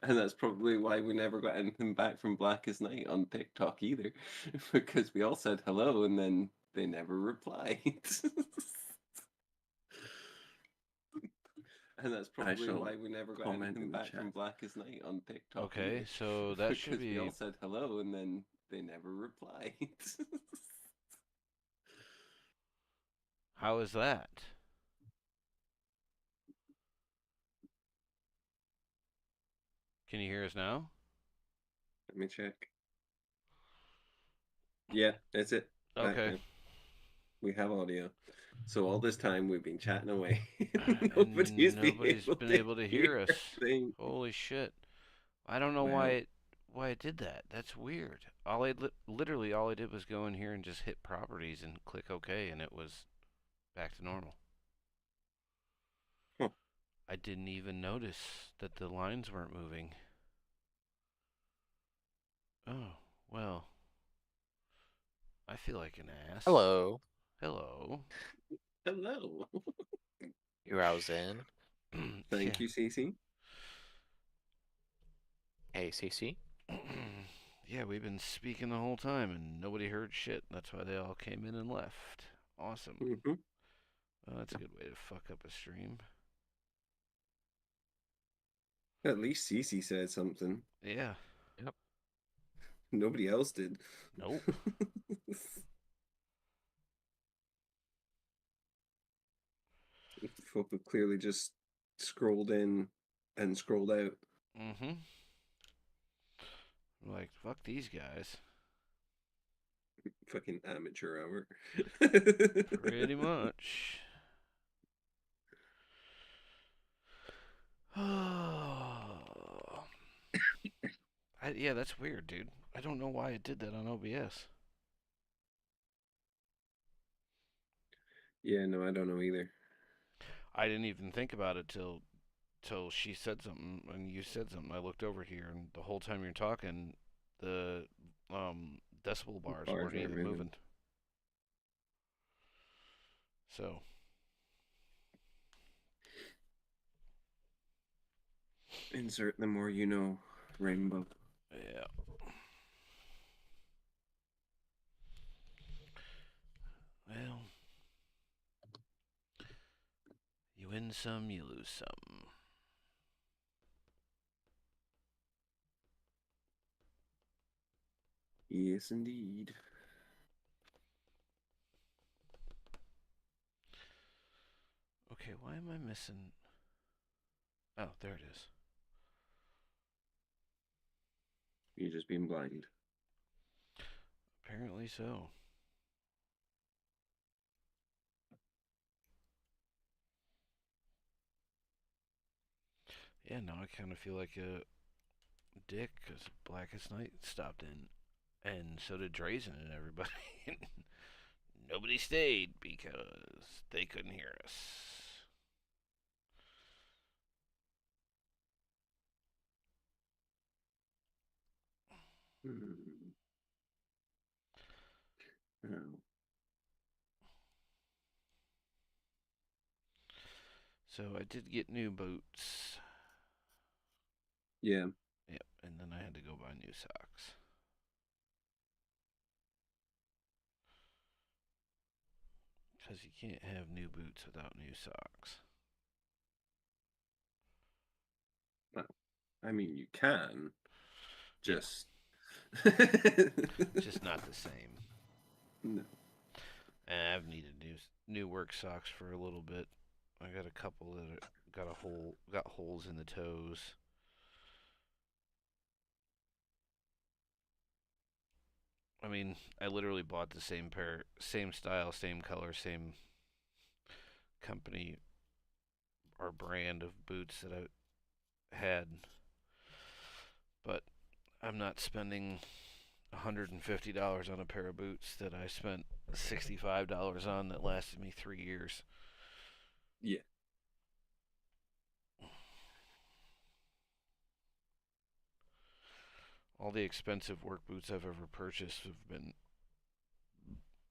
And that's probably why we never got anything back from Blackest Night on TikTok either, because we all said hello and then they never replied. And that's I probably shall why we never got comment anything in the back from chat. Blackest Night on TikTok Okay, either, so that should because we all be. said hello and then they never replied. How is that? Can you hear us now? Let me check. Yeah, that's it. Back Okay. now. We have audio. So all this time we've been chatting away. And Nobody's been nobody's able been to able to hear hear us. a thing. Holy shit. I don't know Wow. why it did that. That's weird. Literally all I did was go in here and just hit properties and click OK, and it was back to normal. Huh. I didn't even notice that the lines weren't moving. Oh, well, I feel like an ass. Hello. Hello. Hello. Here I was in. Yeah. Thank you, Cece. Hey, CC. Yeah, we've been speaking the whole time and nobody heard shit. That's why they all came in and left. Awesome. Hmm. Well, that's a good way to fuck up a stream. At least Cece said something. Yeah. Yep. Nobody else did. Nope. Folk have clearly just scrolled in and scrolled out. Mm-hmm. Like, fuck these guys. Fucking amateur hour. Pretty much. Yeah, that's weird, dude. I don't know why it did that on OBS. Yeah, no, I don't know either. I didn't even think about it till she said something and you said something. I looked over here and the whole time you're talking, the decibel bars Bars weren't aren't even moving. moving. So Insert the more you know rainbow. yeah. Well, you win some, you lose some. Yes, indeed. Okay, why am I missing? Oh, there it is. You're just being blind. Apparently so. Yeah, now I kind of feel like a dick because Blackest Night stopped in, and so did Drazen and everybody. Nobody stayed because they couldn't hear us. Hmm. Oh. So I did get new boots. Yeah. Yep, and then I had to go buy new socks. Because you can't have new boots without new socks. Well, I mean, you can. Yeah, Just. just not the same. No. And I've needed new work socks for a little bit. I got a couple that got holes in the toes. I mean, I literally bought the same pair, same style, same color, same company or brand of boots that I had, but I'm not spending $150 on a pair of boots that I spent $65 on that lasted me 3 years. Yeah. All the expensive work boots I've ever purchased have been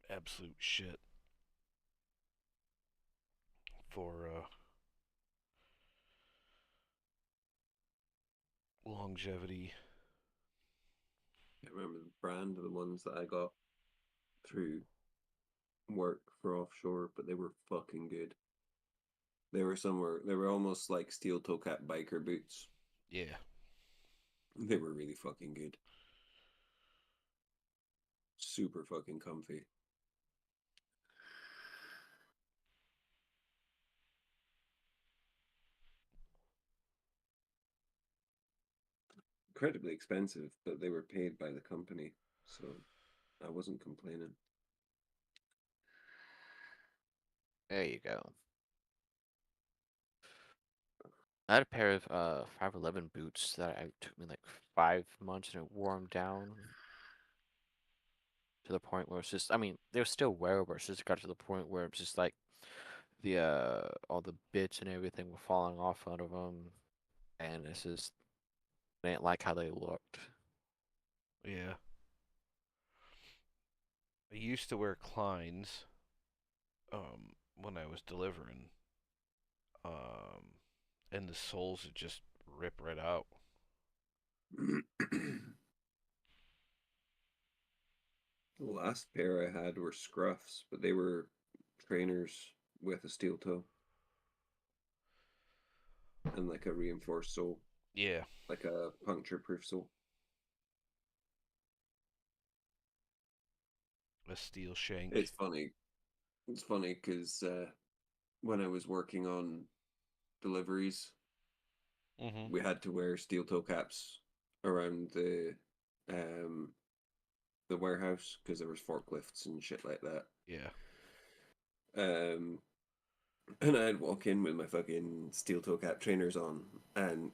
absolute shit for longevity. I remember the brand of the ones that I got through work for offshore, but they were fucking good. They were almost like steel toe cap biker boots. Yeah. They were really fucking good. Super fucking comfy. Incredibly expensive, but they were paid by the company, so I wasn't complaining. There you go. I had a pair of 511 boots that I took me like 5 months and it wore them down to the point where it's just, I mean, they're still wearable. It's just got to the point where it's just like the all the bits and everything were falling off out of them, and it's just I didn't like how they looked. Yeah. I used to wear Kleins when I was delivering. Um and the soles would just rip right out. The last pair I had were scruffs, but they were trainers with a steel toe and like a reinforced sole, Yeah. like a puncture proof sole. A steel shank. It's funny. It's funny because when I was working on deliveries, Mhm. we had to wear steel toe caps around um the warehouse because there was forklifts and shit like that. Yeah. Um, and I'd walk in with my fucking steel toe cap trainers on, and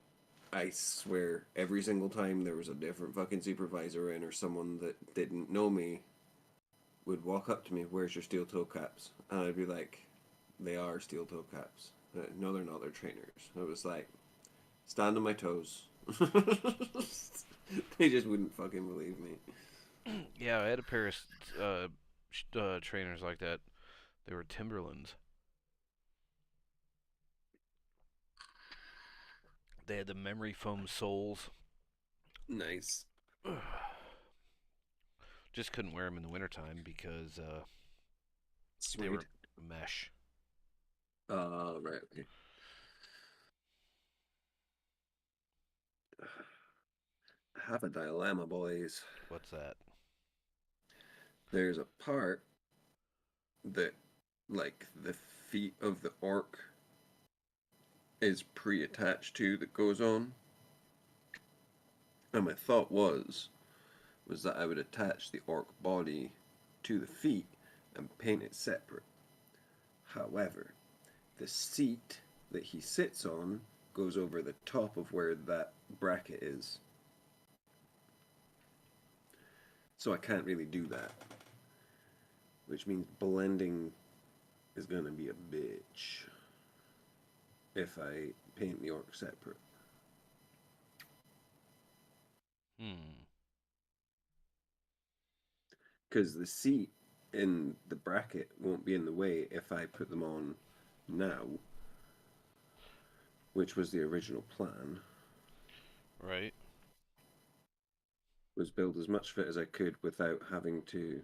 I swear every single time there was a different fucking supervisor in or someone that didn't know me would walk up to me, "Where's your steel toe caps?" And I'd be like, "They are steel toe caps." No, they're not. They're trainers. I was like, stand on my toes. They just wouldn't fucking believe me. Yeah, I had a pair of trainers like that. They were Timberlands. They had the memory foam soles. Nice. Just couldn't wear them in the wintertime because they Sweet. were mesh. Right, okay. I have a dilemma, boys. What's that? There's a part that, like, the feet of the orc is pre-attached to that goes on. And my thought was that I would attach the orc body to the feet and paint it separate. However, the seat that he sits on goes over the top of where that bracket is. So I can't really do that. Which means blending is gonna be a bitch if I paint the orc separate. Hmm. Because the seat in the bracket won't be in the way if I put them on now, which was the original plan, Right. was build as much fit as I could without having to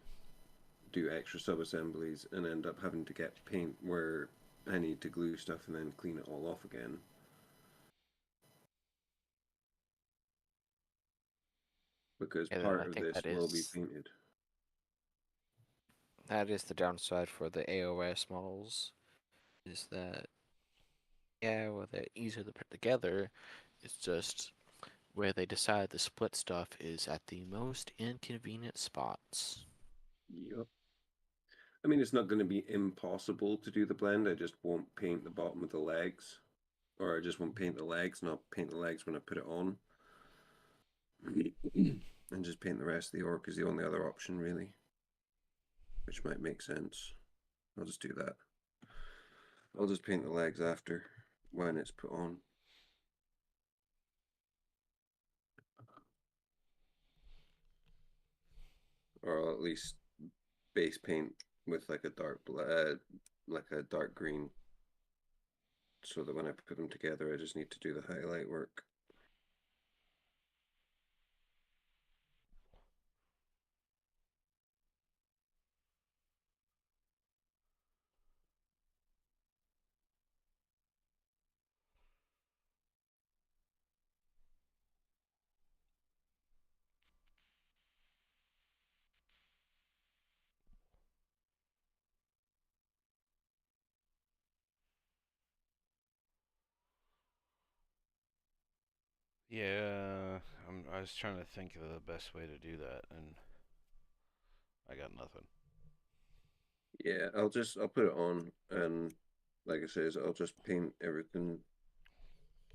do extra sub assemblies and end up having to get paint where I need to glue stuff and then clean it all off again. Because Yeah, I part of think this will be painted. that is the downside for the AOS models, is that yeah, well they're easier to put together. It's just where they decide to split stuff is at the most inconvenient spots. Yep. I mean, it's not going to be impossible to do the blend. I just won't paint the bottom of the legs, or I just won't paint the legs, not paint the legs when I put it on, and just paint the rest of the orc is the only other option, really, which might make sense. I'll just do that. I'll just paint the legs after when it's put on. Or I'll at least base paint with like a like a dark green, so that when I put them together, I just need to do the highlight work. Yeah, I was trying to think of the best way to do that, and I got nothing. Yeah, I'll put it on and like I says, I'll just paint everything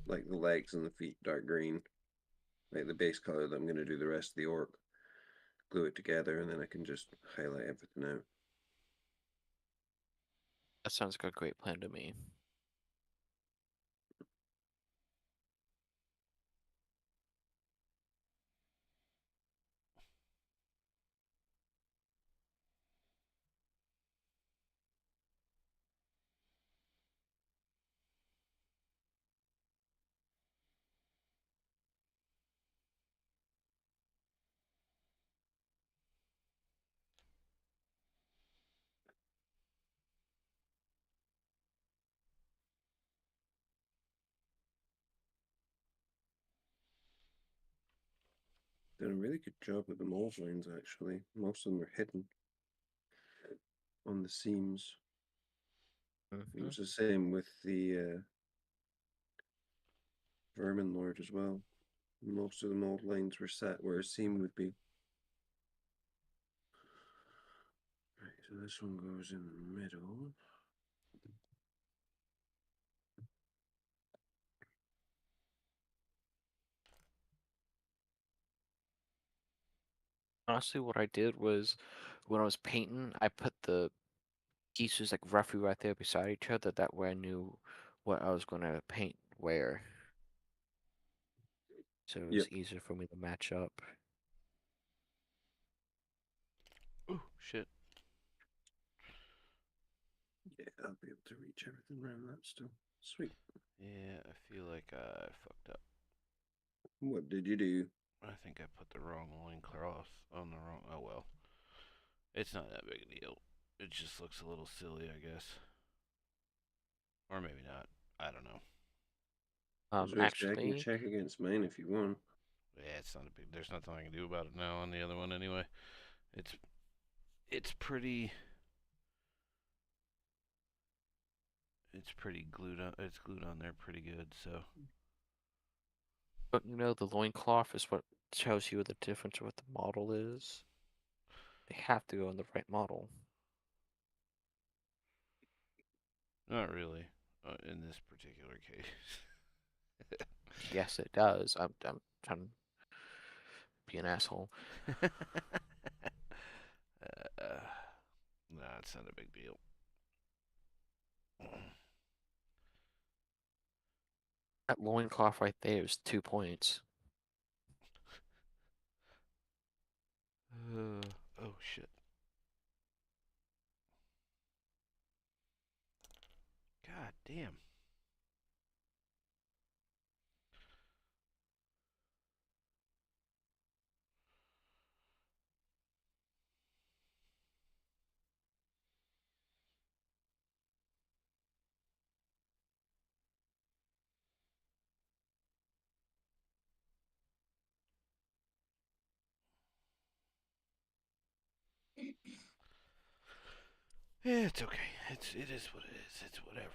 like the legs and the feet dark green, like the base color that I'm gonna do the rest of the orc. Glue it together and then I can just highlight everything out. That sounds like a great plan to me. Done a really good job with the mold lines actually. Most of them are hidden on the seams. It Hmm. was the same with the Vermin Lord as well. Most of the mold lines were set where a seam would be. Right, so this one goes in the middle. Honestly, what I did was when I was painting, I put the pieces like roughly right there beside each other. That way I knew what I was going to paint where. So it Yep. was easier for me to match up. Ooh, shit. Yeah, I'll be able to reach everything around that still. Sweet. Yeah, I feel like I fucked up. What did you do? I think I put the wrong loincloth on the wrong. Oh well. It's not that big a deal. It just looks a little silly, I guess. Or maybe not. I don't know. I can Actually, check against mine if you want. Yeah, it's not a big. There's nothing I can do about it now on the other one anyway. It's it's pretty. It's pretty glued on. It's glued on there pretty good. So but you know, the loincloth is what tells you the difference of what the model is. They have to go in the right model. not really in this particular case. Yes, it does. I'm trying to be an asshole. Nah, it's not a big deal. That loincloth right there is 2 points. Oh shit. God damn. Yeah, it's okay. It is what it is. It's whatever.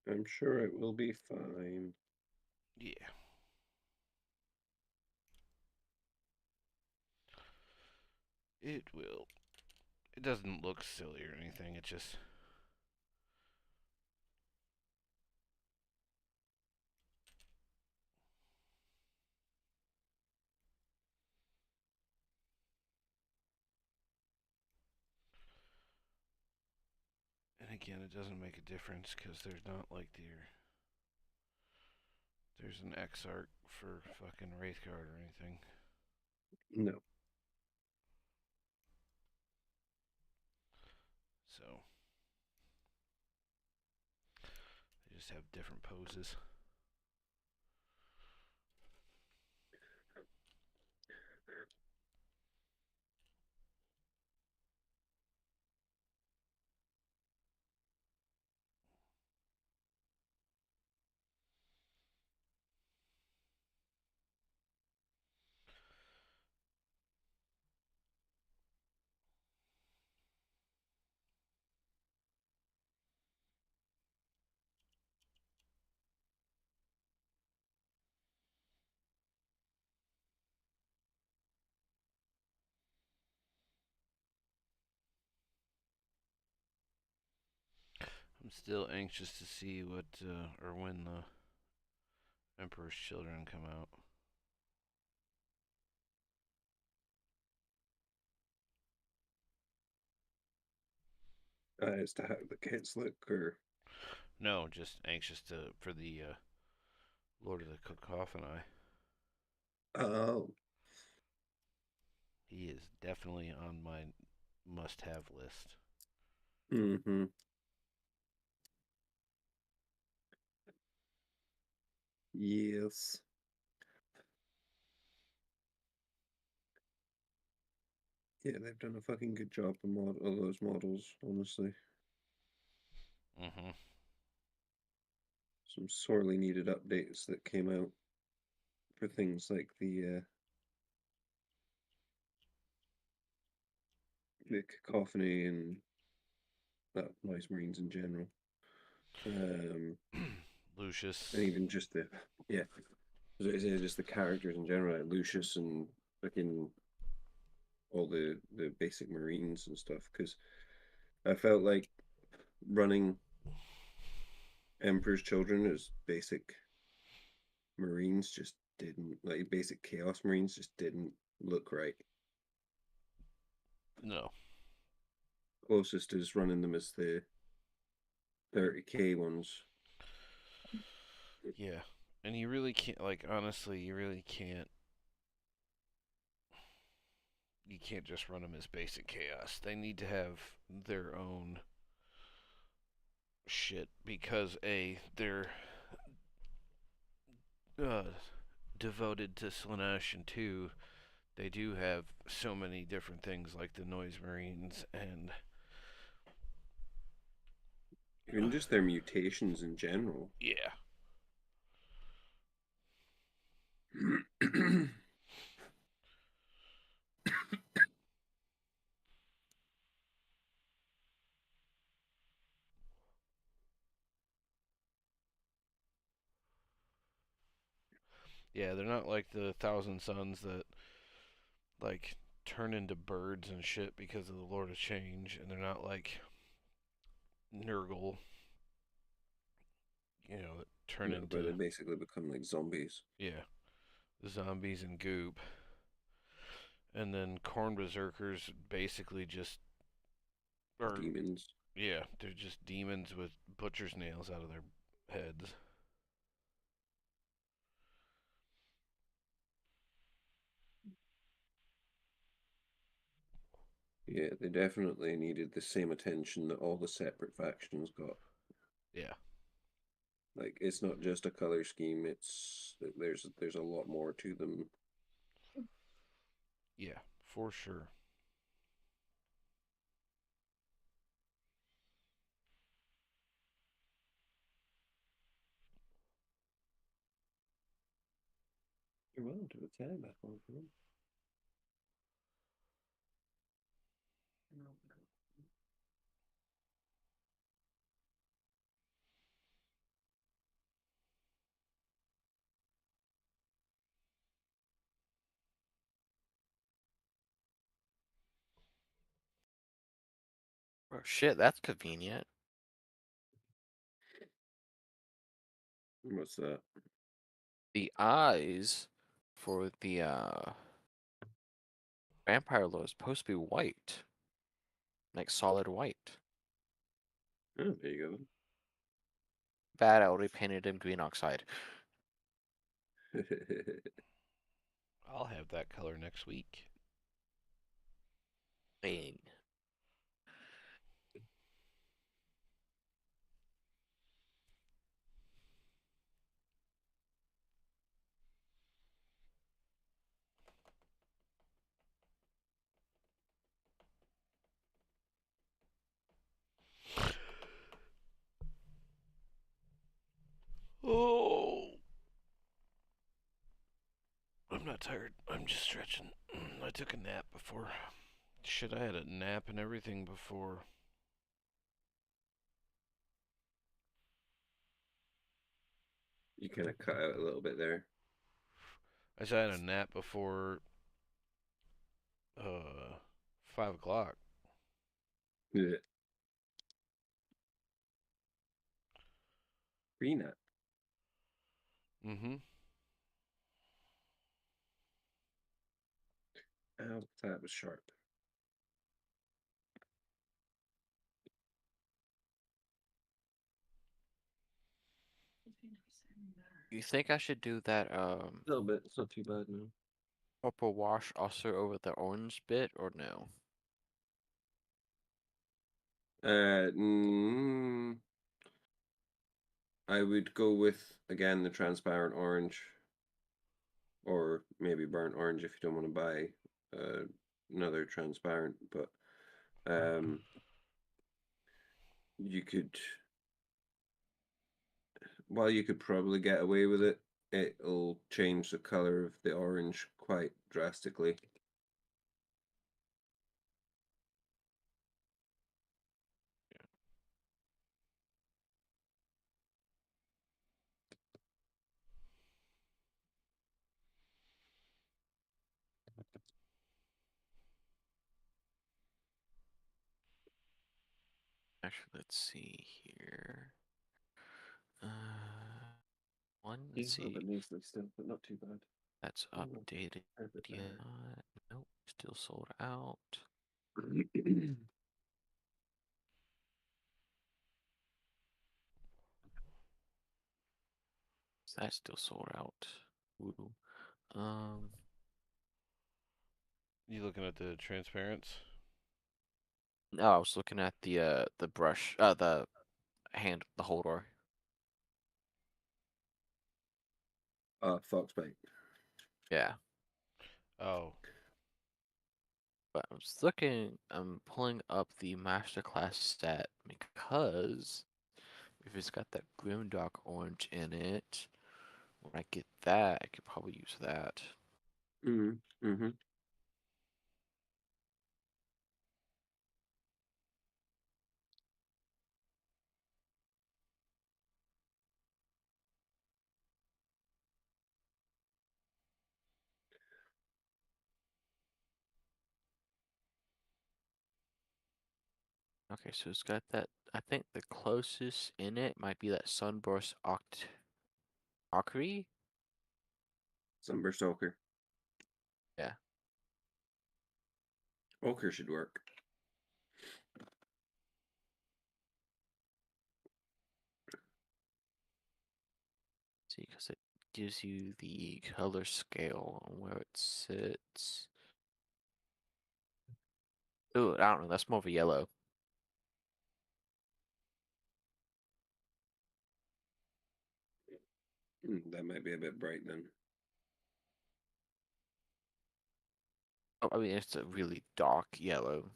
I'm sure it will be fine. Yeah. It will. It doesn't look silly or anything. It just. And again, it doesn't make a difference because there's not like there's an X art for fucking Wraithguard or anything. No. So they just have different poses. still anxious to see what or when the Emperor's Children come out. As to how the kids look, or No, just anxious to for the Lord of the Cacophony. oh, He is definitely on my must-have list. mm-hmm, yes, yeah, they've done a fucking good job of those models, honestly. Mm-hmm. Some sorely needed updates that came out for things like the cacophony and noise marines in general. Um, and Lucius. even just the yeah, just the characters in general, like Lucius and fucking all the basic marines and stuff. Because I felt like running Emperor's Children as basic marines just didn't like basic chaos marines just didn't look right. No. Closest is running them as the 30k ones. Yeah. And you really can't, like, honestly, you really can't. You can't just run them as basic chaos. They need to have their own shit because they're uh, devoted to Slanesh, and two, they do have so many different things like the Noise Marines and Even just their mutations in general. yeah, yeah, they're not like the Thousand Sons that like turn into birds and shit because of the Lord of Change, and they're not like Nurgle, that turn No, where they into basically become like zombies, yeah, zombies and goop. And then corn berserkers basically just are demons. yeah, they're just demons with butcher's nails out of their heads. Yeah, they definitely needed the same attention that all the separate factions got. Yeah, Like it's not just a color scheme, it's there's a lot more to them. yeah, for sure. You're welcome to attend that one for them. Oh shit, that's convenient. What's that? The eyes for the vampire lord is supposed to be white, like solid white. Oh, there you Bad, I already painted him green oxide. go. I'll have that color next week. Bang. Oh, I'm not tired. I'm just stretching. I took a nap before. Shit, I had a nap and everything before. You kind of cut out a little bit there. I said I had a nap before uh 5 o'clock. Yeah. Peanut. Mm-hmm. Oh, that was sharp. You think I should do that A little bit. It's not too bad now. purple wash also over the orange bit or no? Mm, I would go with again the transparent orange, or maybe burnt orange if you don't want to buy another transparent. But you could, while you could probably get away with it, it'll change the color of the orange quite drastically. Actually, let's see here. Uh, Yeah, let's a see. bit nasally still, but not too bad. That's Oh, updated. a bit Yeah, better. nope, still sold out. That's still sold out. Woo. Um, You looking at the transparents? no, I was looking at the brush, the the holder. Fox bite. Yeah, Oh, but I'm pulling up the masterclass set because if it's got that Grimdark orange in it, when I get that, I could probably use that. Mm-hmm. Okay, so it's got that. I think the closest in it might be that Sunburst Ockery. Sunburst ochre. Yeah. Ochre should work. See, because it gives you the color scale on where it sits. Ooh, I don't know. That's more of a yellow. That might be a bit bright then. Oh, I mean, it's a really dark yellow.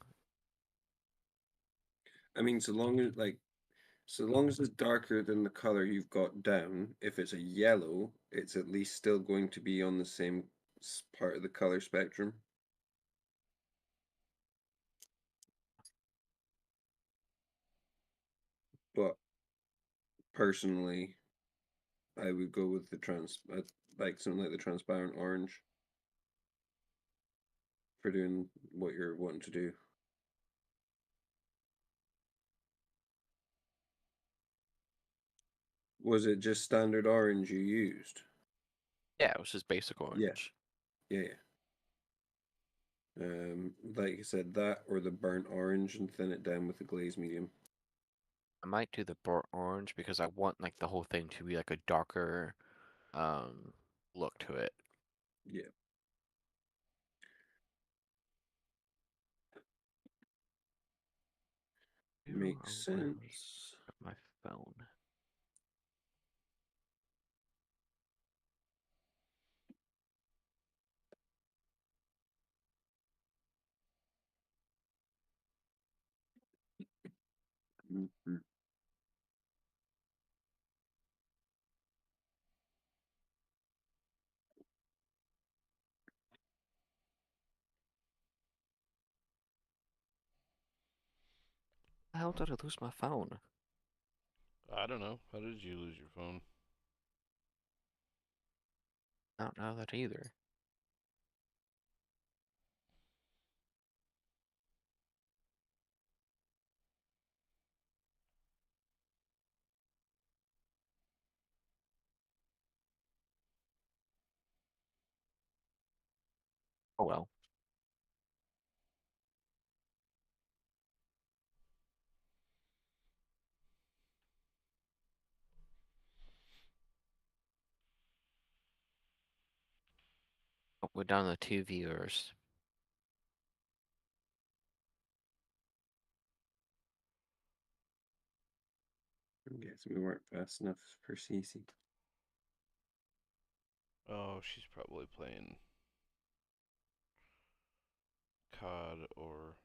I mean, so long as it's darker than the color you've got down, if it's a yellow, it's at least still going to be on the same part of the color spectrum. But personally, I would go with like something like the transparent orange for doing what you're wanting to do. Was it just standard orange you used? Yeah, it was just basic Yeah, orange. yeah. Like I said, that or the burnt orange and thin it down with the glaze medium. I might do the burnt orange because I want like the whole thing to be like a darker look to it. Yeah, makes Let me sense. grab my phone. Mhm. How did I lose my phone? I don't know. How did you lose your phone? I don't know that either. Oh well. Oh, we're down to 2 viewers. I guess we weren't fast enough for Cece. Oh, she's probably playing COD or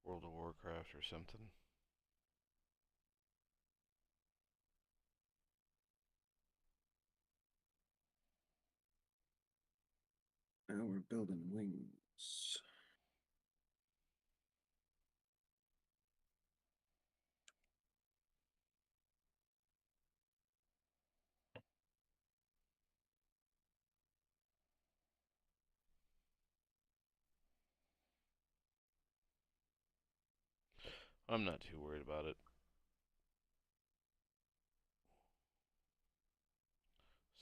World of Warcraft or something. Now we're building wings. I'm not too worried about it.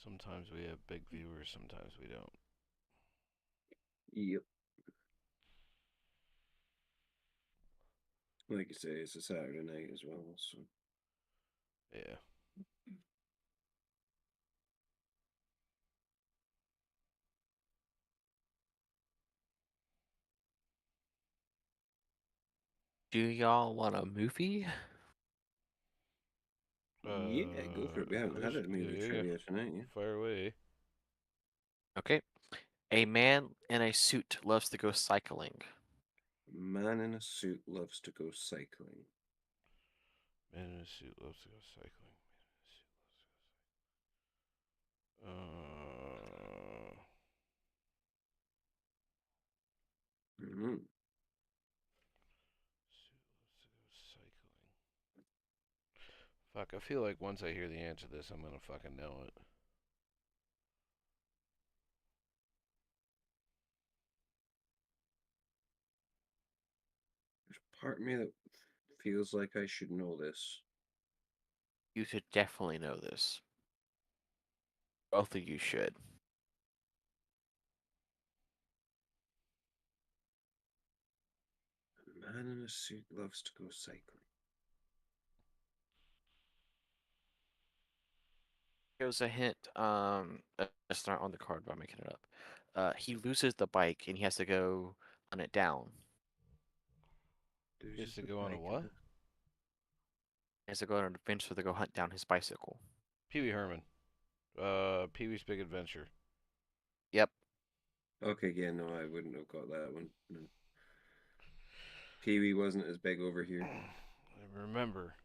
Sometimes we have big viewers, sometimes we don't. Yep. Like you say, it's a Saturday night as well, so. Yeah. Do y'all want a movie? Yeah, go for it. We Of haven't had course. a movie Yeah. trivia tonight, yeah. Fire away. Okay. A man in a suit loves to go cycling. Man in a suit loves to go cycling. Man in a suit loves to go cycling. Man in a suit loves to go cycling. Mm-hmm. Suit loves to go cycling. Fuck, I feel like once I hear the answer to this, I'm gonna fucking know it. There's part of me that feels like I should know this. You should definitely know this. Both of you should. Man in a suit loves to go cycling. Here's a hint. It's not on the card, but I'm making it up. He loses the bike and he has to go on it down. He has Loses to the go on a bike. what? He has to go on an adventure to go hunt down his bicycle. Pee Wee Herman. Pee Wee's Big Adventure. Yep. Okay, yeah, no, I wouldn't have got that one. No. Pee Wee wasn't as big over here. And remember,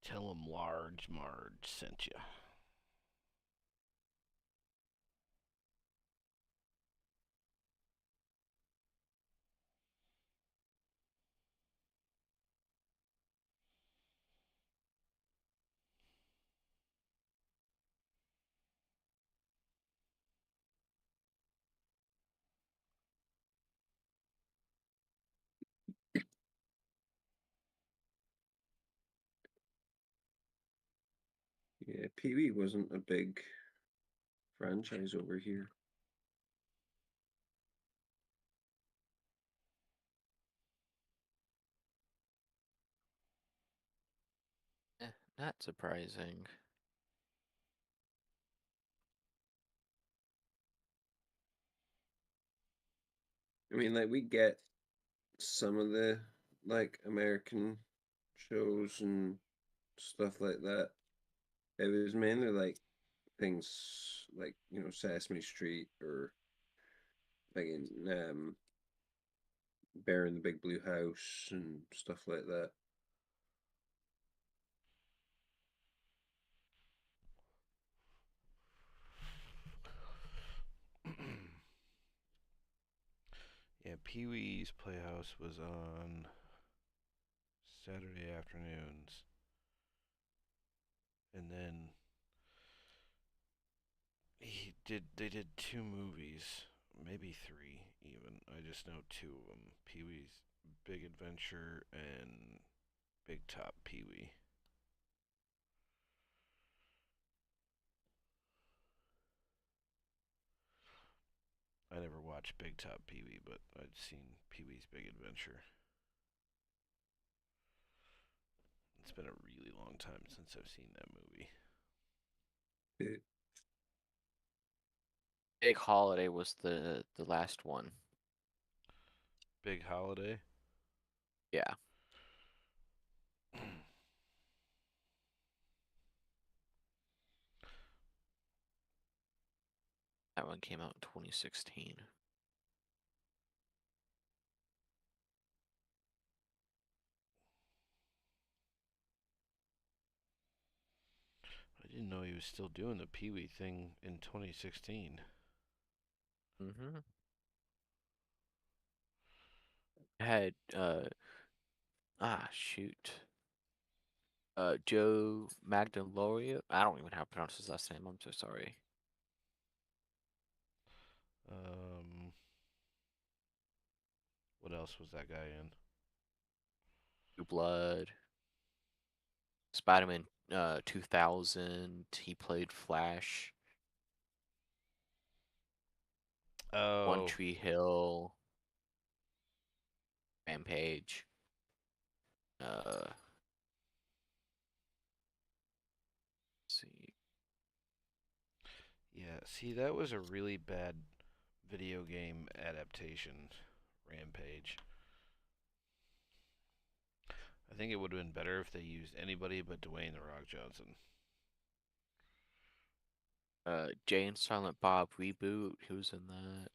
tell him Large Marge sent you. Yeah, Pee Wee wasn't a big franchise over here. Not surprising. I mean, like, we get some of the, like, American shows and stuff like that. It was mainly, like, things like, Sesame Street or, like, Bear in the Big Blue House and stuff like that. Yeah, Pee Wee's Playhouse was on Saturday afternoons. And then they did 2 movies, maybe 3 even. I just know 2 of them. Pee Wee's Big Adventure and Big Top Pee Wee. I never watched Big Top Pee Wee, but I'd seen Pee Wee's Big Adventure. It's been a really long time since I've seen that movie. It, Big Holiday was the last one. Big Holiday? Yeah, that one came out in 2016. I didn't know he was still doing the Pee Wee thing in 2016. Mm-hmm. Had shoot. Joe Magdaloria. I don't even know how to pronounce his last name. I'm so sorry. Um, what else was that guy in? Blue Blood. Spider-Man 2000. He played Flash. One Oh, Tree Hill. Rampage. Let's see. yeah. See, that was a really bad video game adaptation. Rampage. I think it would have been better if they used anybody but Dwayne the Rock Johnson. Jay and Silent Bob reboot. He was in that.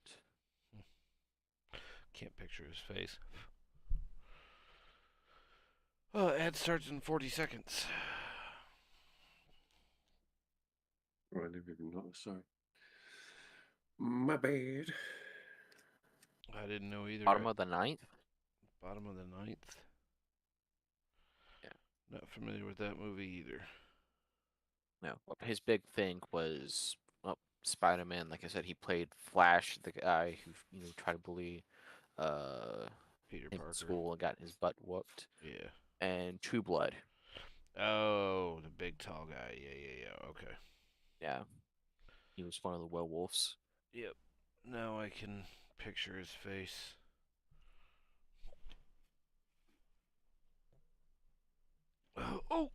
Can't picture his face. Ad starts in 40 seconds. oh, I never even noticed. Sorry. My bad. I didn't know either. Bottom of the ninth. Bottom of the ninth. Yeah. Not familiar with that movie either. No, his big thing was Spider-Man. Like I said, he played Flash, the guy who tried to bully uh Peter in Parker. school and got his butt whooped, Yeah. and True Blood. Oh, the big tall guy. Yeah. Okay. Yeah, he was one of the werewolves. Yep. Now I can picture his face. Oh!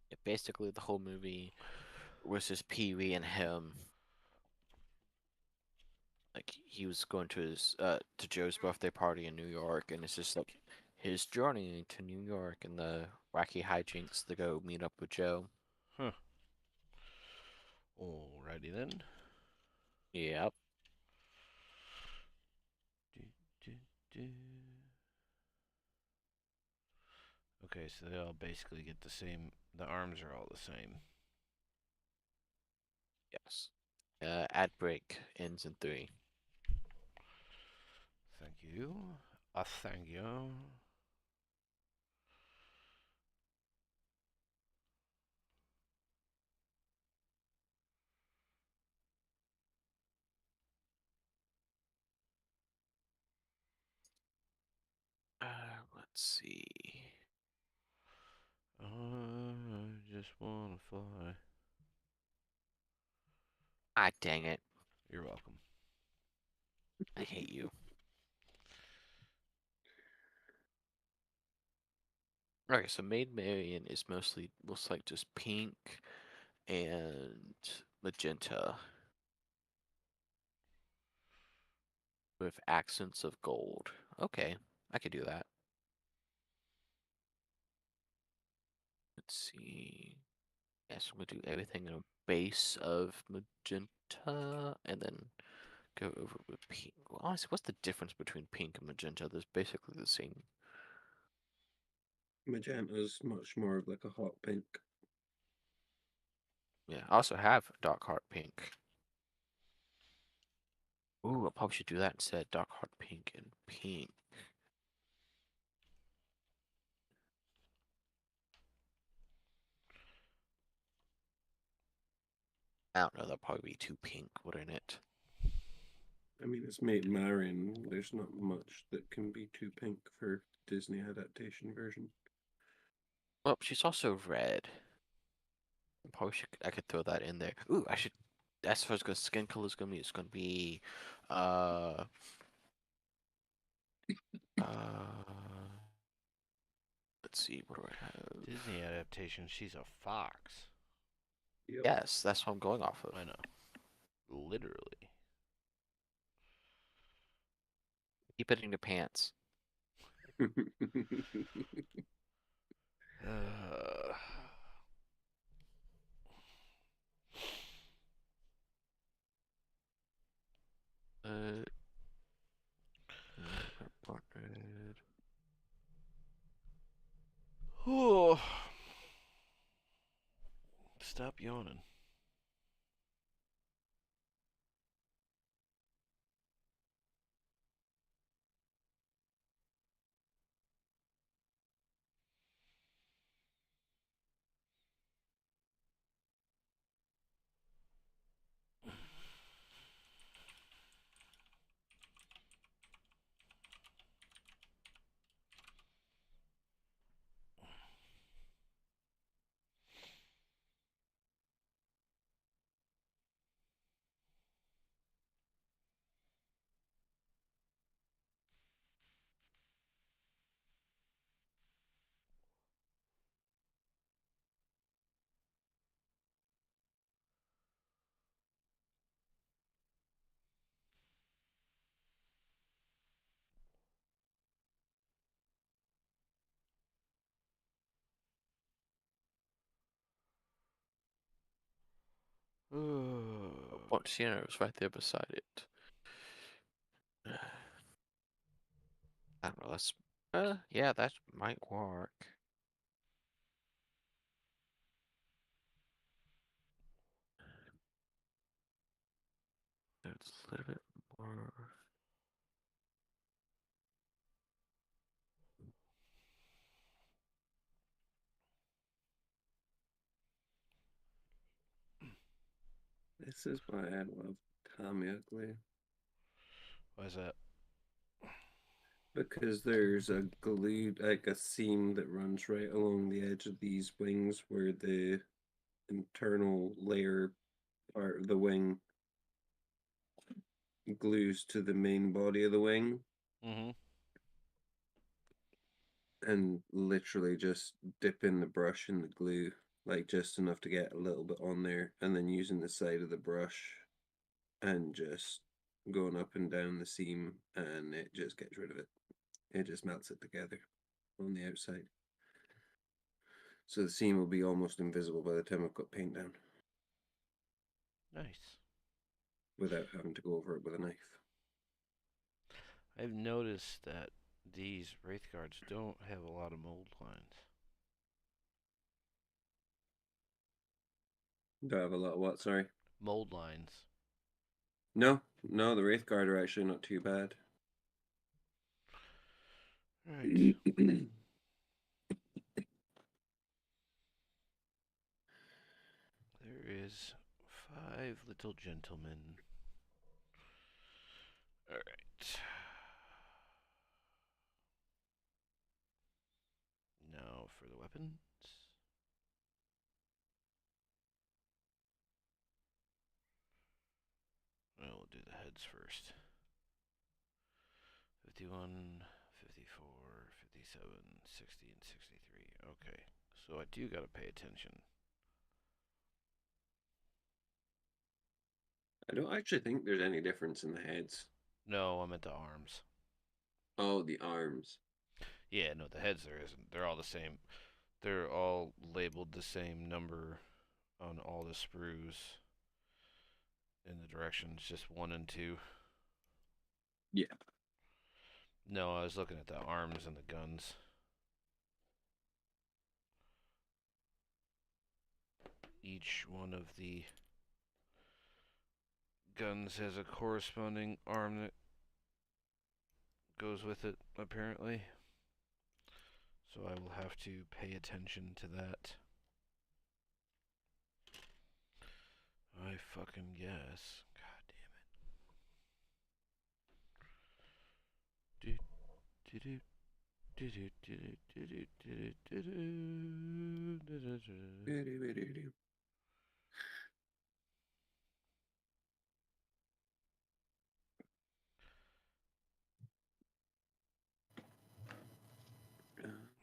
Yeah, basically, the whole movie was just Pee Wee and him. Like he was going to his to Joe's birthday party in New York, and it's just like his journey to New York and the wacky hijinks to go meet up with Joe. Huh. Alrighty then. Yep. Do, do, do. Okay, so they all basically get the same. The arms are all the same. Yes. Ad break ends in 3. Thank you. Thank you. Let's see. I just wanna fly. Ah, dang it. You're welcome. I hate you. Okay, so Maid Marian is mostly looks like just pink and magenta with accents of gold. Okay, I could do that. Let's see. Yes, I'm gonna do everything in a base of magenta and then go over with pink. Well, honestly, what's the difference between pink and magenta? They're basically the same. Magenta's much more of like a hot pink. Yeah, I also have dark heart pink. Ooh, I probably should do that instead. Dark heart pink and pink. I don't know. That'd probably be too pink, wouldn't it? I mean, it's made Marion. There's not much that can be too pink for Disney adaptation version. Well, she's also red. Probably should, I could throw that in there. Ooh, I should. That's what good skin color is gonna be. It's gonna be, uh, uh. Let's see. What do I have? Disney adaptation. She's a fox. Yep. Yes, that's what I'm going off of. I know. Literally. Keep it in your pants. Uh, Uh, red. oh. Stop yawning. Oh, Ponciano was right there beside it. I don't know. That's. Yeah, that might work. It's a little bit more. This is why I love Tommy Ugly. Why is that? Because there's a glued, like a seam that runs right along the edge of these wings where the internal layer part of the wing glues to the main body of the wing. Mm-hmm. And literally just dipping the brush in the glue, like just enough to get a little bit on there, and then using the side of the brush and just going up and down the seam, and it just gets rid of it. It just melts it together on the outside. So the seam will be almost invisible by the time I've got paint down Nice. without having to go over it with a knife. I've noticed that these Wraith Guards don't have a lot of mold lines. Do I have a lot of what? Sorry. Mold lines. No, no, the Wraith Guard are actually not too bad. Right. There is 5 little gentlemen. Alright. Now for the weapons. We'll do the heads first. 51, 54, 57, 60, and 63. Okay. So I do gotta pay attention. I don't actually think there's any difference in the heads. No, I'm at the arms. Oh, the arms. Yeah, no, the heads there isn't. They're all the same. They're all labeled the same number on all the sprues in the directions, just 1 and 2. Yeah. No, I was looking at the arms and the guns. Each one of the guns has a corresponding arm that goes with it, apparently. So I will have to pay attention to that. I fucking guess. God damn it. Do do do do do do do do do do do.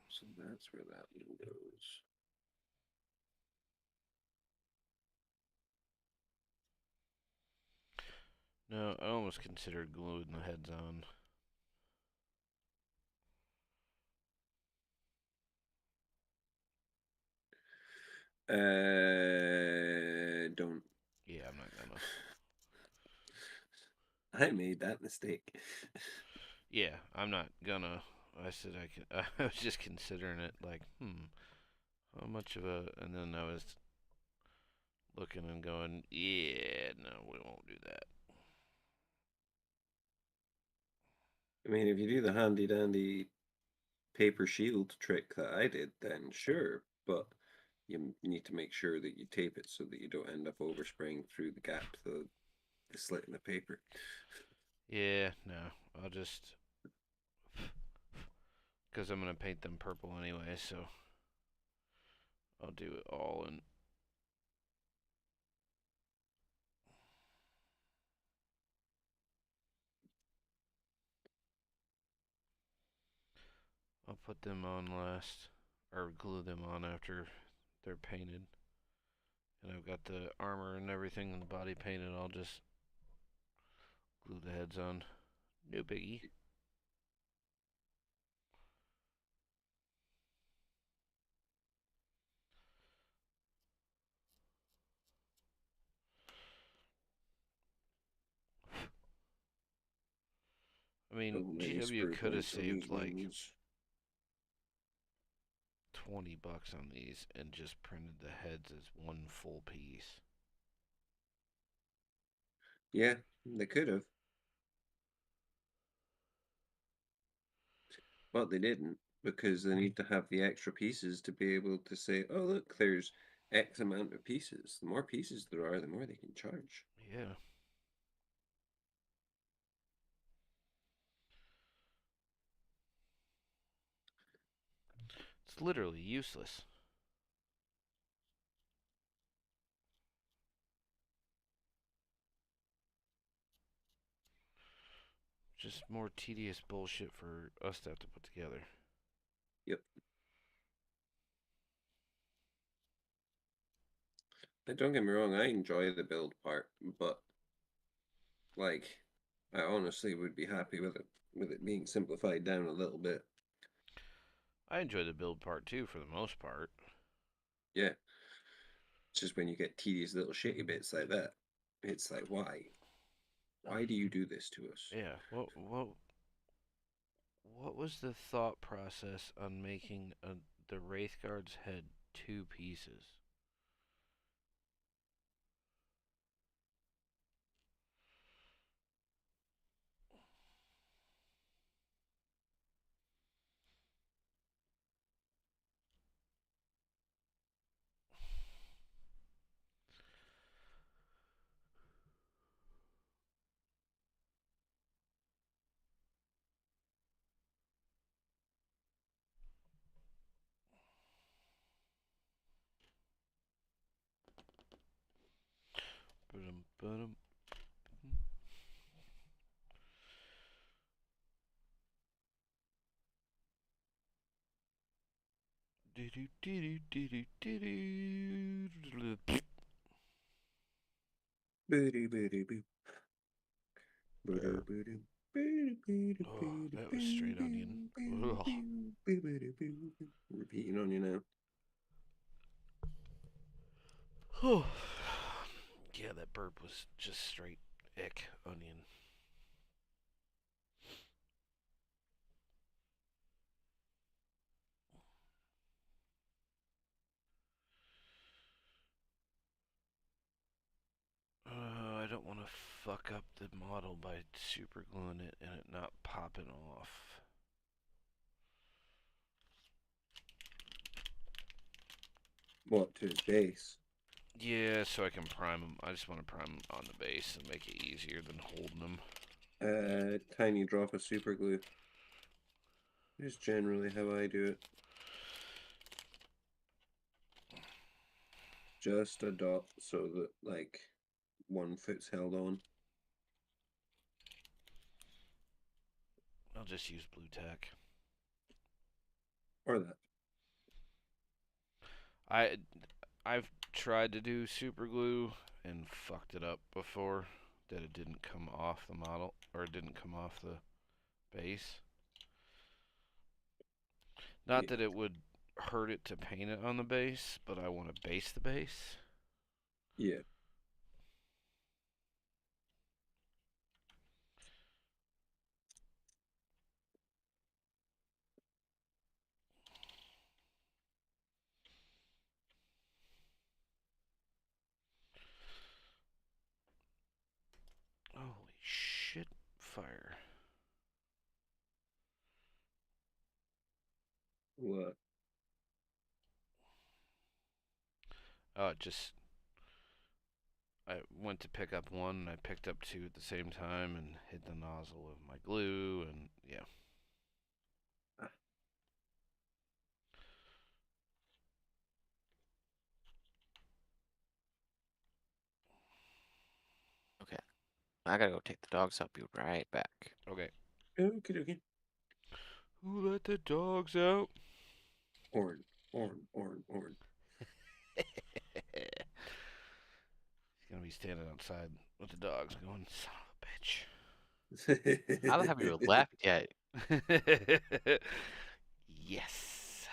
So that's where that one goes. No, I almost considered gluing the heads on. Don't. Yeah, I'm not gonna. I made that mistake. Yeah, I'm not gonna. I said I could. I was just considering it, like, how much of a? And then I was looking and going, yeah, no, we won't do that. I mean, if you do the handy dandy paper shield trick that I did, then sure, but you need to make sure that you tape it so that you don't end up overspraying through the gap, the slit in the paper. Yeah, no, I'll just because I'm gonna paint them purple anyway, so I'll do it all and I'll put them on last or glue them on after they're painted. And I've got the armor and everything and the body painted. I'll just glue the heads on. No biggie. I mean, So many GW screw could have points on these saved like ones. $20 on these and just printed the heads as one full piece. Yeah, they could have, but they didn't because they need to have the extra pieces to be able to say, oh, look, there's X amount of pieces. The more pieces there are, the more they can charge. Yeah. It's literally useless. Just more tedious bullshit for us to have to put together. Yep. And don't get me wrong, I enjoy the build part, but like, I honestly would be happy with it being simplified down a little bit. I enjoy the build part too, for the most part. Yeah, it's just when you get tedious little shitty bits like that, it's like, why? Why do you do this to us? Yeah. What was the thought process on making the Wraithguard's head two pieces? Ba-dum, ba-dum. Booty booty boo. Booty Burp. booty. Booty booty Oh, booty that was straight onion. boo. Boo Ugh. boo. Boo booty boo. Repeating on you now. Yeah, that burp was just straight ick onion. I don't want to fuck up the model by super gluing it and it not popping off. What to his base? Yeah, so I can prime them. I just want to prime them on the base and make it easier than holding them. Tiny drop of super glue. Just generally how I do it. Just a dot so that like 1 foot's held on. I'll just use blue tack. Or that. I've tried to do super glue and fucked it up before, that it didn't come off the model, or it didn't come off the base. Not Yeah. that it would hurt it to paint it on the base, but I want to base the base. Yeah. Holy shit, fire. What? Oh, it just. I went to pick up one and I picked up two at the same time and hit the nozzle of my glue, and yeah. Ah. Okay. I gotta go take the dogs out. Be right back. Okay. Okay, okay. Who let the dogs out? Orn, Orn, Orn, Orn. He's gonna be standing outside with the dogs going, son I don't have you left yet. of a bitch. Yes.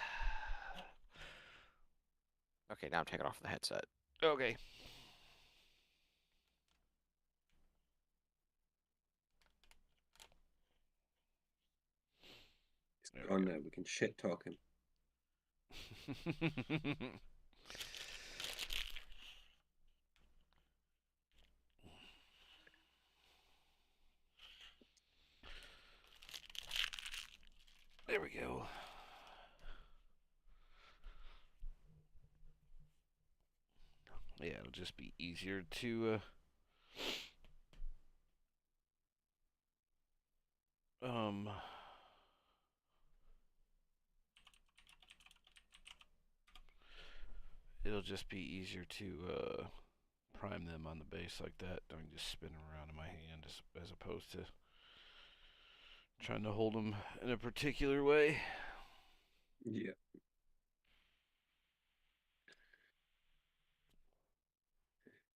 Okay, now I'm taking off the headset. Okay. It's There gone now. We can shit talk him. we go. There we go. Yeah, it'll just be easier to um it'll just be easier to prime them on the base like that. I can just spin them around in my hand as opposed to trying to hold them in a particular way. Yeah.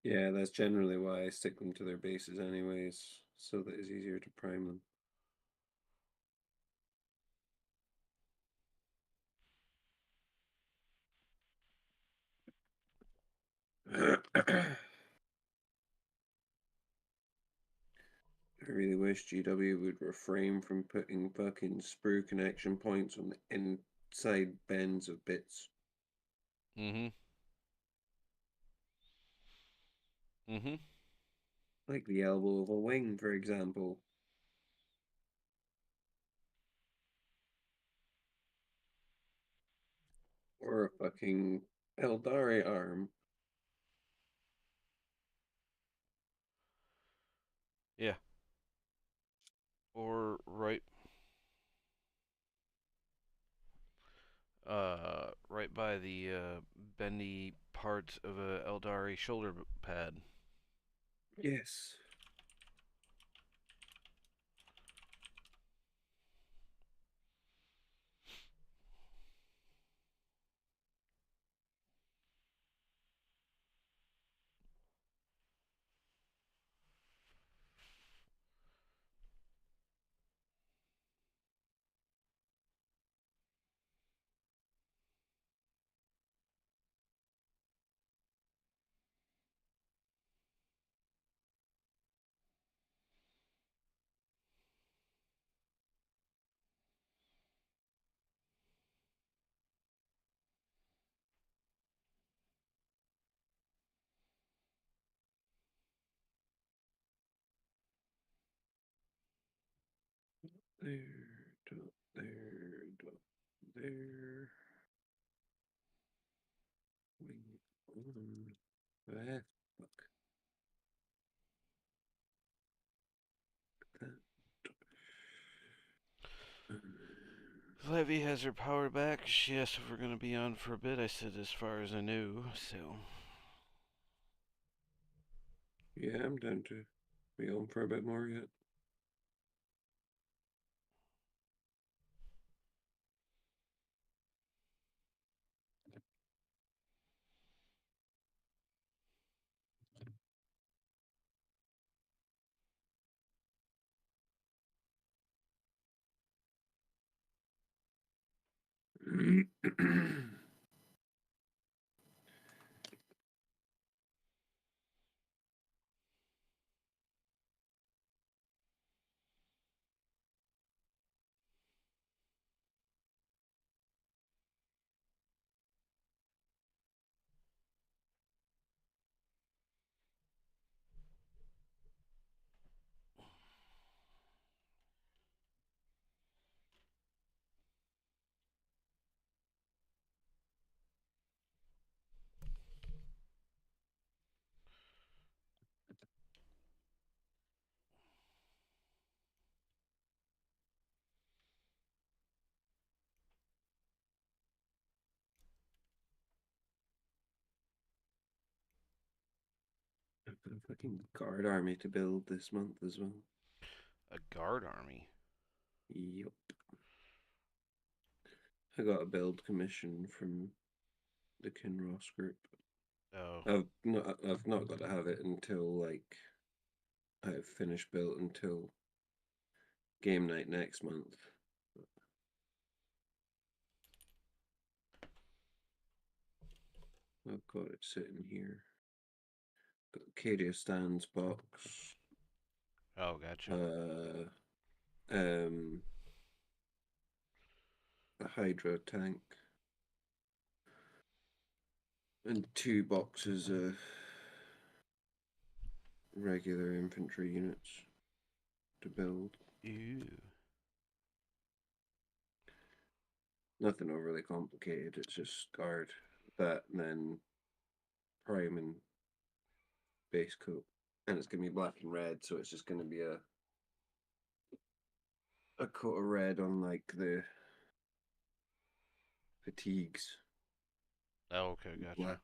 Yeah, that's generally why I stick them to their bases anyways, so that it's easier to prime them. I really wish GW would refrain from putting fucking sprue connection points on the inside bends of bits. Mm-hmm. Mm-hmm. Like the elbow of a wing, for example. Or a fucking Eldari arm. Yeah. Or right by the bendy parts of a Eldari shoulder pad. Yes. There, there, there. Wing on. Ah, fuck. Levy has her power back. She asked if we're going to be on for a bit. I said as far as I knew, so. Yeah, I'm down to be on for a bit more yet. I've got a fucking guard army to build this month as well. A guard army? Yup. I got a build commission from the Kinross group. Oh. I've not got to have it until like I've finished built until game night next month. I've got it sitting here. Got Cadia Stands box. Oh, gotcha. A Hydra tank. And 2 boxes of regular infantry units to build. Ew. Nothing overly complicated. It's just guard that and then prime and base coat. And it's gonna be black and red, so it's just gonna be a coat of red on like the fatigues. Oh, okay, gotcha. Black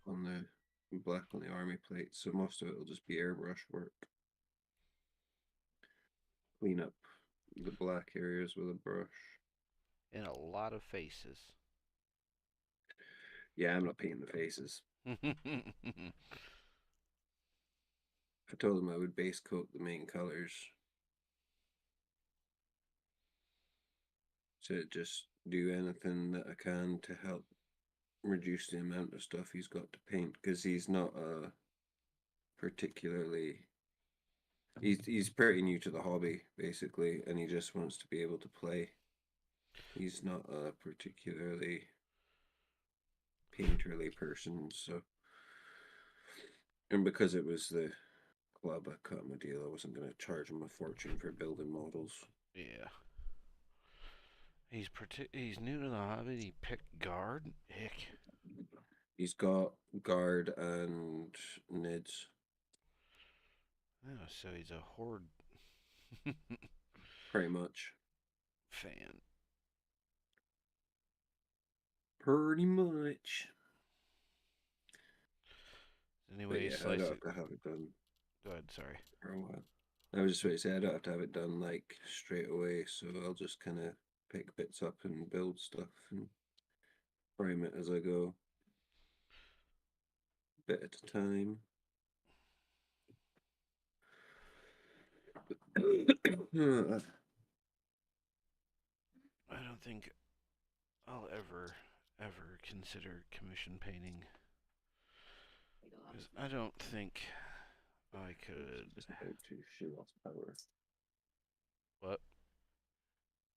on the army plate. So most of it will just be airbrush work. Clean up the black areas with a brush. And a lot of faces. Yeah, I'm not painting the faces. I told them I would base coat the main colors. To just do anything that I can to help reduce the amount of stuff he's got to paint, because he's not particularly he's pretty new to the hobby basically, and he just wants to be able to play. He's not a particularly painterly person, so, and because it was the club, I cut him a deal. I wasn't going to charge him a fortune for building models. Yeah. He's new to the hobby. He picked guard. Heck. He's got guard and nids. Oh, so he's a horde Pretty much. fan. Pretty much. Anyway, But yeah, I don't have to have it done. Go ahead. Sorry. For a while. I was just going to say I don't have to have it done like straight away, so I'll just kind of pick bits up and build stuff and prime it as I go, bit at a time. I don't think I'll ever consider commission painting. 'Cause I don't think I could. Just about to. She lost power. What?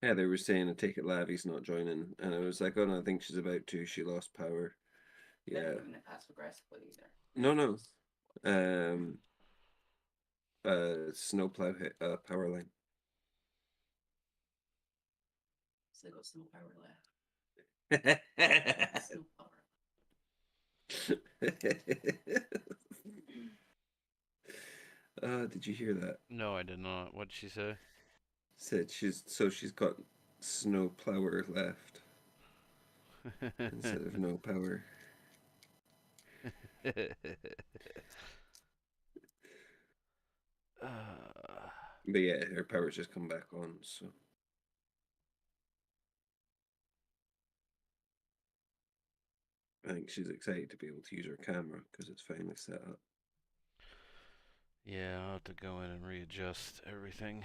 Yeah, they were saying a Take It Lavi's not joining, and I was like, oh no, I think she's about to. She lost power. Yeah. Passive aggressively either. No. Snowplow hit power line. So go snow power left. Snow power. Did you hear that? No, I did not. What'd she say? Said she's got snow plower left instead of no power. uh, But yeah, her power's just come back on, so I think she's excited to be able to use her camera because it's finally set up. yeah, I'll have to go in and readjust everything.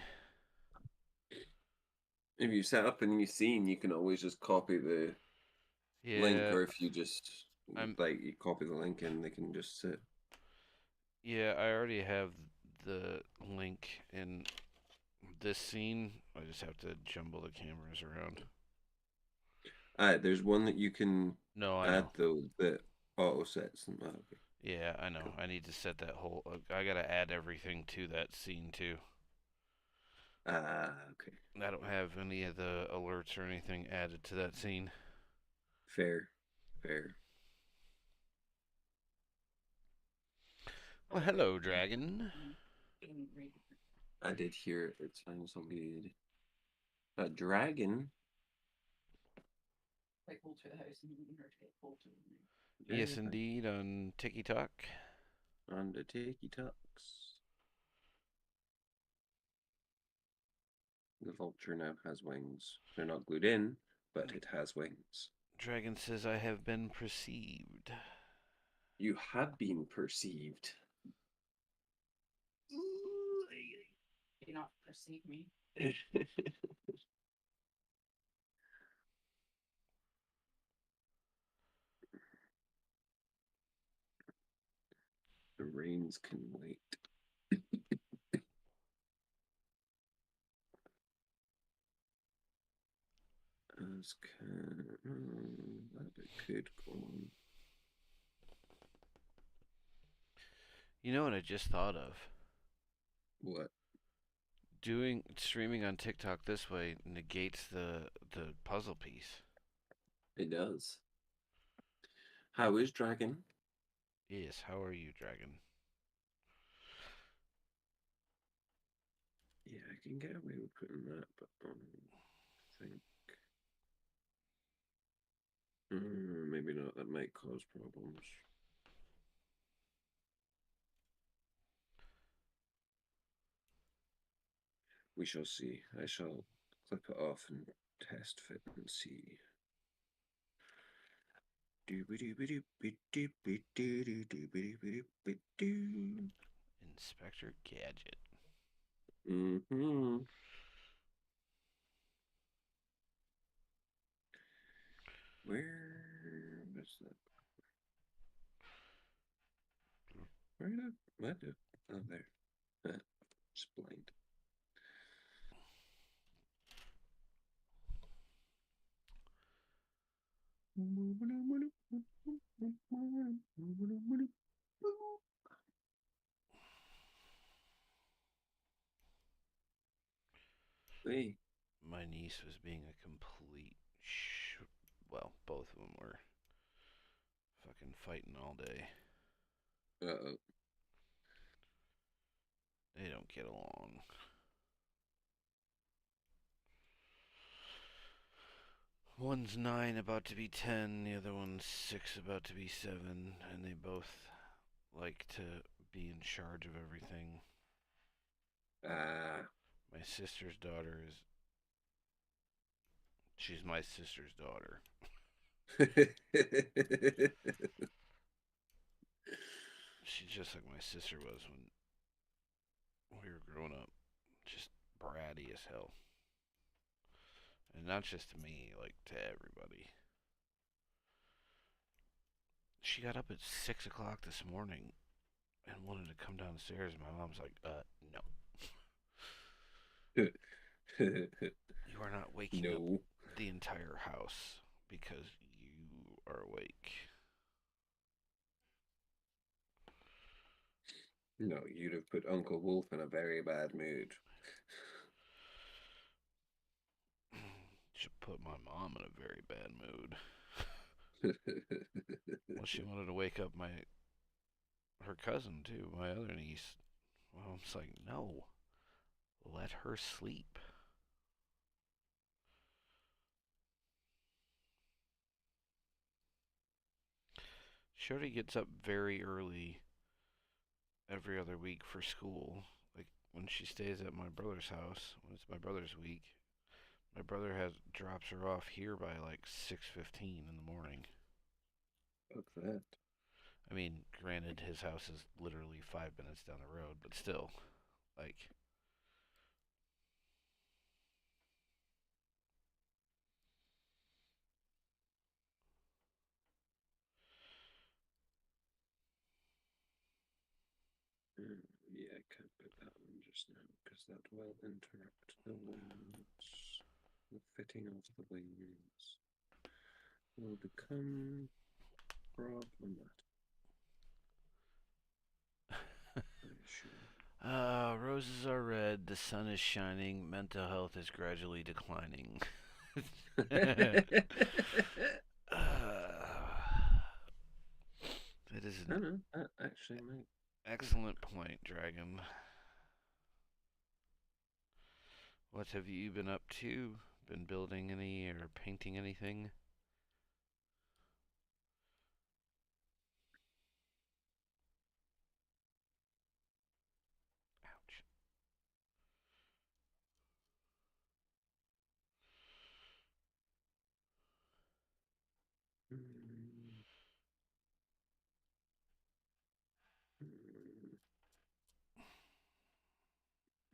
If you set up a new scene, you can always just copy the link, Yeah, or if you just I'm. you copy the link and they can just sit. Yeah, I already have the link in this scene. I just have to jumble the cameras around. There's one that you can No, I add know. though that auto sets them. Okay, Yeah, I know. cool. I need to set that whole. I gotta add everything to that scene too. Okay. I don't have any of the alerts or anything added to that scene. Fair, fair. Well, hello, dragon. I did hear it sounds so good. A dragon? Like pulled through the house and her to get pulled through the room. Yes, Very indeed, on TikTok. fine. On the tiki talks. The vulture now has wings. They're not glued in, but it has wings. Dragon says, I have been perceived. You have been perceived. Do not perceive me. The rains can wait. As can that it could go on. You know what I just thought of? What? Doing streaming on TikTok this way negates the puzzle piece. It does. How is Dragon? Yes, how are you, dragon? Yeah, I can get away with putting that, but I think maybe not. That might cause problems. We shall see. I shall clip it off and test fit and see. Inspector Gadget. Mm-hmm. Where was that? Where did what? Oh, there. Just blind. Hey, My niece was being a complete well, both of them were fucking fighting all day. uh-oh. They don't get along. One's 9, about to be 10. The other one's 6, about to be 7. And they both like to be in charge of everything. Ah. My sister's daughter is. She's my sister's daughter. She's just like my sister was when we were growing up. Just bratty as hell. And not just to me, like to everybody. She got up at 6 o'clock this morning and wanted to come downstairs. My mom's like, no. You are not waking up No. the entire house because you are awake. No, you'd have put Uncle Wolf in a very bad mood. Should put my mom in a very bad mood. Well, she wanted to wake up her cousin too, my other niece. Mom's like, no, let her sleep. Shorty gets up very early every other week for school. Like when she stays at my brother's house, when it's my brother's week, my brother drops her off here by like 6:15 in the morning. Fuck that. I mean, granted, his house is literally 5 minutes down the road, but still, like, Yeah, I can't put that one just now because that will interrupt the wings. The fitting of the wings will become problematic. I assume. roses are red, the sun is shining, mental health is gradually declining. That is I an know, that actually might. excellent point, Dragon. What have you been up to? Been building any or painting anything? Ouch. Mm, mm,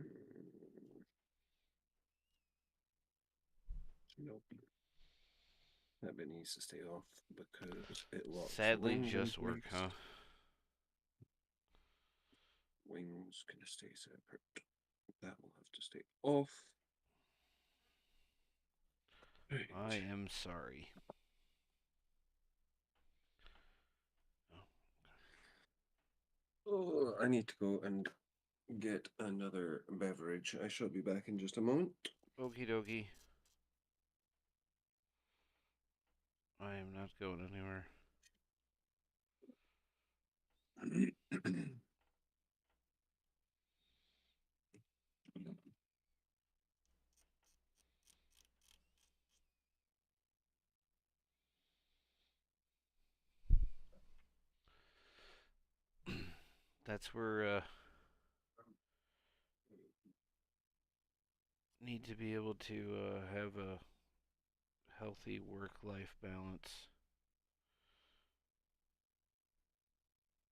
mm. Nope. That bit needs to stay off because it locks the Sadly, wings in just work, place. huh? Wings can stay separate. That will have to stay off. Right. I am sorry. Oh, I need to go and get another beverage. I shall be back in just a moment. Okie dokie. I am not going anywhere. That's where need to be able to have a healthy work-life balance,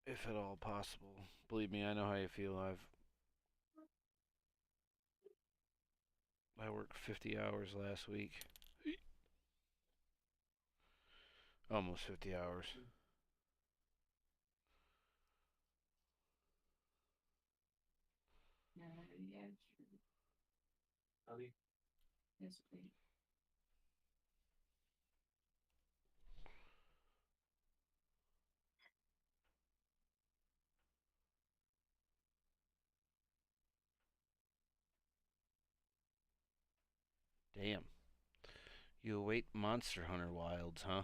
if at all possible. Believe me, I know how you feel. I worked 50 hours last week, almost 50 hours. Yeah, sure. Ali? Yes, please. Damn. You await Monster Hunter Wilds, huh?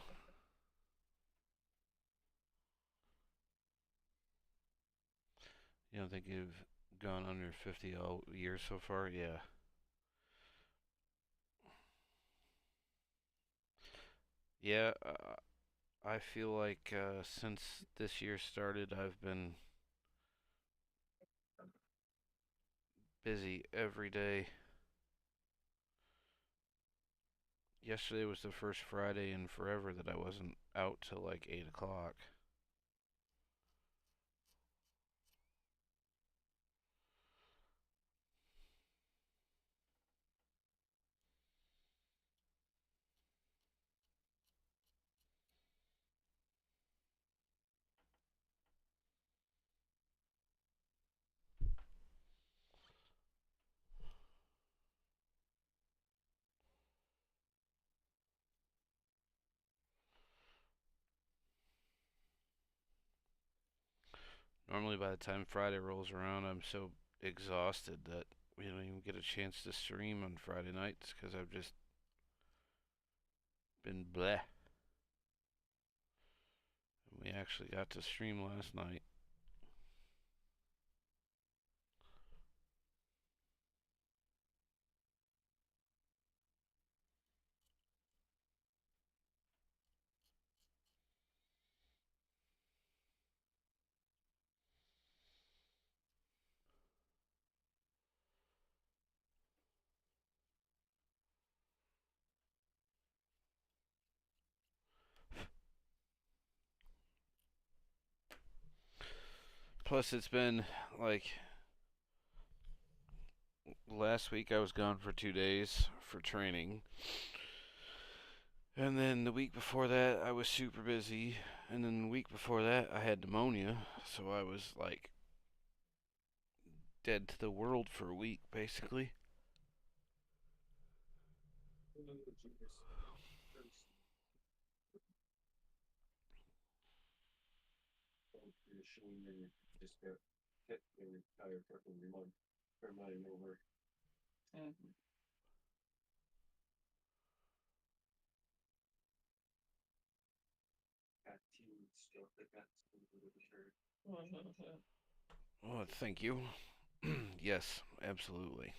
You don't think you've gone under 50 all year so far? Yeah. Yeah, I feel like since this year started, I've been busy every day. Yesterday was the first Friday in forever that I wasn't out till like 8 o'clock. Normally, by the time Friday rolls around, I'm so exhausted that we don't even get a chance to stream on Friday nights because I've just been bleh. And we actually got to stream last night. Plus, it's been like last week I was gone for 2 days for training. And then the week before that, I was super busy. And then the week before that, I had pneumonia. So I was like dead to the world for a week, basically. Oh, thank you. Yes, absolutely.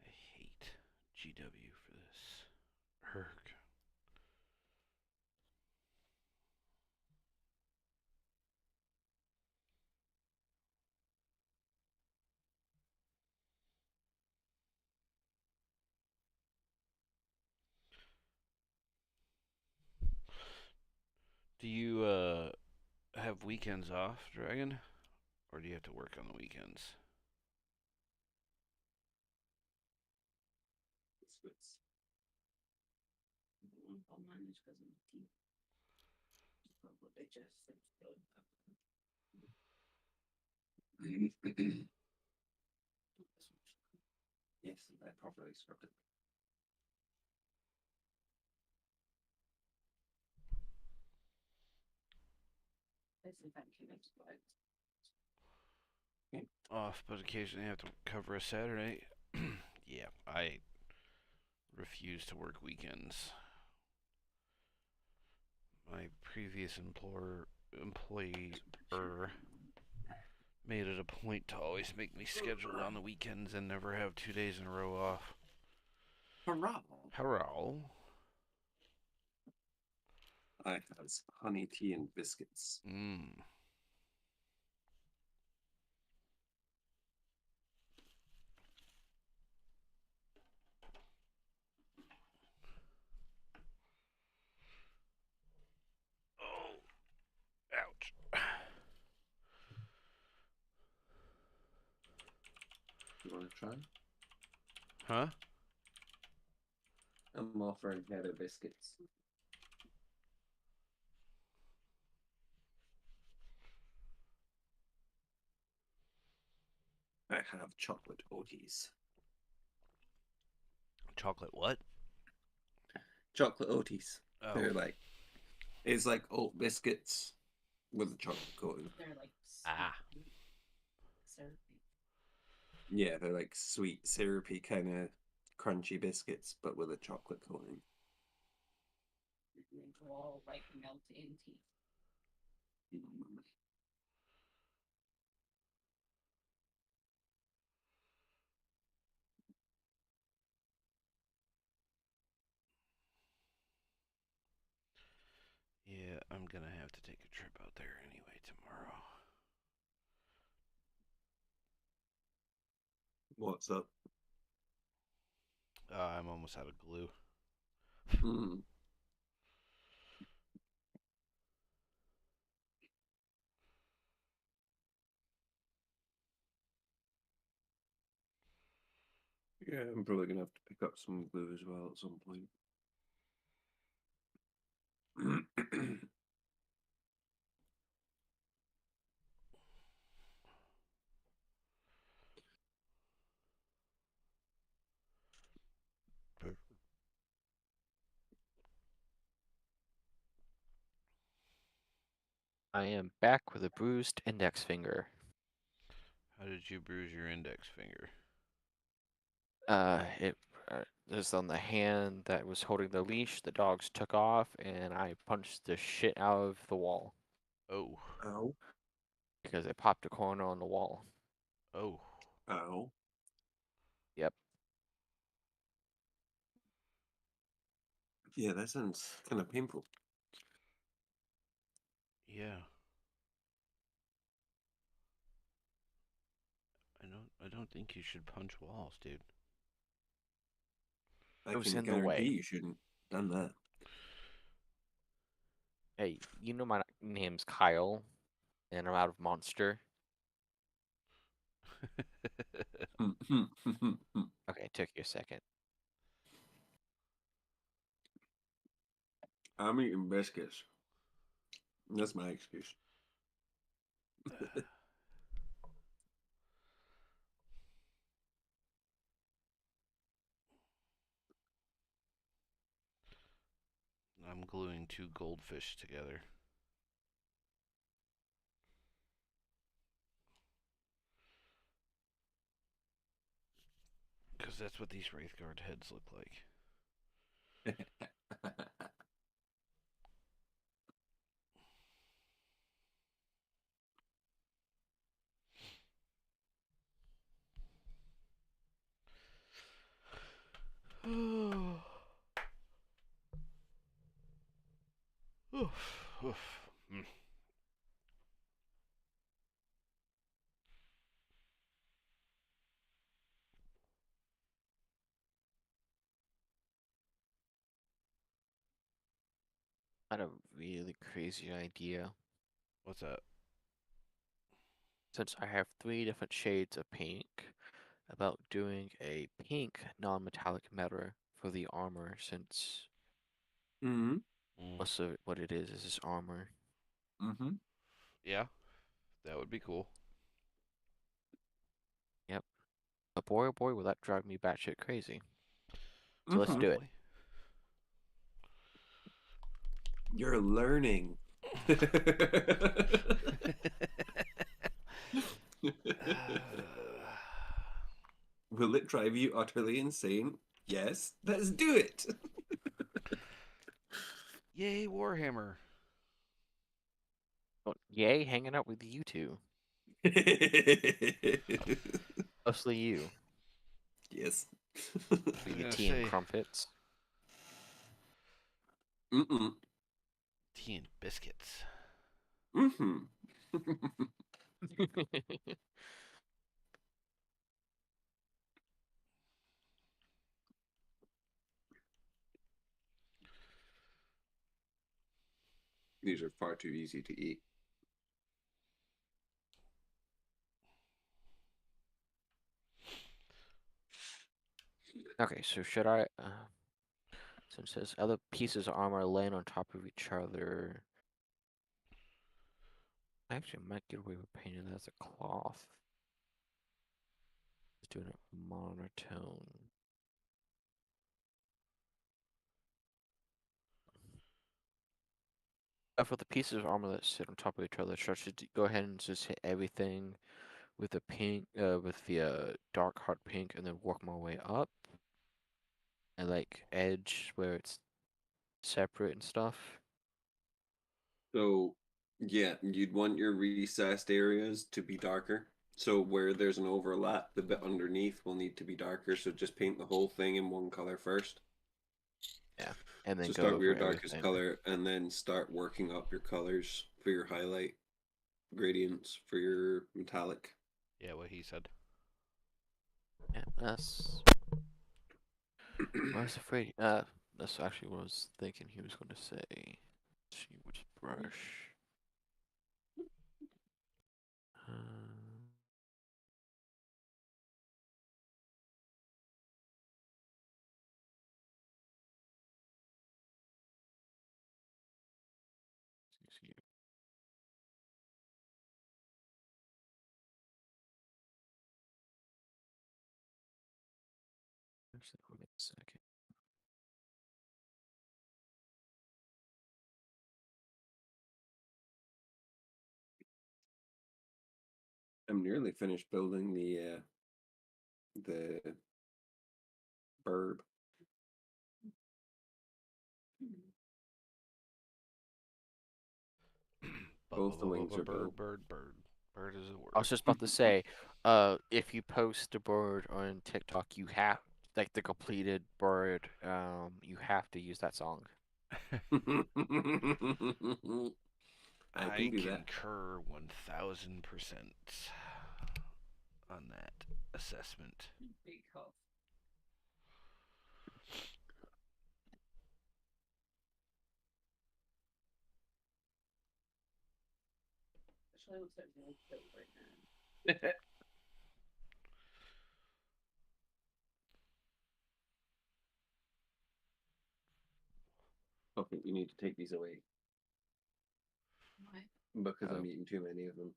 I hate GW for this. Herc. Do you have weekends off, Dragon? Or do you have to work on the weekends? I'll manage because of the teeth. But they just Yes, they're properly scripted. basically thank you next slide. Off, but occasionally have to cover a Saturday. Yeah, I refuse to work weekends. My previous employer made it a point to always make me schedule on the weekends and never have 2 days in a row off. Hurrah! Hurrah! I have honey tea and biscuits. Mmm. Oh, ouch. You want to try? Huh? I'm offering Heather biscuits. I have chocolate oaties. Chocolate what? Chocolate oaties. Oh. They're like, it's like oat biscuits with a chocolate coating. They're like Ah. syrupy. Yeah, they're like sweet, syrupy kind of crunchy biscuits, but with a chocolate coating. And they go all like melt in teeth. Yeah, I'm gonna have to take a trip out there anyway tomorrow. What's up? I'm almost out of glue. Mm. Yeah, I'm probably gonna have to pick up some glue as well at some point. I am back with a bruised index finger. How did you bruise your index finger? It was on the hand that was holding the leash. The dogs took off, and I punched the shit out of the wall Oh. Ow. because it popped a corner on the wall. Oh. Ow. Yep. Yeah, that sounds kind of painful. Yeah. I don't think you should punch walls, dude. I It was can in the guarantee way. you shouldn't done that. Hey, you know my name's Kyle, and I'm out of Monster. Okay, it took you a second. I'm eating biscuits. That's my excuse. I'm gluing two goldfish together. Because that's what these Wraithguard heads look like. Oof, oof. Mm. I had a really crazy idea. What's that? Since I have 3 different shades of pink, about doing a pink non-metallic matter for the armor, since Mm-hmm. most of what it is this armor. Mm-hmm. Yeah, that would be cool. Yep. But boy, oh boy, will that drive me batshit crazy. So let's Mm-hmm. do it. You're learning. Will it drive you utterly insane? Yes. Let's do it. Yay, Warhammer. Oh, yay, hanging out with you two. Mostly you. Yes. I For was your gonna tea and say crumpets. Mm-mm. tea and biscuits. Mm-hmm. These are far too easy to eat. Okay, so should I, since it says other pieces of armor laying on top of each other, I actually might get away with painting that as a cloth. Just doing it monotone. For the pieces of armor that sit on top of each other, should I just go ahead and just hit everything with the pink, with the dark heart pink, and then work my way up, and like edge where it's separate and stuff. So, yeah, you'd want your recessed areas to be darker. So where there's an overlap, the bit underneath will need to be darker. So just paint the whole thing in one color first. Yeah, and then So go start with your over darkest everything. color and then start working up your colors for your highlight gradients for your metallic. Yeah, what he said. Yeah, that's. I was afraid. That's actually what I was thinking he was going to say. She was brush. Uh, Second. I'm nearly finished building the burb. Both the wings are built. Bird. Bird is a word. I was just about to say, if you post a bird on TikTok, you have like the completed bird. You have to use that song. I can do that. concur 1000% on that assessment. Big huff. Actually, looks like really cute right now. Okay, you need to take these away Why? because I'm Oh. eating too many of them.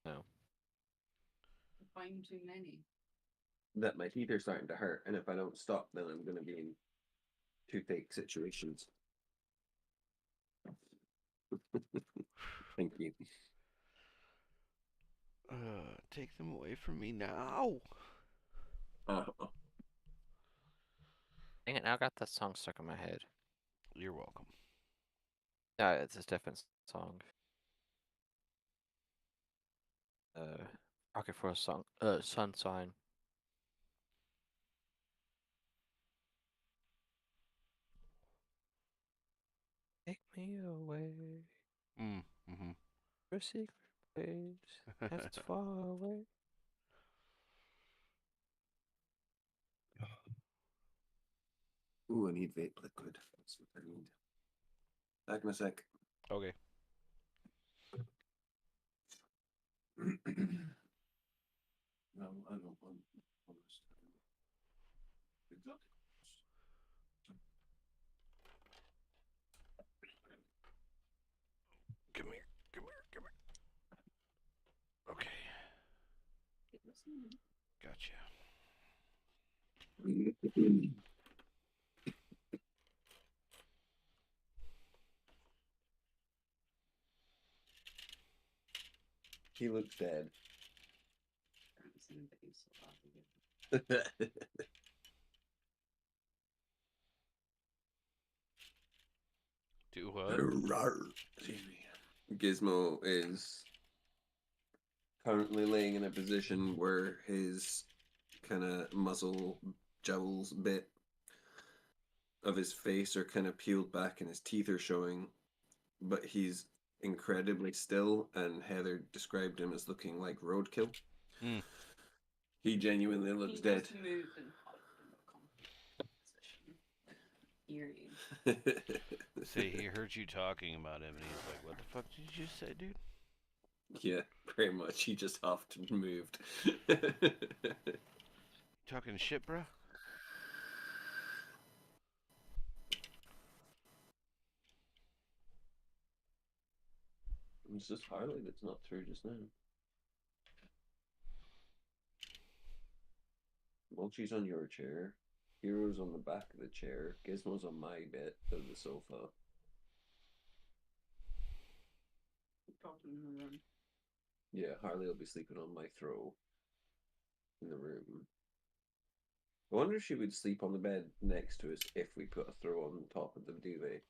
No. Find too many. That my teeth are starting to hurt, and if I don't stop, then I'm going to be in toothache situations. Thank you. Take them away from me now. Uh, Dang it! Now I got that song stuck in my head. You're welcome. It's a different song. Rocket for a song. Sun sign. Take me away Mm-hmm. to a secret place that's far away. ooh, I need vape liquid. That's what I need. Back in a sec. Okay. No, I don't want this. Come here. Okay. Get listening. Gotcha. He looks dead. I'm listening, but he's so loud again. Do what? Excuse me. Gizmo is currently laying in a position where his kind of muzzle jowls bit of his face are kind of peeled back and his teeth are showing, but he's incredibly still, and Heather described him as looking like roadkill. Mm. He genuinely looks He dead. just moved and hugged in the comfortable position. Eerie. See, he heard you talking about him, and he's like, "What the fuck did you just say, dude?" Yeah, pretty much. He just huffed and moved. Talking shit, bruh? It's just Harley that's not through just now. Mulchi's on your chair. Hero's on the back of the chair. Gizmo's on my bit of the sofa. Probably in the room. Yeah, Harley will be sleeping on my throw in the room. I wonder if she would sleep on the bed next to us if we put a throw on top of the duvet.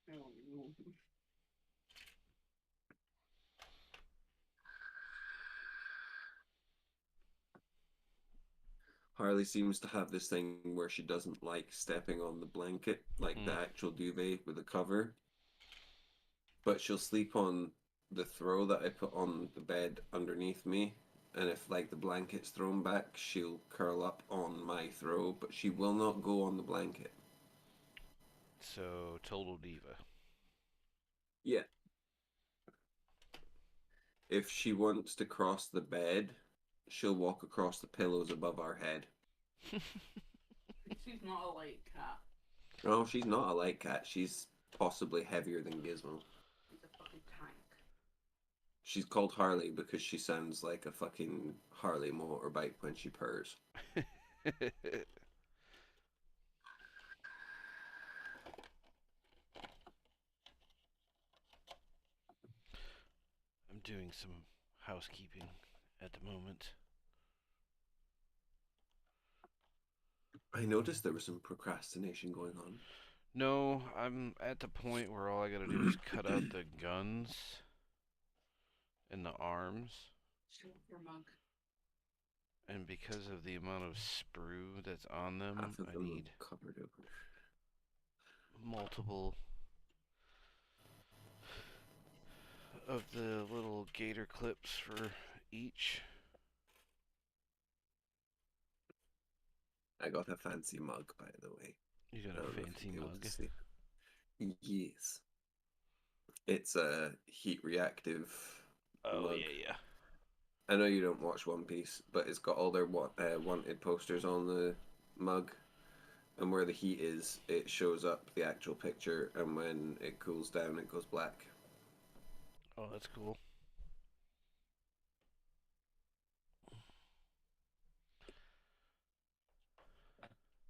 I don't know. Harley seems to have this thing where she doesn't like stepping on the blanket, like the actual duvet with the cover. But she'll sleep on the throw that I put on the bed underneath me. And if like the blanket's thrown back, she'll curl up on my throw, but she will not go on the blanket. So, total diva. Yeah. If she wants to cross the bed, she'll walk across the pillows above our head. She's not a light cat. No, she's not a light cat. She's possibly heavier than Gizmo. She's a fucking tank. She's called Harley because she sounds like a fucking Harley motorbike when she purrs. I'm doing some housekeeping at the moment. I noticed there was some procrastination going on. No, I'm at the point where all I gotta do is cut out the guns and the arms. Show your mug. And because of the amount of sprue that's on them, Half of I them need are covered open. multiple of the little gator clips for each. I got a fancy mug, by the way. You got I a don't know if fancy you'll be able mug. to see it. Yes. It's a heat reactive Oh, mug. yeah. I know you don't watch One Piece, but it's got all their wanted posters on the mug. And where the heat is, it shows up the actual picture, and when it cools down, it goes black. Oh, that's cool.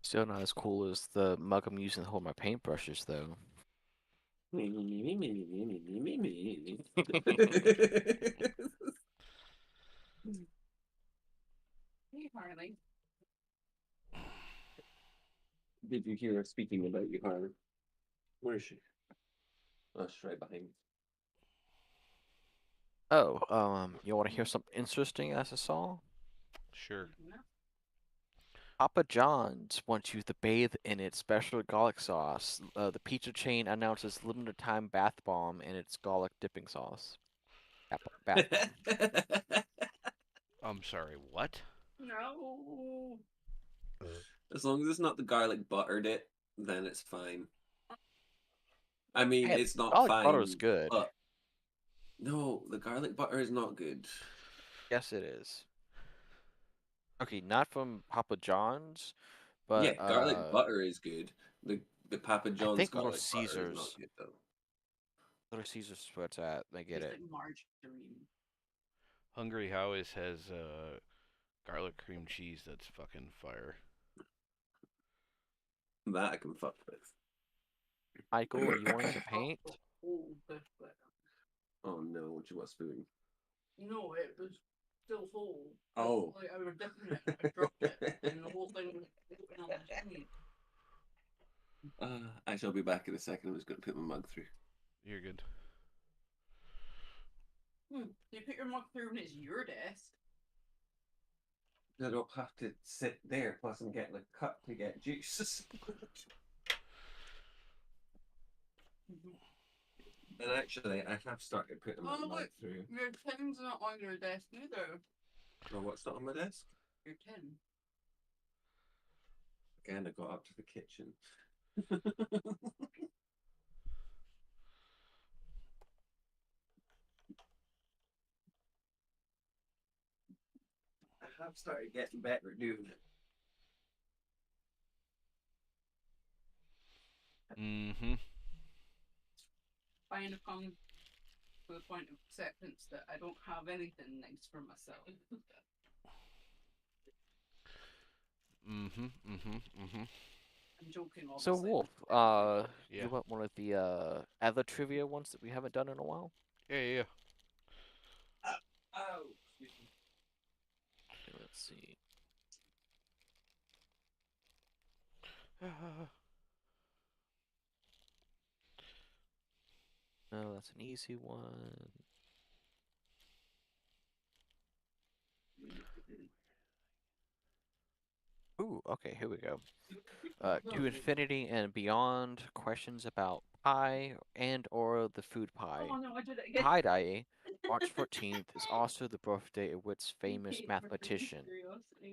Still not as cool as the mug I'm using to hold my paintbrushes, though. Hey, Harley. Did you hear her speaking about you, Harley? Where is she? Oh, she's right behind me. Oh, you want to hear something interesting as I saw? Sure. Papa John's wants you to bathe in its special garlic sauce. The pizza chain announces limited time bath bomb in its garlic dipping sauce. Bath bomb. I'm sorry, what? No. As long as it's not the garlic butter dip, then it's fine. I mean, Hey, it's not garlic fine, butter is good. but no, the garlic butter is not good. Yes, it is. Okay, not from Papa John's, Yeah, but garlic butter is good. The Papa I John's think Little garlic butter is not Caesars. good though. Little Caesars is where it's at. I get Tastes it. like margarine. Hungry Howie's has garlic cream cheese that's fucking fire. That I can fuck with. Michael, are you wanting to paint? Oh, that's better. Oh no, what you want spoon? No, it was still whole. Oh. Like, I was dipping it, I dropped it, and the whole thing was floating on the screen. I shall be back in a second. I'm just going to put my mug through. You're good. You put your mug through when it's your desk. I don't have to sit there. Plus, I'm getting a cup to get juice. And actually, I have started putting my mug through. Your tin's not on your desk either. Oh, what's not on my desk? Your tin. Again, I got up to the kitchen. I have started getting better at doing it. Mm-hmm. Trying to come to the point of acceptance that I don't have anything nice for myself. I'm joking, So obviously. Wolf, Yeah. you want one of the other trivia ones that we haven't done in a while? Yeah. Oh, Okay, let's see. No, that's an easy one. Ooh, okay, here we go. To infinity and beyond, questions about pie and or the food pie. Oh no, I did it again. Pie Day, March 14th, is also the birthday of which famous mathematician?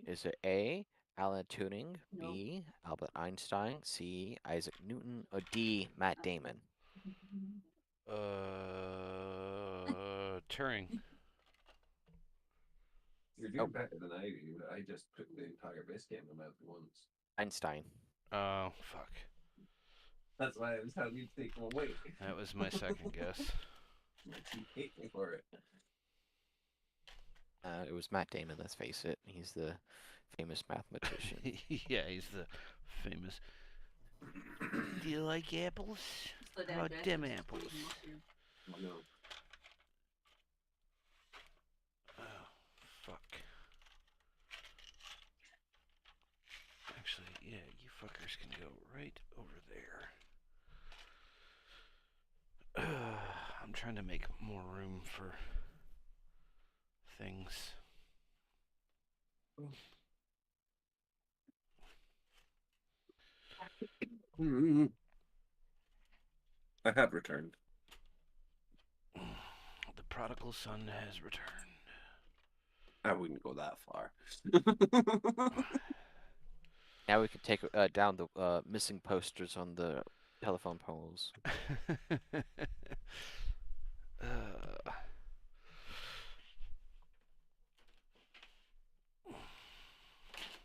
Is it A, Alan Turing, No. B, Albert Einstein, C, Isaac Newton, or D, Matt Damon? Turing. you're doing better than I do. I just put the entire biscuit in my mouth at once. Einstein. Oh, fuck. That's why I was telling you to take them away. That was my second guess. You hate me for it. It was Matt Damon. Let's face it. He's the famous mathematician. Yeah, he's the famous. Do you like apples? It's the How about dad them bastards apples? putting them up here. Oh, no. Oh, fuck. Actually, yeah, you fuckers can go right over there. I'm trying to make more room for things. I have returned. The prodigal son has returned. I wouldn't go that far. Now we can take down the missing posters on the telephone poles. uh,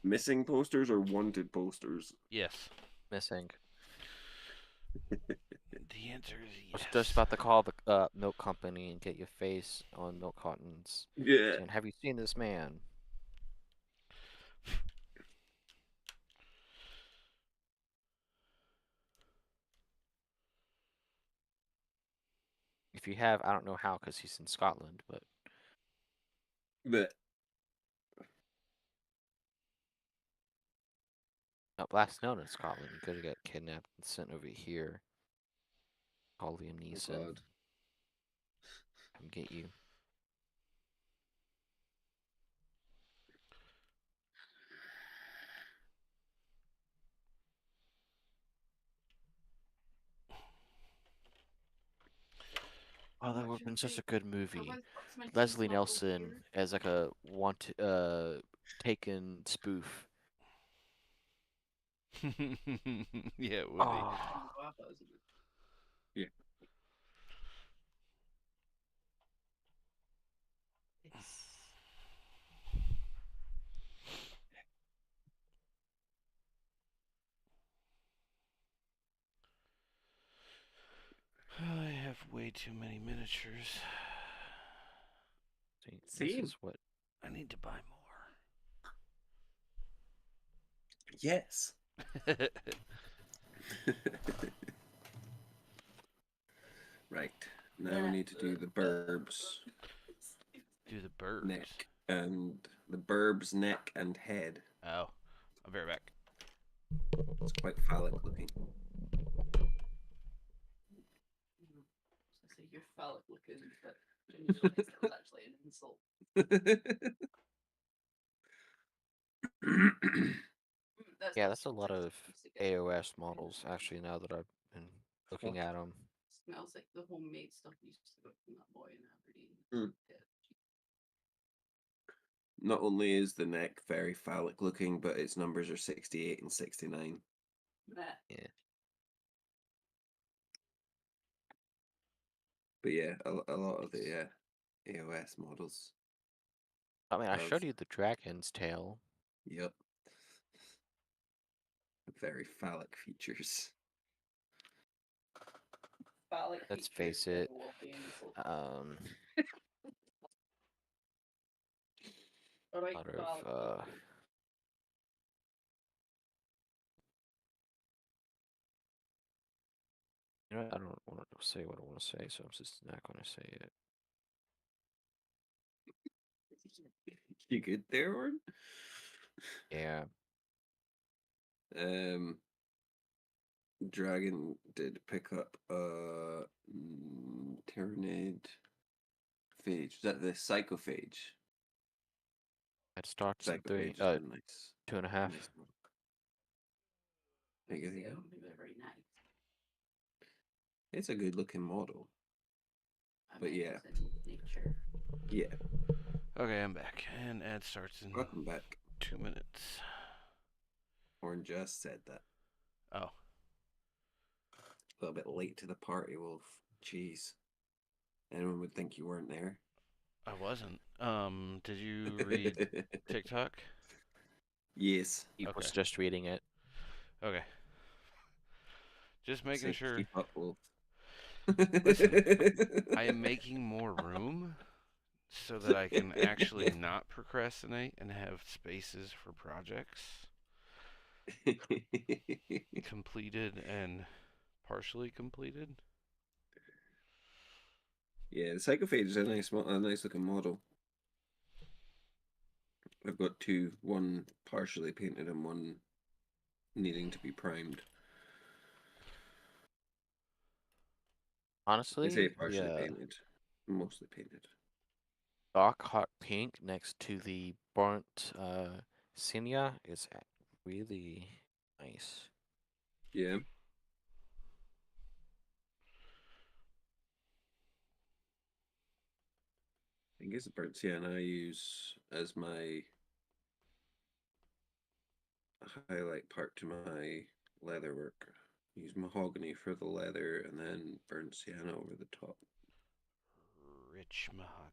Missing posters or wanted posters? yes. Missing. The answer is I yes. was just about to call the milk company and get your face on milk cartons. Yeah. Saying, have you seen this man? If you have, I don't know how, because he's in Scotland, but But last known in Scotland, you could have got kidnapped and sent over here. Call Liam Neeson. God. Come get you. Oh, that would have been such a good movie. Leslie Nelson as like a taken spoof. Yeah, it would Oh, Yeah. be. I have way too many miniatures. this Same. is what I need to buy Yes. more. Right. Now we need to do the burbs Do the birds. neck and the burbs neck and head. Oh, I'll be right back. It's quite phallic looking. I say you're phallic looking, but then you realize that was actually an insult. yeah, that's a lot like of supposed to get AOS models actually. Now that I've been looking at them, Smells like the homemade stuff we used to go from that boy in Aberdeen. Mm. Yeah. Not only is the neck very phallic looking, but its numbers are 68 and 69. Meh. But yeah, a lot of the AOS models. I mean, I Of- showed you the dragon's tail. Yep. Very phallic features. Phallic Let's features face it. will be an insult. Alright, lot phallic of features. you know, I don't want to say what I want to say, so I'm just not going to say it. You good there, Orn? Yeah, Dragon did pick up Tyrannid phage. Is that the psychophage? it starts in Psychophage is a nice 2.5. nice model. There you See, I go. don't think they're very nice. It's a good looking model. I But mean, yeah. it's in nature. Yeah. Okay, I'm back. And ad starts in Welcome back. 2 minutes. Orn just said that. Oh. A little bit late to the party, Wolf. Jeez. Anyone would think you weren't there. I wasn't. Did you read TikTok? Yes. He was Okay. just reading it. Okay. Just making Say, sure. keep up, Wolf. Listen, I am making more room so that I can actually not procrastinate and have spaces for projects completed and partially completed. Yeah, the Psychophage is a nice looking model. I've got two, one partially painted and one needing to be primed. I say Honestly, partially the painted, mostly painted. dark hot pink next to the burnt Cinia is really nice. Yeah, I guess the burnt sienna I use as my highlight part to my leather work. Use mahogany for the leather and then burnt sienna over the top. Rich mahogany.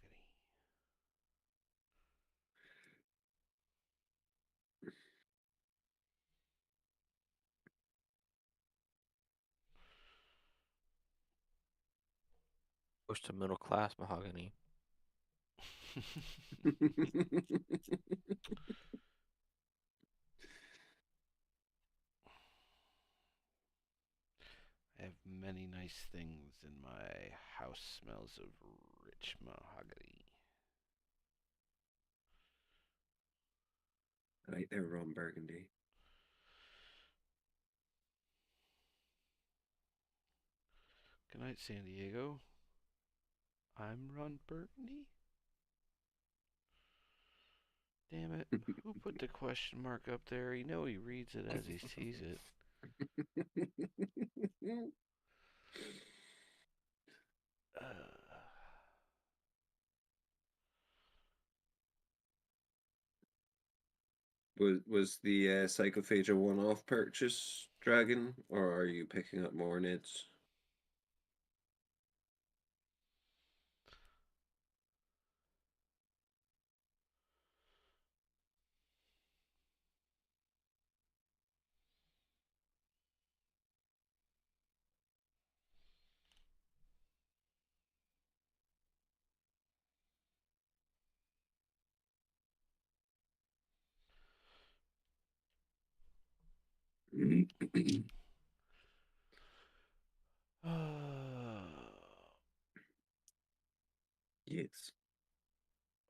Close to middle class mahogany. I have many nice things in my house. Smells of rich mahogany. Right there, Ron Burgundy. Good night, San Diego. I'm Ron Burgundy. Damn it. Who put the question mark up there? You know he reads it as he sees it. Uh, Was the Psychophage a one-off purchase, Dragon, or are you picking up more nids? Yes.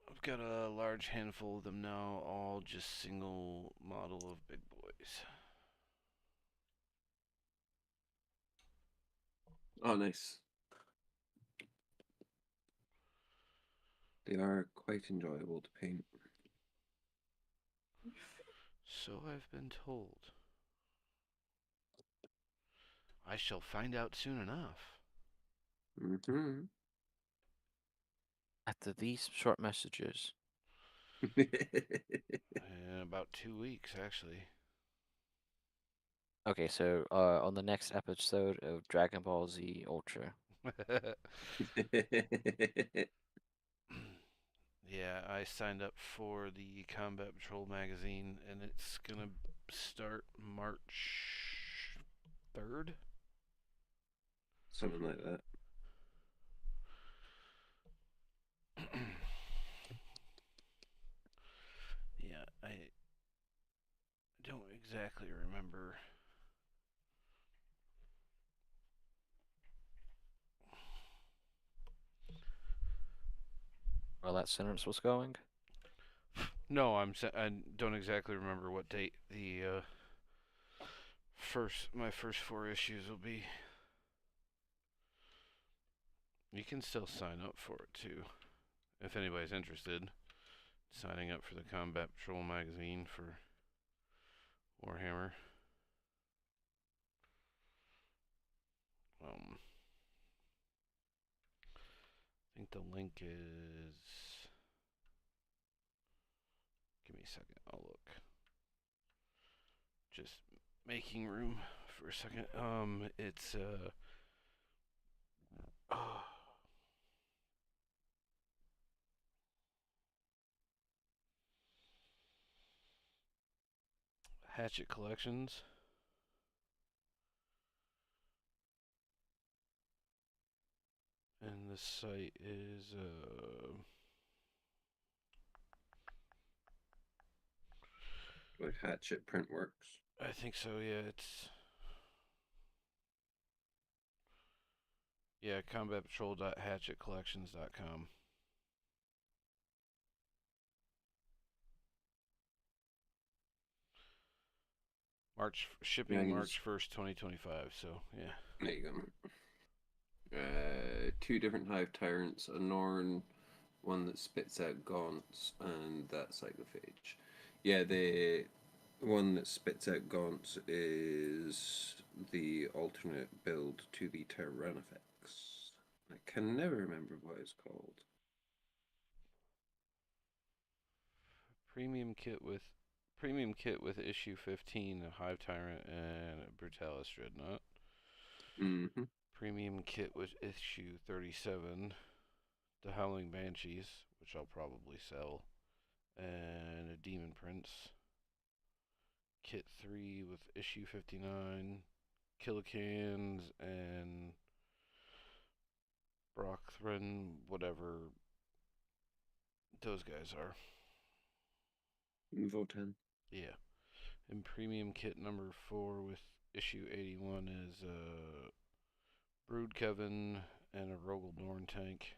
I've got a large handful of them now, all just single model of big boys. Oh, nice. They are quite enjoyable to paint. So I've been told. I shall find out soon enough. Mm-hmm. After these short messages, In about 2 weeks, actually. okay, so on the next episode of Dragon Ball Z Ultra, Yeah, I signed up for the Combat Patrol magazine, and it's gonna start March 3rd. Something like that. Yeah, I don't exactly remember. while that sentence was going. No, I don't exactly remember what date the my first 4 issues will be. You can still sign up for it too, if anybody's interested. Signing up for the Combat Patrol magazine for Warhammer. I think the link is. Give me a second. I'll look. Just making room for a second. It's Hatchet Collections. And the site is Like Hatchet print works. I think so. Yeah, it's combatpatrol.hatchetcollections.com. Yeah, I Shipping can March 1st, 2025. So yeah. there you go. Two different Hive Tyrants, a Norn, one that spits out gaunts, and that cyclophage. Yeah, the one that spits out gaunts is the alternate build to the Tyrannifex. I can never remember what it's called. Premium kit with Premium kit with issue 15, a Hive Tyrant and a Brutalis Dreadnought. Mm-hmm. Premium kit with issue 37, the Howling Banshees, which I'll probably sell, and a Demon Prince. Kit 3 with issue 59, Killicans and Brockthrin, whatever those guys are. Votan. Yeah. And premium kit number 4 with issue 81 is Brood Coven and a Rogel Dorn tank.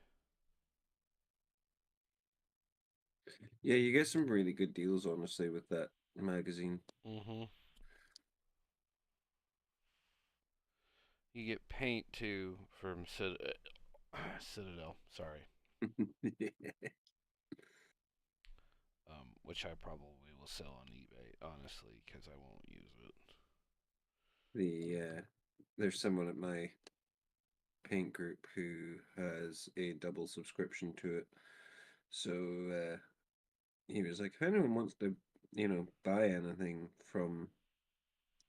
Yeah, you get some really good deals, honestly, with that magazine. Mm-hmm. You get paint too from Citadel. Sorry. Which I probably will sell on eBay, honestly, because I won't use it. There's someone at my paint group who has a double subscription to it. So he was like, if anyone wants to, buy anything from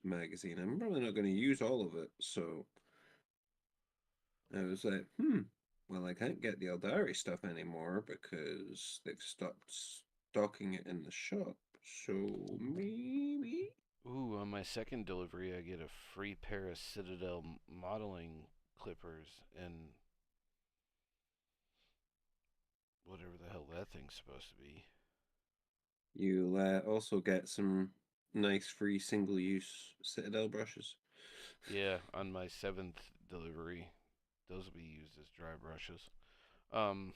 magazine, I'm probably not going to use all of it. So I was like, well, I can't get the Eldari stuff anymore because they've stopped stocking it in the shop. So maybe. Ooh, on my second delivery, I get a free pair of Citadel modeling clippers and whatever the hell that thing's supposed to be. You'll also get some nice free single-use Citadel brushes. Yeah, on my 7th delivery, those will be used as dry brushes. Um,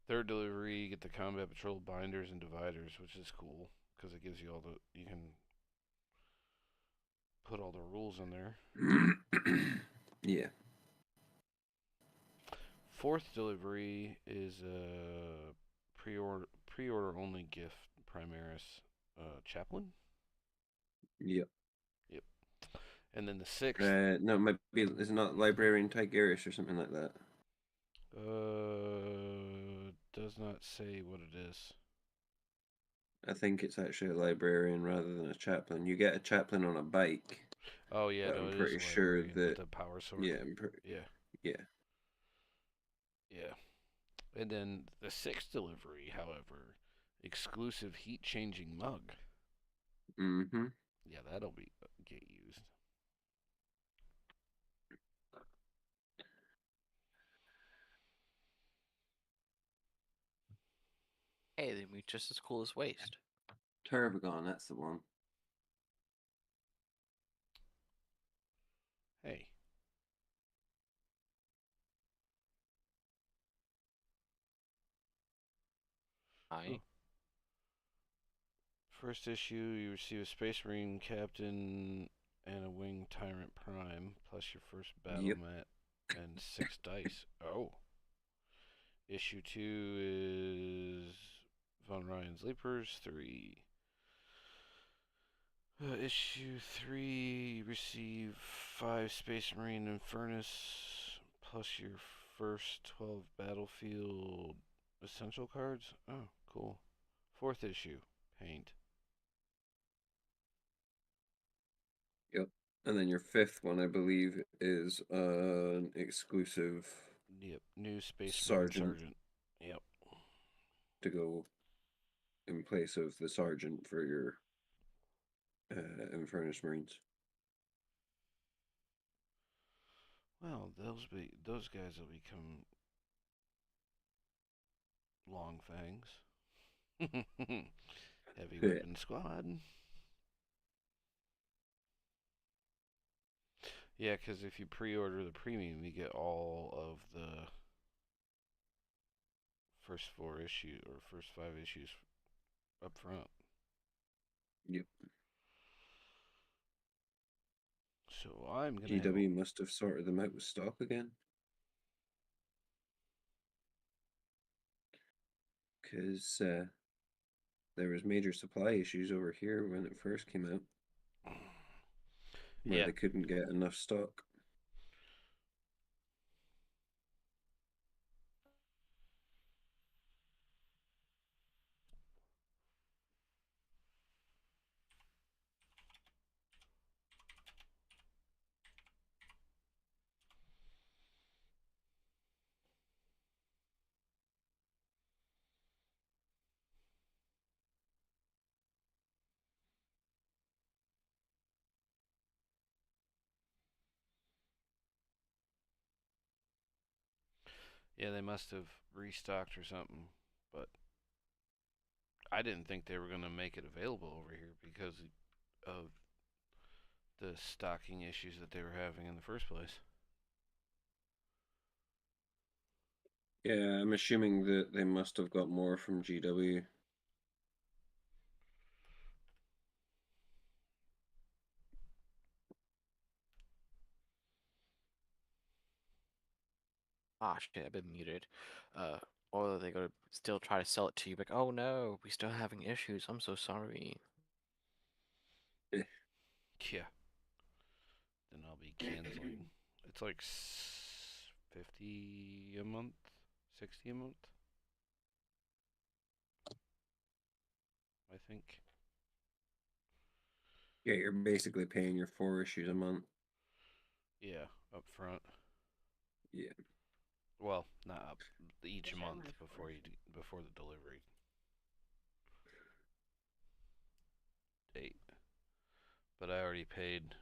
third delivery, you get the Combat Patrol binders and dividers, which is cool because it gives you you can put all the rules in there. Yeah. Fourth delivery is a pre-order only gift Primaris Chaplain. Yep. Yep. And then the sixth. No, it might be. Is it not Librarian Tigerish or something like that? Does not say what it is. I think it's actually a librarian rather than a chaplain. You get a chaplain on a bike. Oh yeah, But no, I'm it is pretty a sure librarian that with a power sword. yeah, Yeah. yeah. Yeah. And then the sixth delivery, however, exclusive heat changing mug. Mm-hmm. Yeah, that'll be get used. Hey, they be just as cool as Waste. Turbagon, that's the one. Hey. Hi. Oh. First issue, you receive a Space Marine Captain and a Winged Tyrant Prime, plus your first battle Yep. mat and 6 dice. Oh. Issue 2 is Von Ryan's Leapers 3. Issue 3, you receive 5 Space Marine Infernus, plus your first 12 battlefield essential cards. Oh, cool. Fourth issue, Paint. Yep. And then your fifth one, I believe, is an exclusive Yep, new Space Marine Sergeant Sergeant. Yep. to go in place of the sergeant for your Infernus Marines. Well, those guys will become Long Fangs. Heavy Yeah. Weapon Squad. Yeah, because if you pre-order the premium, you get all of the first 4 issue or first 5 issues up front. Yep. So I'm gonna have GW must have sorted them out with stock again. Because there was major supply issues over here when it first came out, where yeah, they couldn't get enough stock. they must have restocked or something, but I didn't think they were gonna make it available over here because of the stocking issues that they were having in the first place. Yeah, I'm assuming that they must have got more from GW. Ah, shit, I've been muted. Uh, or they gotta still try to sell it to you, like, oh no, we still having issues. I'm so sorry. Yeah. Then I'll be canceling. It's like 50 a month, 60 a month, I think. Yeah, you're basically paying your 4 issues a month. Yeah, up front. Yeah. Well, not up each Wish I month went before before the delivery date. But I already paid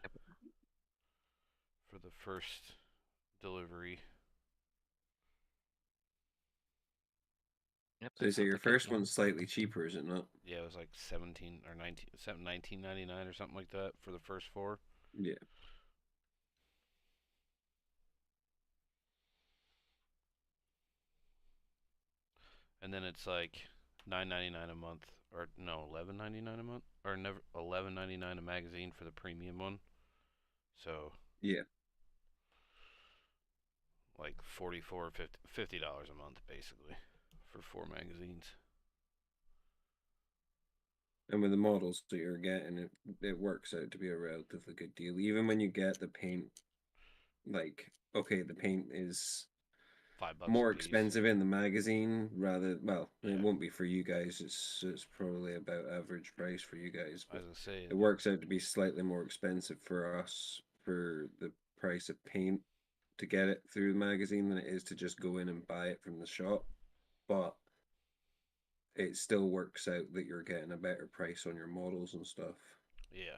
for the first delivery. Yep, So that you say sounds your like it. first one's slightly cheaper, is it not? Yeah, it was like 17 or 19, 19.99 or something like that for the first 4. Yeah. And then it's like 9.99 a month, or no, 11.99 a month, or never 11.99 a magazine for the premium one. So Yeah. like 44 $50 a month basically for 4 magazines. And with the models that you're getting, it works out to be a relatively good deal. Even when you get the paint, like, okay, the paint is $5 a more piece. expensive in the magazine well, it Yeah. won't be for you guys. It's probably about average price for you guys, I but was gonna say it works out to be slightly more expensive for us for the price of paint to get it through the magazine than it is to just go in and buy it from the shop. But it still works out that you're getting a better price on your models and stuff. yeah.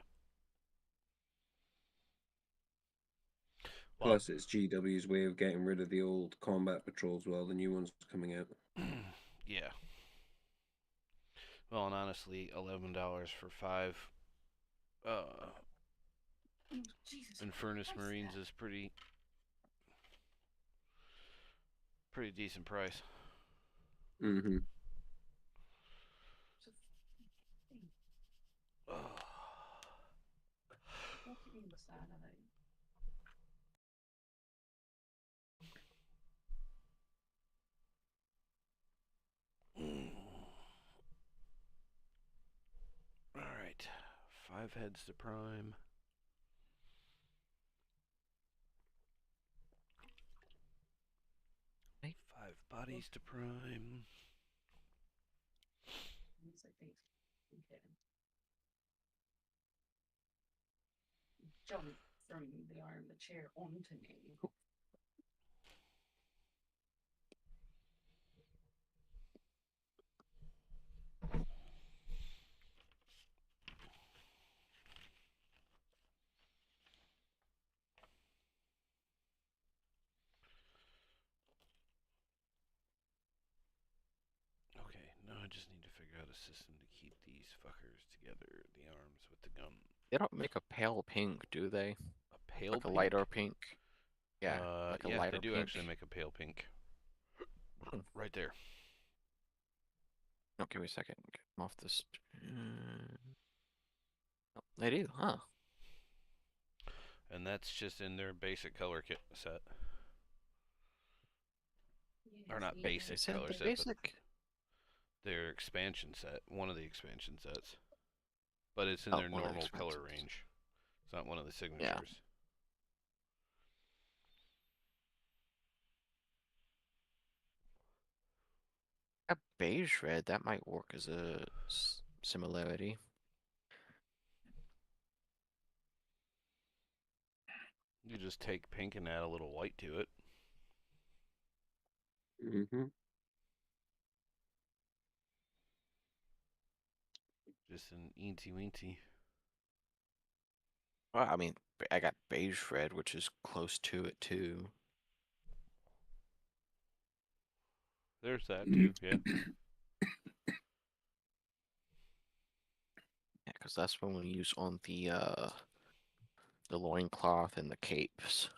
Well, Plus, it's GW's way of getting rid of the old combat patrols while the new one's coming out. yeah. Well, and honestly, $11 for 5 uh Jesus Infernus Christ, Marines that. is pretty decent price. Mm-hmm. So thing. Oh. What do you mean was that? All right, 5 heads to prime. 5 bodies to prime. It's like things okay. Jump from the arm, the chair onto me. Okay, 9, I just need to figure out a system to keep these fuckers together. The arms with the gun. They don't make a pale pink, do they? A pale Like a pink? lighter pink. Yeah, like a yeah, lighter they do pink. actually make a pale pink. Hmm. Right there. Oh, give me a second. Get them off this. Oh, they do, huh? And that's just in their basic color kit set. Or not basic Is that color the set, basic? but their expansion set. One of the expansion sets. But it's in Oh, their one of the normal color expansions. range. It's not one of the signatures. A beige red, that might work as a similarity. You just take pink and add a little white to it. Mm-hmm. Just an eensy weensy. Well, I mean, I got beige red, which is close to it too. There's that too, yeah. Yeah, because that's what we use on the loincloth and the capes.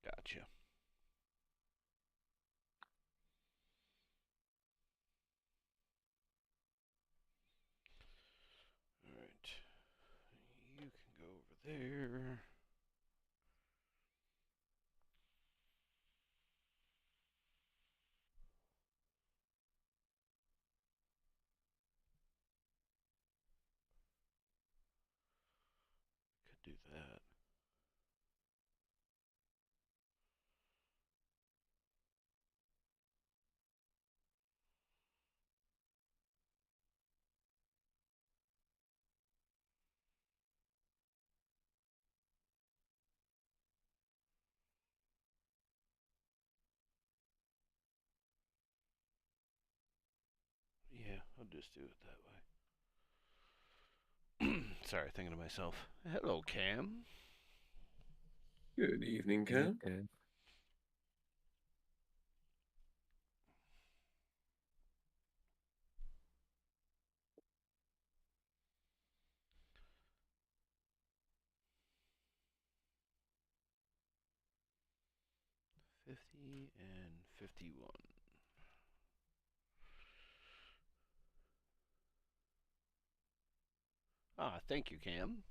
Gotcha. Alright. You can go over there. Could do that. Yeah, I'll just do it that way. Sorry, thinking to myself. Hello, Cam. Good evening, Cam. Good. $50 and $51. Ah, thank you, Cam.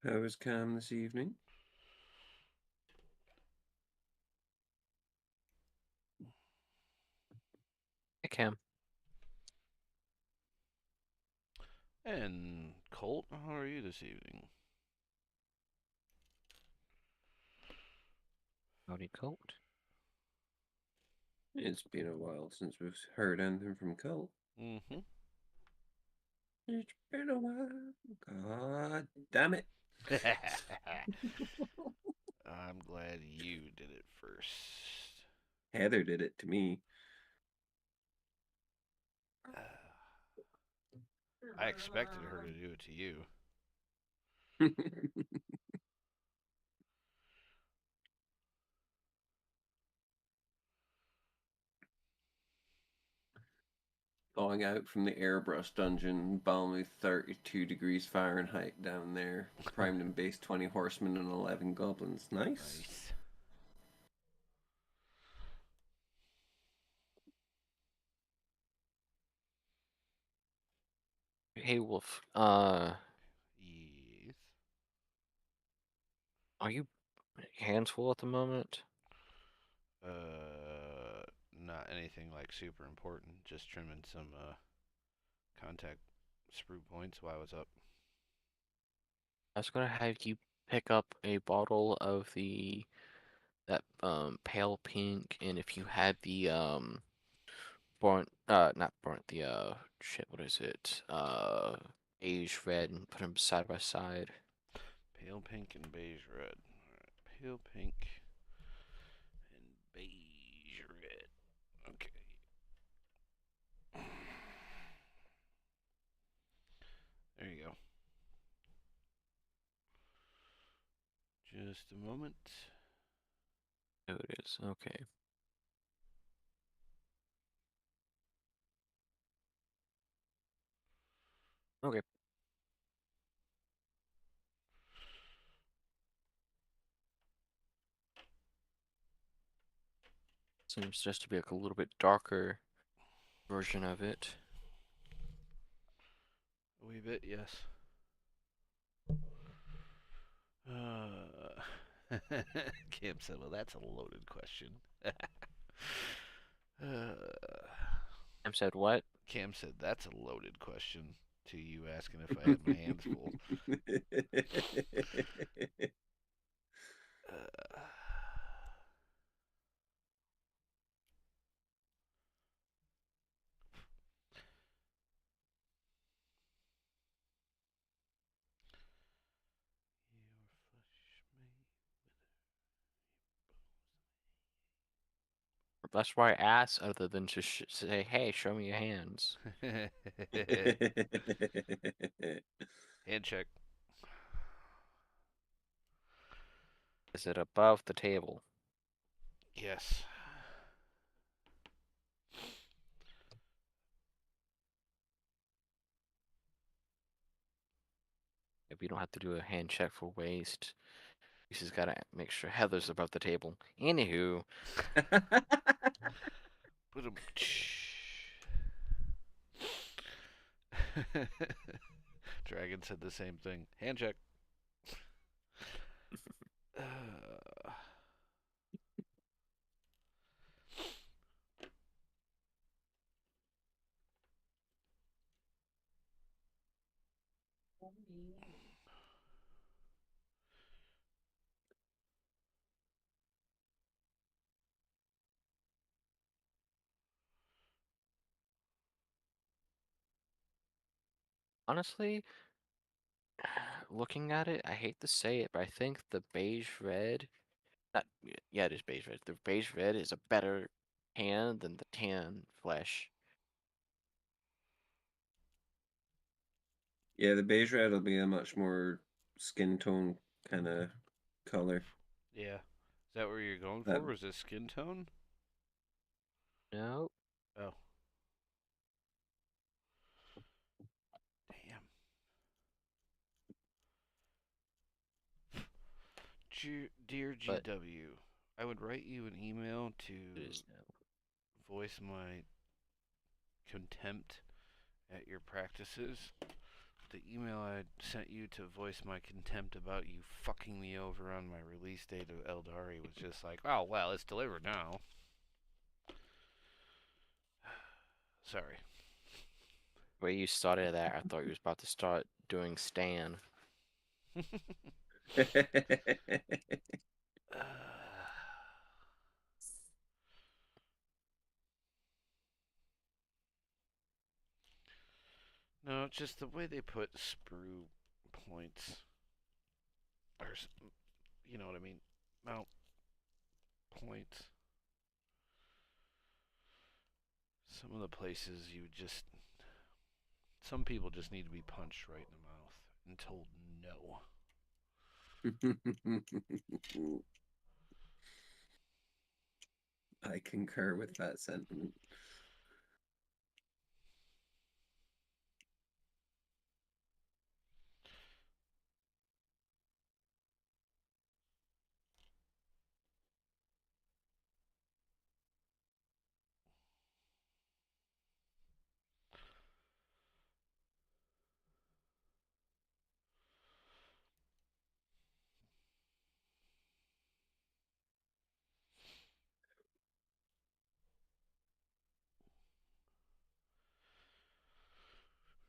How is Cam this evening? Hey, Cam. And Colt, how are you this evening? Howdy, Colt. It's been a while since we've heard anything from Cole. Mm-hmm. It's been a while. God damn it. I'm glad you did it first. Heather did it to me. I expected her to do it to you. Going out from the airbrush dungeon, balmy 32 degrees Fahrenheit down there. Primed and base 20 horsemen and 11 goblins. Nice. Nice. Hey, Wolf. Yes. Are you hands full at the moment? Not anything like super important. Just trimming some contact sprue points while I was up. I was gonna have you pick up a bottle of that pale pink, and if you had the burnt not burnt, the shit, what is it, beige red, and put them side by side. Pale pink and beige red. Alright, pale pink and beige red. Okay. There you go. Just a moment. Oh, it is okay. Okay. Seems just to be like a little bit darker version of it. A wee bit, yes. Cam said, well, that's a loaded question. Em said what? Cam said, that's a loaded question to you asking if I had my hands full. Uh, That's why I asked, other than to say, "Hey, show me your hands." Hand check. Is it above the table? Yes. If you don't have to do a hand check for waste, you just gotta make sure Heather's above the table. Anywho, Put him. Dragon said the same thing. Hand check. honestly, looking at it, I hate to say it, but I think the beige red, not yeah, it is beige red. The beige red is a better tan than the tan flesh. Yeah, the beige red will be a much more skin tone kind of color. Yeah. Is that what you're going That for? Was it skin tone? No, Oh. Damn. Dear but GW, I would write you an email to it is no. voice my contempt at your practices. The email I sent you to voice my contempt about you fucking me over on my release date of Eldari was just like, oh, well, it's delivered now. Sorry. Where you started that, I thought you was about to start doing Stan. No, just the way they put sprue points, or you know what I mean, mount points. Some of the places you just, some people just need to be punched right in the mouth and told no. I concur with that sentiment.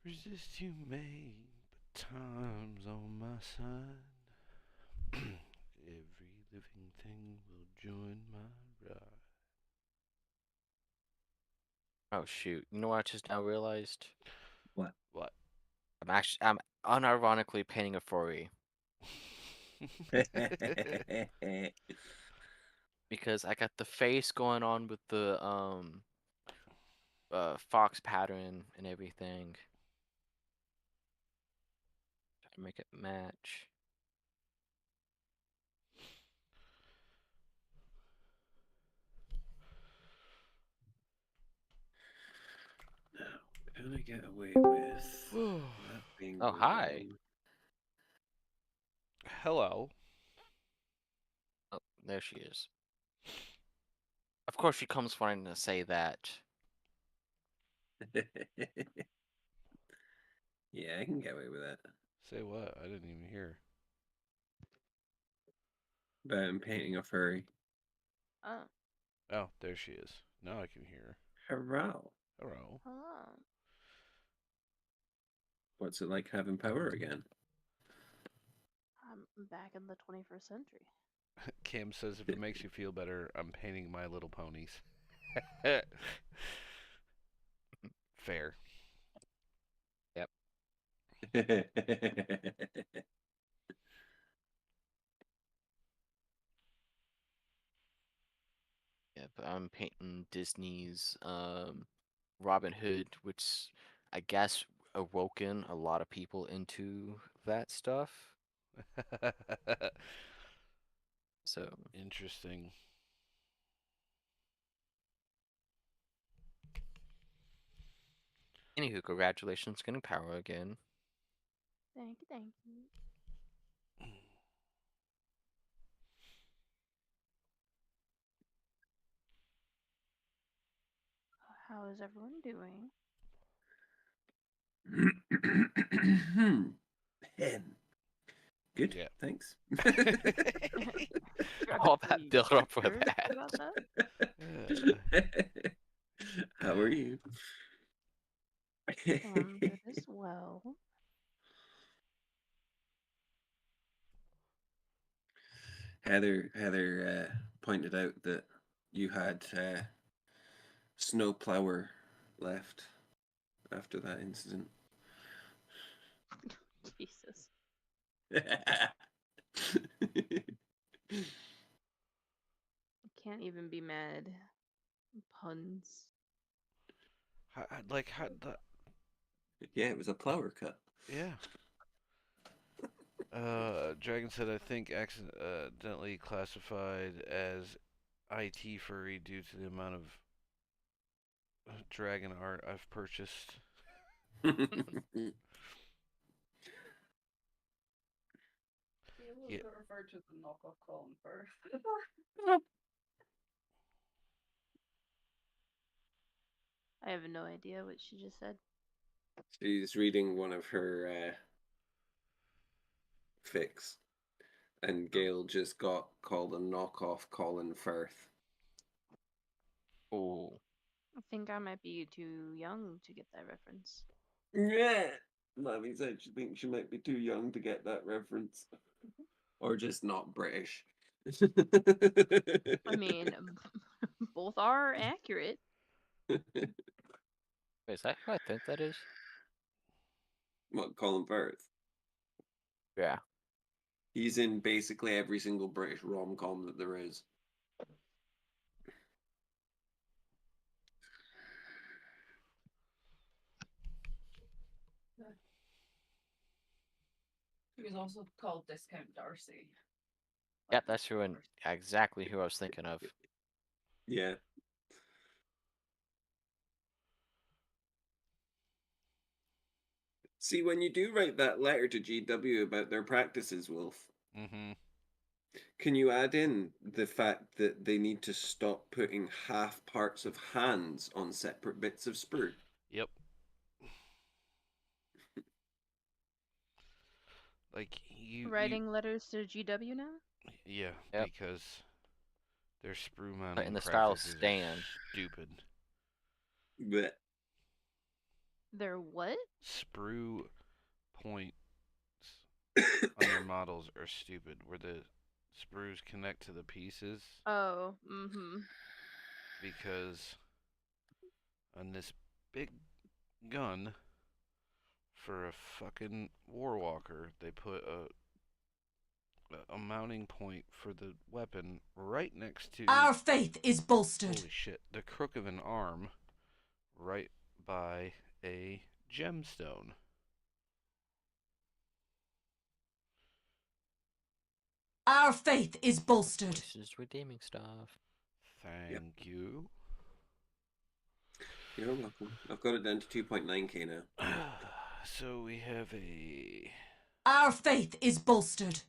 Resist you may, but time's on my side. Every living thing will join my ride. Oh shoot! You know what I just now realized? What? What? I'm unironically painting a furry because I got the face going on with the fox pattern and everything. Try to make it match. gonna get away with that being Oh, hi. wrong. Hello. Oh, there she is. Of course, she comes wanting to say that. Yeah, I can get away with that. Say what? I didn't even hear. But I'm painting a furry. Oh, Oh, there she is. Now I can hear her. Hurrah! Hello. hello. What's it like having power again? I'm back in the 21st century. Cam says if it makes you feel better, I'm painting My Little Ponies. Fair. Yeah, but I'm painting Disney's Robin Hood, which I guess awoken a lot of people into that stuff. So Interesting. anywho, congratulations getting power again. Thank you, thank you. How is everyone doing? Good, Yeah. thanks. All that You build up for sure that. about that? How are you? I'm good as well. Heather pointed out that you had snowplower left after that incident. Jesus. I can't even be mad. Puns. Yeah, it was a plower cut. Yeah. Dragon said, I think accidentally classified as IT furry due to the amount of dragon art I've purchased. Be a little Yeah. bit referred to as the knockoff Colin Firth. I have no idea what she just said. She's reading one of her fics, and Gail just got called a knockoff Colin Firth. Oh, I think I might be too young to get that reference. Yeah, Mommy said she thinks she might be too young to get that reference, or just not British. I mean, both are accurate. wait, is that who I think that is? What, Colin Firth? Yeah. He's in basically every single British rom-com that there is. He was also called Discount Darcy. Yep, that's who and exactly who I was thinking of. Yeah. See, when you do write that letter to GW about their practices, Wolf, Mm-hmm. can you add in the fact that they need to stop putting half parts of hands on separate bits of sprue? Yep. Like you Writing letters to GW now? yeah, Yep. because their sprue But mounting in the style of practices are Stan. stupid. But They're what? Sprue points on their models are stupid. Where the sprues connect to the pieces, Oh, mm-hmm. because on this big gun for a fucking warwalker, they put a mounting point for the weapon right next to Our faith is bolstered. holy shit, the crook of an arm, right by a gemstone. Our faith is bolstered. This is redeeming stuff. Thank you. You're welcome. I've got it down to 2.9k now. So we have a Our faith is bolstered.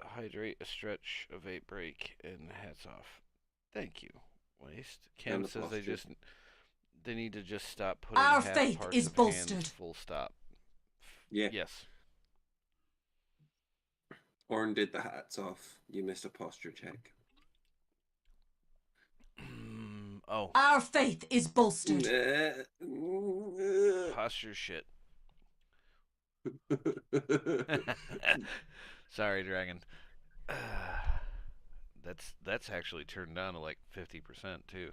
hydrate, a stretch, a vape break, and hats off. Thank you, Waste. And Cam the says posture. they need to just stop putting Our half faith parts is of bolstered. hands full stop. Yeah. Yes. Orin did the hats off. You missed a posture check. Oh, Our faith is bolstered. posture shit. Sorry, Dragon. That's actually turned down to like 50% too.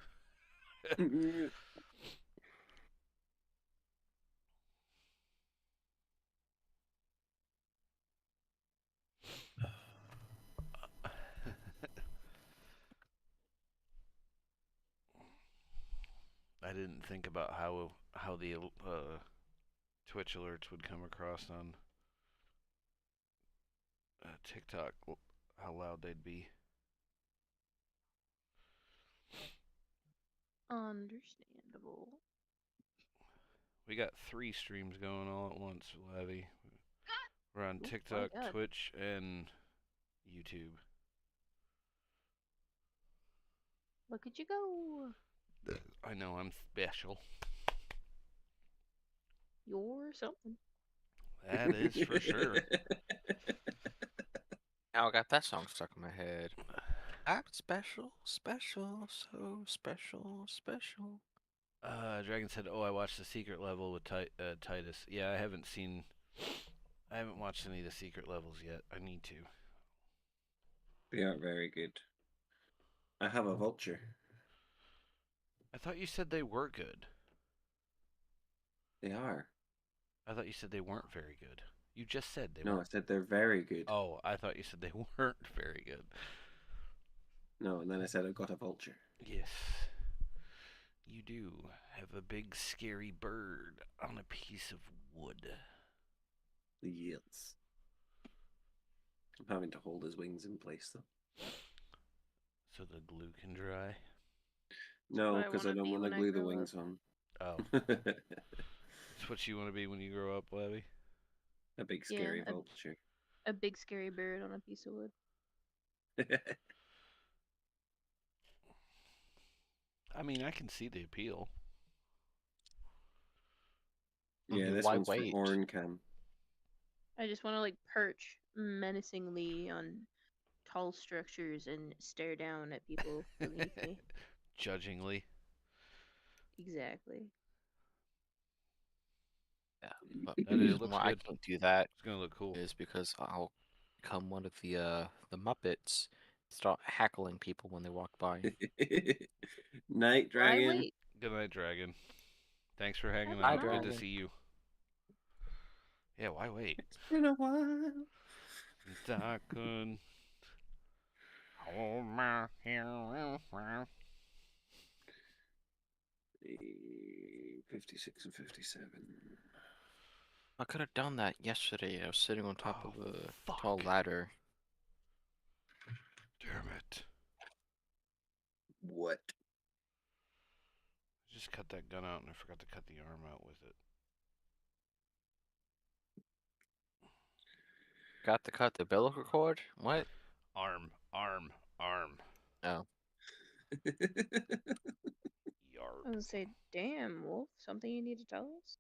I didn't think about how the Twitch alerts would come across on TikTok, how loud they'd be. Understandable. We got 3 streams going all at once, Lavi. We're on Ooh, TikTok, my God. Twitch, and YouTube. Look at you go. I know I'm special. You're something. That is for sure. Now I got that song stuck in my head. I'm special, special, so special, special. Dragon said, "Oh, I watched the secret level with Titus." Yeah, I haven't watched any of the secret levels yet. I need to. They are very good. I have a vulture. I thought you said they were good. They are. I thought you said they weren't very good. You just said they No, I weren't. said they're very good. Oh, I thought you said they weren't very good. No, and then I said I got a vulture. Yes, you do have a big scary bird on a piece of wood. Yes. I'm having to hold his wings in place though. So the glue can dry. No, what I because I wanna don't be want to when I glue the grow wings on. Oh, that's what you want to be when you grow up, Levy. A big Yeah, scary vulture. a big scary bird on a piece of wood. I mean, I can see the appeal. Yeah, this Why one's wait? for Orin Cam. I just want to like perch menacingly on tall structures and stare down at people beneath me. Judgingly. Exactly. Yeah, but That the is, reason looks why I good. can't do that It's gonna look cool. is because I'll become one of the Muppets, start heckling people when they walk by. Night Why Dragon. wait? Good night, Dragon. Thanks for hanging Hi, out. Good to Dragon. see you. Yeah, why wait? It's been a while. I could hold my hand. 56 and 57. I could have done that yesterday. I was sitting on top Oh, of a fuck. tall ladder. Damn it. What? Just cut that gun out and I forgot to cut the arm out with it. Got to cut the umbilical cord? What? Arm. Oh. Yarp. I was gonna say, damn, Wolf, something you need to tell us?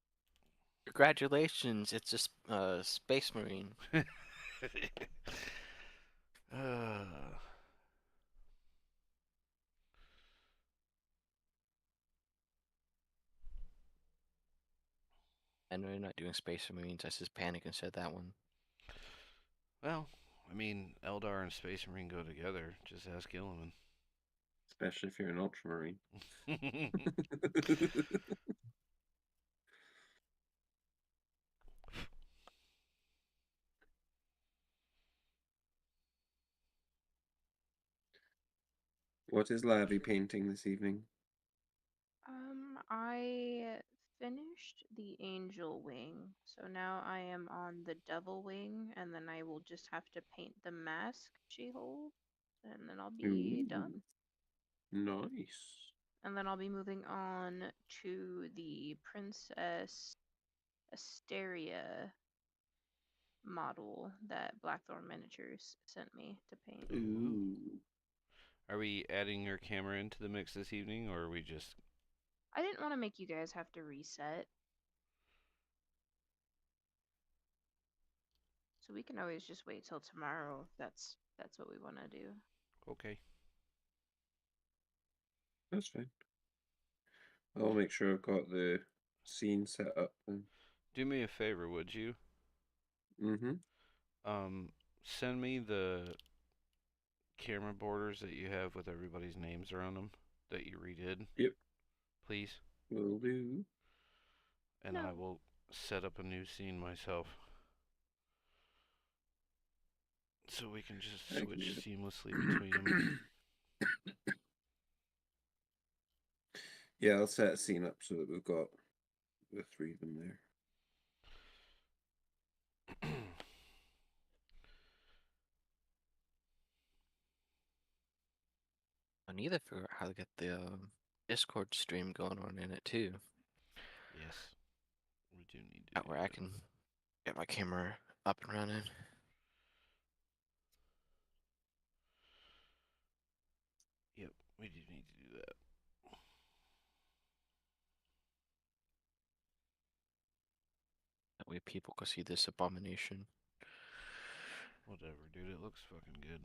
Congratulations, it's a space marine. And we're not doing space marines. I just panicked and said that one. Well, I mean, Eldar and Space Marine go together. Just ask Gilliman. Especially if you're an ultramarine. What is Lavi painting this evening? I finished the angel wing, so now I am on the devil wing, and then I will just have to paint the mask she holds, and then I'll be done. Nice. And then I'll be moving on to the Princess Asteria model that Blackthorn Miniatures sent me to paint. Ooh. Are we adding your camera into the mix this evening, or are we just... I didn't want to make you guys have to reset. So we can always just wait till tomorrow if that's what we want to do. Okay. That's fine. I'll make sure I've got the scene set up then. Do me a favor, would you? Mm-hmm. Send me the camera borders that you have with everybody's names around them that you redid. Yep. Please. Will do. And No. I will set up a new scene myself. So we can just I can switch do seamlessly between them. Yeah, I'll set a scene up so that we've got the three of them there. I need to figure out how to get the Discord stream going on in it too. Yes. We do need to That do way I that. can get my camera up and running. Yep, we do need to do that. That way people can see this abomination. Whatever, dude. It looks fucking good.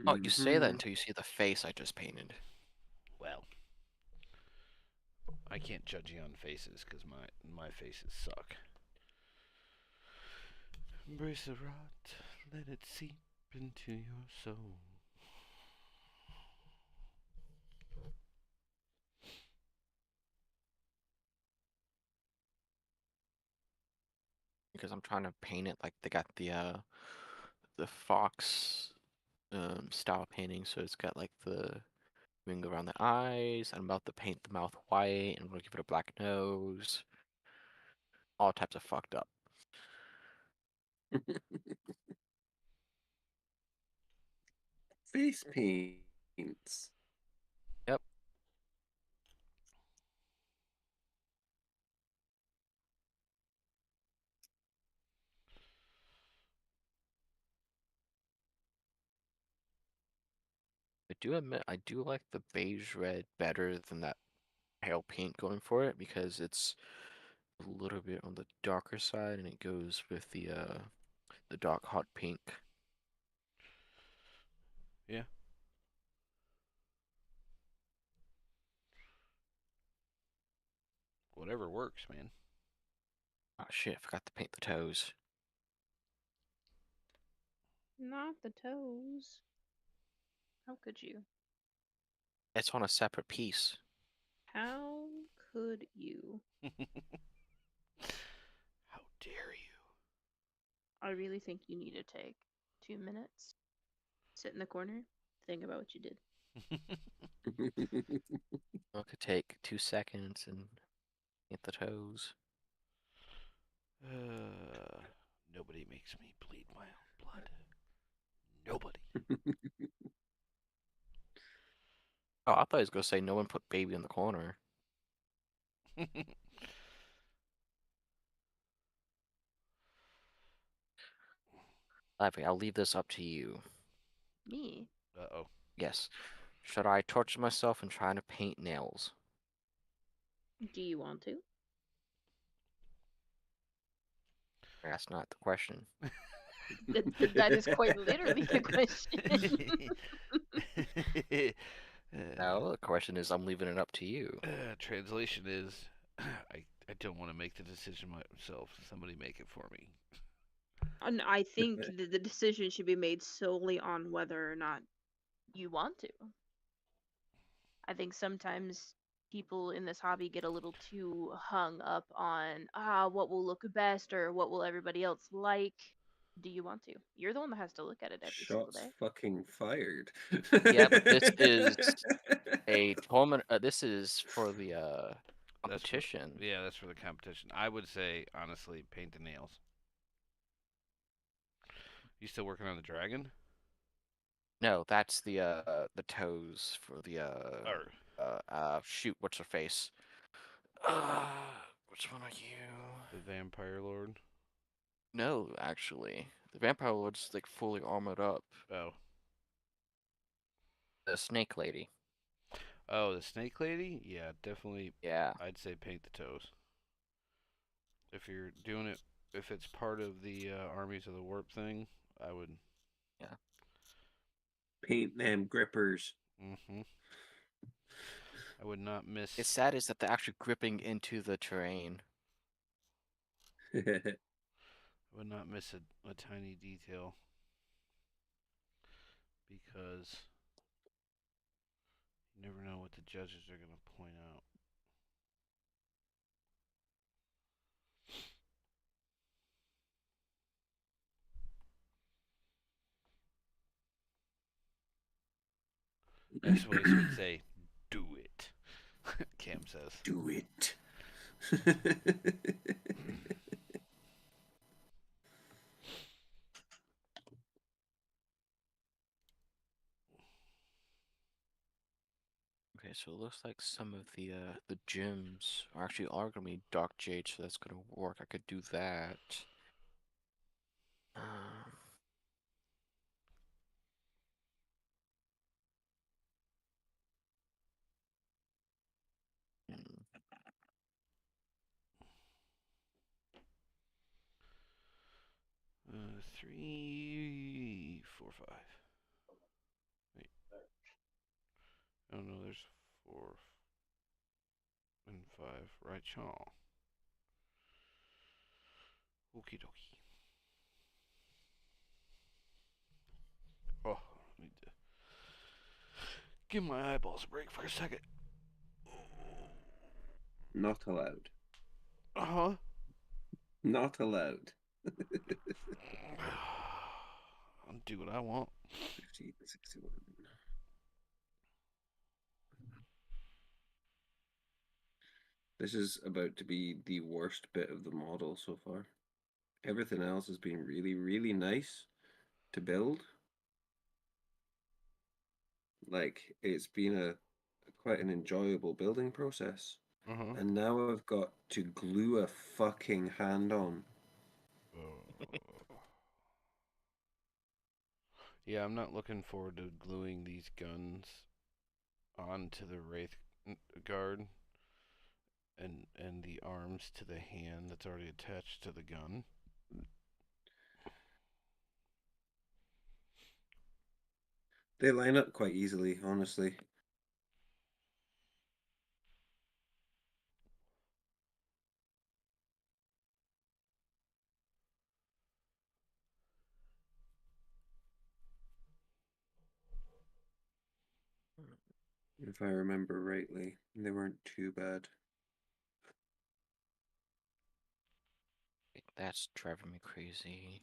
Oh, you say that Mhm. until you see the face I just painted. Well, I can't judge you on faces because my faces suck. Embrace the rot, let it seep into your soul. Because I'm trying to paint it like they got the fox style painting, so it's got like the wing around the eyes. I'm about to paint the mouth white, and I'm gonna give it a black nose. All types of fucked up. Face paints. Yep. I do admit I do like the beige red better than that pale pink going for it because it's a little bit on the darker side and it goes with the dark hot pink. Yeah. Whatever works, man. Oh shit, I forgot to paint the toes. Not the toes. How could you? It's on a separate piece. How could you? How dare you? I really think you need to take 2 minutes, sit in the corner, think about what you did. I could take 2 seconds and paint the toes. Nobody makes me bleed my own blood. Nobody. Oh, I thought he was gonna say no one put baby in the corner. Lively, I'll leave this up to you. Me? Uh-oh. Yes. Should I torture myself and try to paint nails? Do you want to? That's not the question. That is quite literally the question. No, the question is I'm leaving it up to you. Translation is, I don't want to make the decision myself. Somebody make it for me. And I think the decision should be made solely on whether or not you want to. I think sometimes people in this hobby get a little too hung up on what will look best or what will everybody else like. Do you want to? You're the one that has to look at it every single Shots day. fucking fired. Yeah, but this is a tournament. This is for the That's for- competition. Yeah, that's for the competition. I would say, honestly, paint the nails. You still working on the dragon? No, that's the toes for the Or shoot, what's her face? Which one are you? The Vampire Lord. No, actually, the vampire lord's like fully armored up. Oh. The snake lady. Oh, the Snake Lady? Yeah, definitely. Yeah. I'd say paint the toes. If you're doing it, if it's part of the Armies of the Warp thing, I would. Yeah. Paint them grippers. Mm-hmm. I would not miss. It's sad is that they're actually gripping into the terrain. I would not miss a tiny detail because you never know what the judges are going to point out. Best voice would say, "Do it." Cam says. Do it. Okay, so it looks like some of the gyms are actually are gonna be dark jade, so that's gonna work. I could do that. Um, hmm, 3, 4, 5. Wait. Oh no, there's 4 and 5. Right, y'all. Okie dokie. Oh, I need to give my eyeballs a break for a second. Not allowed. Uh huh. Not allowed. I'll do what I want. 15, 61. This is about to be the worst bit of the model so far. Everything else has been really, really nice to build. Like, it's been a quite an enjoyable building process. Uh huh. And now I've got to glue a fucking hand on. Yeah, I'm not looking forward to gluing these guns onto the Wraith guard and the arms to the hand that's already attached to the gun. They line up quite easily, honestly. If I remember rightly, they weren't too bad. that's driving me crazy.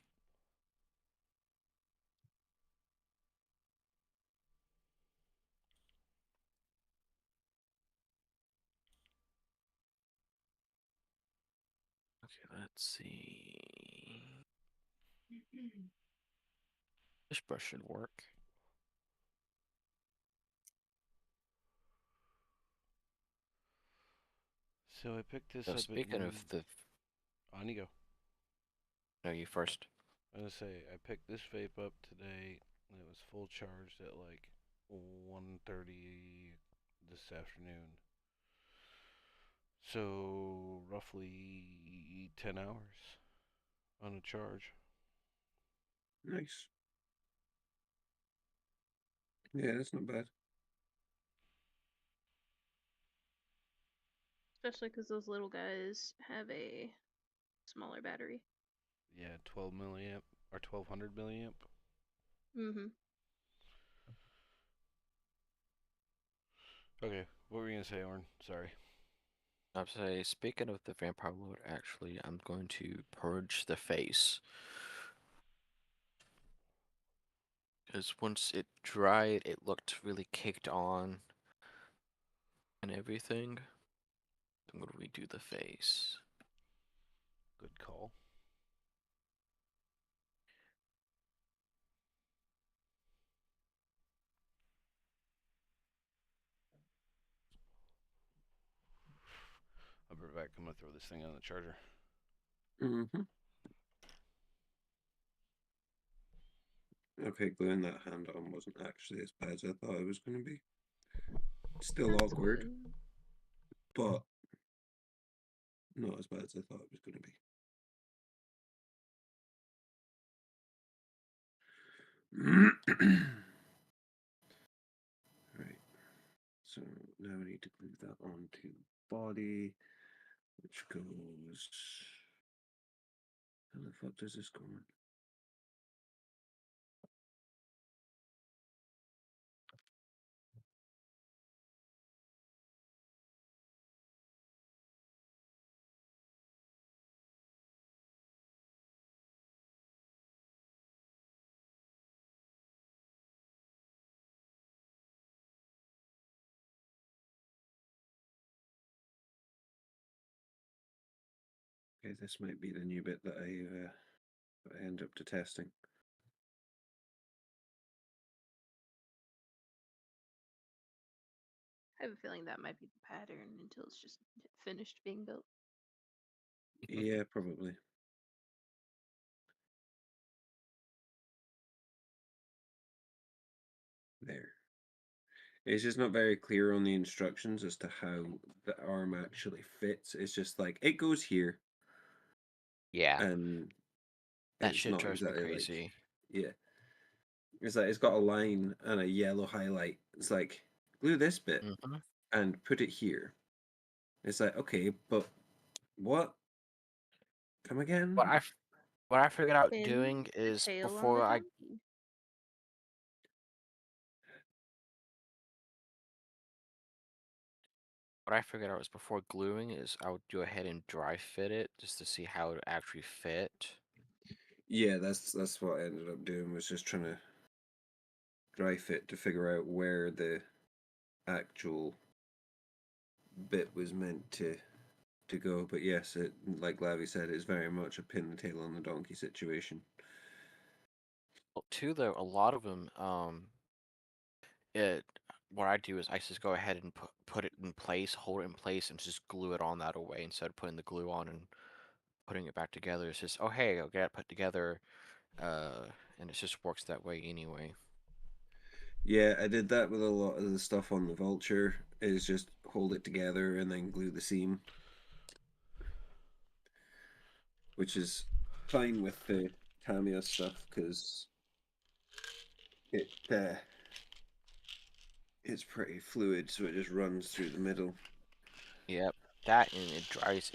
Okay, let's see. This brush should work. So I picked this So up speaking of the, on you go. no, you first. I was gonna say I picked this vape up today and it was full charged at like 1:30 this afternoon. So roughly 10 hours on a charge. Nice. Yeah, that's not bad. Especially because those little guys have a smaller battery. Yeah, 12 milliamp or 1200 milliamp. Mm-hmm. Okay, what were you gonna say, Orn? Sorry. I'd say, speaking of the vampire lord, actually, I'm going to purge the face. Because once it dried, it looked really caked on and everything. I'm going to redo the face. Good call. right back. I'm gonna throw this thing on the charger. Mm-hmm. Okay, gluing that hand on wasn't actually as bad as I thought it was going to be. Still That's awkward, good. but not as bad as I thought it was going to be. Right. So now we need to glue that onto body, which goes. How the fuck does this go on? Okay, this might be the new bit that I end up detesting. I have a feeling that might be the pattern until it's just finished being built. Yeah, probably. There. It's just not very clear on the instructions as to how the arm actually fits. It's just like it goes here, Yeah, and that it's shit not drives me exactly like, crazy. yeah. It's like it's got a line and a yellow highlight. It's like glue this bit Hmm. and put it here. It's like, okay, but what? Come again? What I figured out Pin doing the is tail on the donkey. what I figured out was before gluing is I would go ahead and dry fit it just to see how it would actually fit. Yeah, that's what I ended up doing, was just trying to dry fit to figure out where the actual bit was meant to go. But yes, it, like Lavi said, it's very much a pin the tail on the donkey situation. Well, too, though, a lot of them, it what I do is I just go ahead and put it in place, hold it in place, and just glue it on that away instead of putting the glue on and putting it back together. It's just, oh hey, I'll get it put together, uh, and it just works that way anyway. Yeah, I did that with a lot of the stuff on the vulture. Is just hold it together and then glue the seam, which is fine with the Tamiya stuff because it it's pretty fluid, so it just runs through the middle. Yep, that and it dries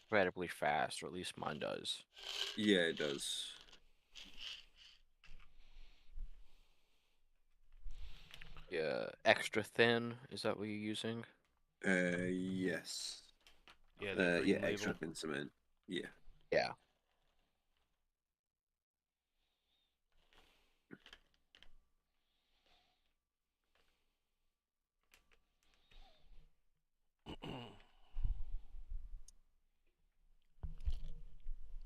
incredibly fast, or at least mine does. Yeah, it does. Yeah, extra thin, is that what you're using? Yes. Yeah, the Yeah, green extra label. thin cement. Yeah. Yeah.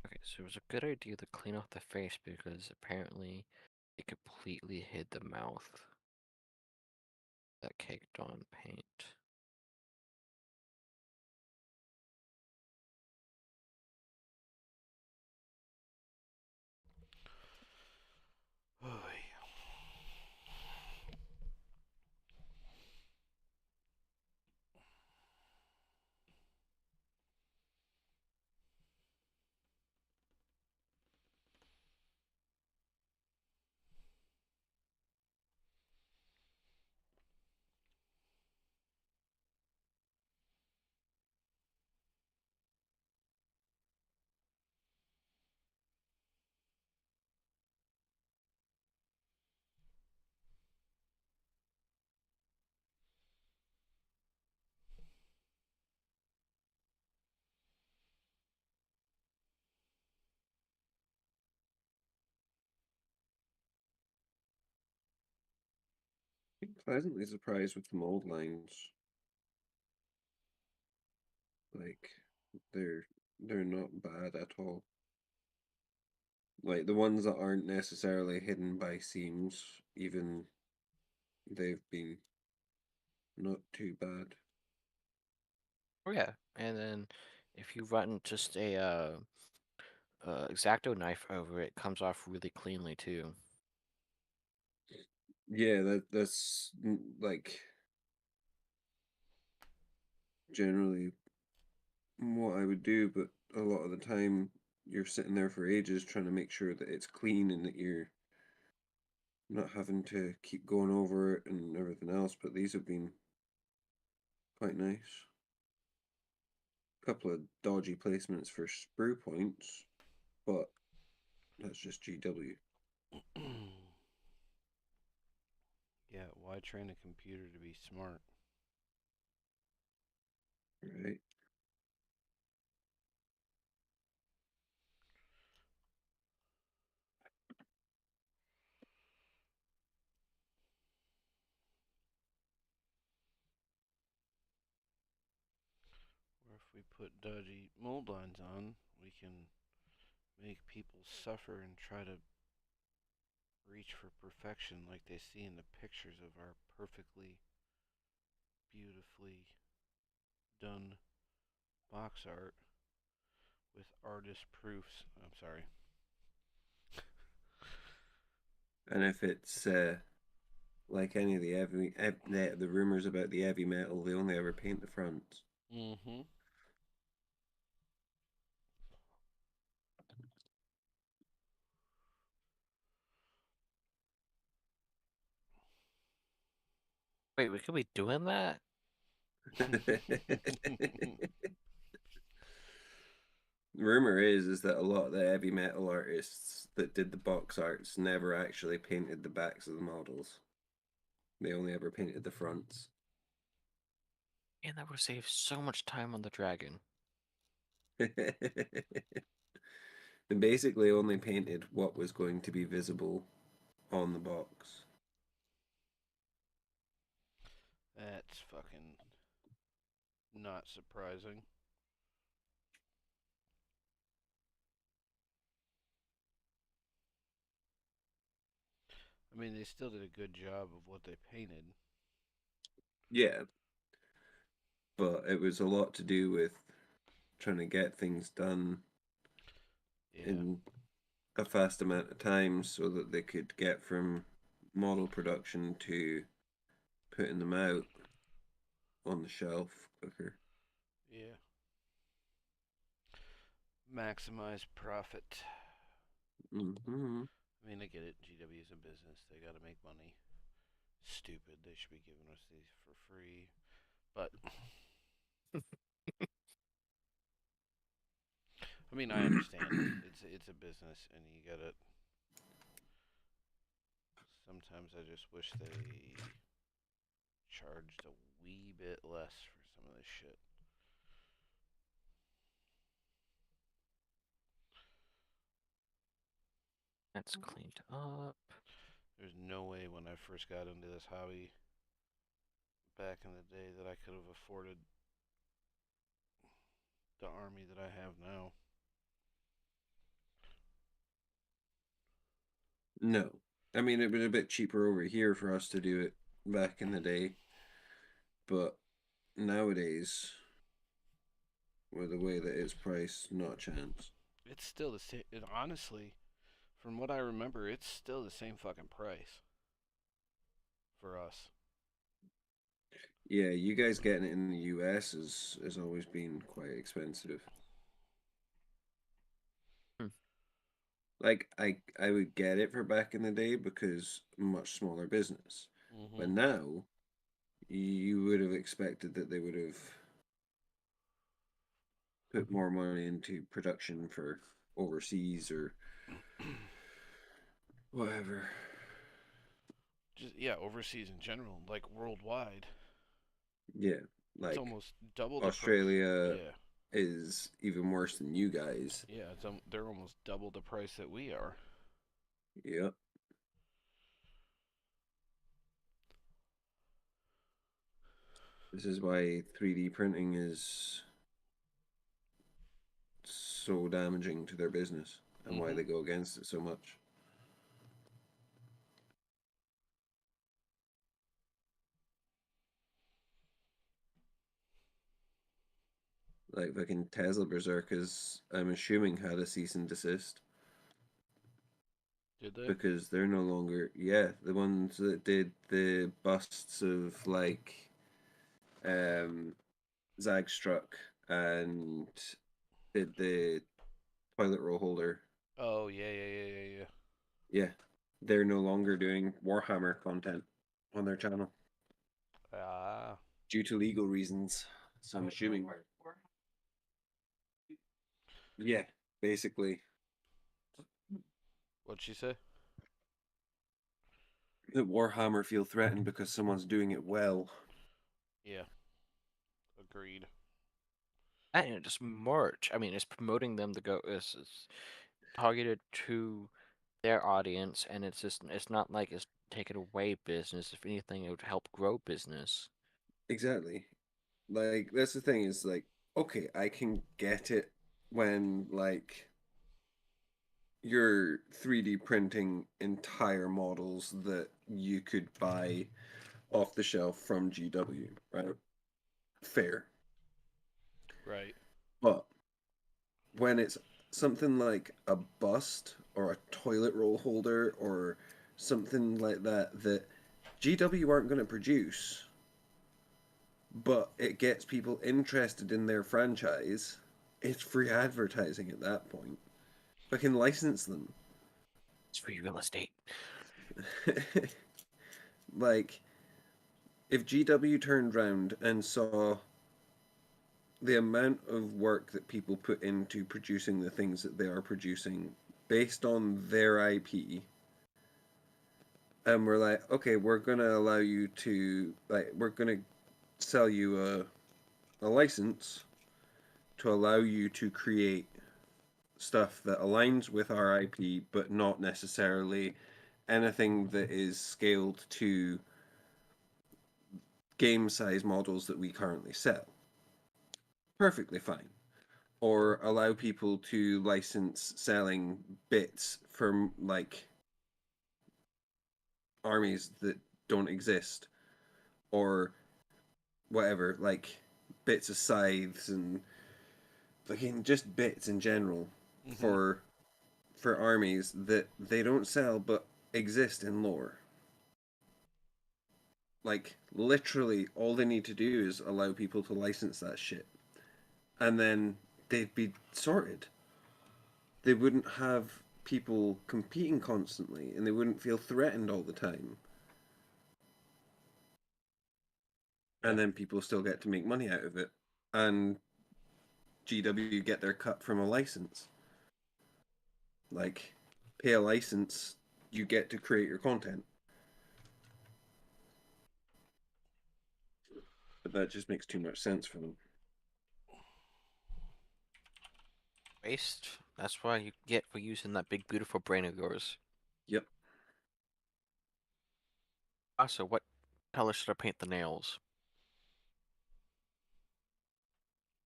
Okay, so it was a good idea to clean off the face because apparently it completely hid the mouth that caked on paint. Oy. Pleasantly surprised with the mold lines. Like they're not bad at all. Like the ones that aren't necessarily hidden by seams, even they've been not too bad. Oh yeah, and then if you run just a X-Acto knife over it, it comes off really cleanly too. Yeah, that's like generally what I would do, but a lot of the time you're sitting there for ages trying to make sure that it's clean and that you're not having to keep going over it and everything else. But these have been quite nice. Couple of dodgy placements for sprue points, but that's just GW. Yeah, why train a computer to be smart? Right. Or if we put dodgy mold lines on, we can make people suffer and try to reach for perfection like they see in the pictures of our perfectly, beautifully done box art with artist proofs. I'm sorry. And if it's like any of the the rumors about the heavy metal, they only ever paint the fronts. Mm-hmm. Wait, we could be doing that? Rumor is that a lot of the heavy metal artists that did the box arts never actually painted the backs of the models. They only ever painted the fronts. And that would save so much time on the dragon. They basically only painted what was going to be visible on the box. That's fucking not surprising. I mean, they still did a good job of what they painted. Yeah, but it was a lot to do with trying to get things done Yeah. in a fast amount of time so that they could get from model production to putting them out on the shelf quicker. Yeah. Maximize profit. Mm-hmm. I mean, I get it. GW is a business. They got to make money. Stupid. They should be giving us these for free. But I mean, I understand. It's a business, and you gotta. Sometimes I just wish they charged a wee bit less for some of this shit. That's cleaned up. There's no way when I first got into this hobby back in the day that I could have afforded the army that I have now. No. I mean, it was a bit cheaper over here for us to do it back in the day. But nowadays, with the way that it's priced, not a chance. It's still the same. Honestly, from what I remember, it's still the same fucking price for us. Yeah, you guys getting it in the US has always been quite expensive. Hmm. Like I would get it for back in the day because much smaller business. But Mm-hmm. now you would have expected that they would have put more money into production for overseas or whatever. Just yeah, overseas in general, like worldwide, Yeah, it's like almost double the price. Australia Yeah, is even worse than you guys. yeah, they're almost double the price that we are. Yep. This is why 3D printing is so damaging to their business and why Mm-hmm. they go against it so much. Like fucking Tesla Berserkers, I'm assuming had a cease and desist Did they? because they're no longer, yeah, the ones that did the busts of like um Zagstruck and did the toilet roll holder. Oh yeah. Yeah, they're no longer doing Warhammer content on their channel Ah, due to legal reasons. So I'm assuming, yeah, basically what'd she say? that Warhammer feel threatened because someone's doing it well. Yeah, agreed. And just merch. I mean, it's promoting them to go. It's targeted to their audience, and it's not like it's taking away business. If anything, it would help grow business. Exactly. Like that's the thing is like, okay, I can get it when like you're 3D printing entire models that you could buy off the shelf from GW, right? Fair. Right. But when it's something like a bust or a toilet roll holder or something like that that GW aren't going to produce, but it gets people interested in their franchise, it's free advertising at that point. Fucking license them. It's free real estate. Like, if GW turned round and saw the amount of work that people put into producing the things that they are producing based on their IP, and we're like, okay, we're gonna allow you to we're gonna sell you a license to allow you to create stuff that aligns with our IP, but not necessarily anything that is scaled to game size models that we currently sell. Perfectly fine. Or allow people to license selling bits from like armies that don't exist or whatever, like bits of scythes and fucking just bits in general Mm-hmm. for armies that they don't sell but exist in lore. Like literally all they need to do is allow people to license that shit. And then they'd be sorted. They wouldn't have people competing constantly and they wouldn't feel threatened all the time. Yeah. And then people still get to make money out of it. And GW get their cut from a license. Like, pay a license, you get to create your content. But that just makes too much sense for them. Waste. That's why you get for using that big beautiful brain of yours. Yep. Also, what color should I paint the nails?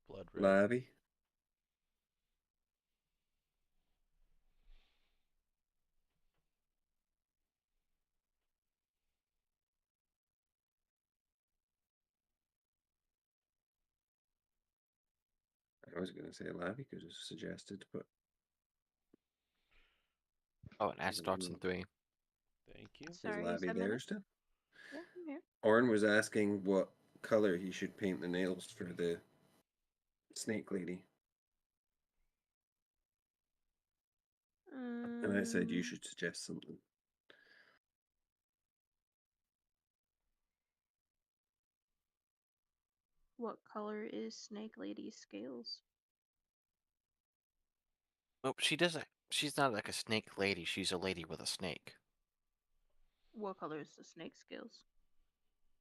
Blood red. Labby. I was going to say Labby could have suggested, but Oh, and add starts in 3. Thank you. is Sorry, you Labby said there minute? still? Yeah, I'm here. Orrin was asking what color he should paint the nails for the snake lady. And I said you should suggest something. What color is Snake Lady's scales? Nope, she doesn't. She's not like a snake lady. She's a lady with a snake. What color is the snake scales?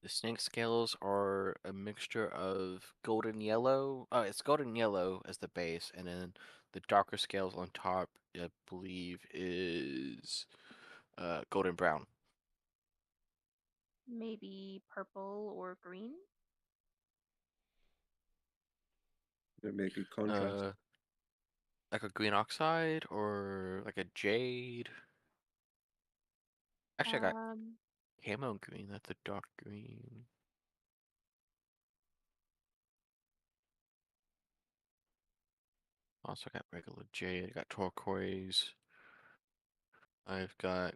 The snake scales are a mixture of golden yellow. It's golden yellow as the base, and then the darker scales on top, I believe, is golden brown. Maybe purple or green? That'd be a good contrast. Like a green oxide or like a jade. Actually, I got Um, camo green. That's a dark green. Also got regular jade. I got turquoise. I've got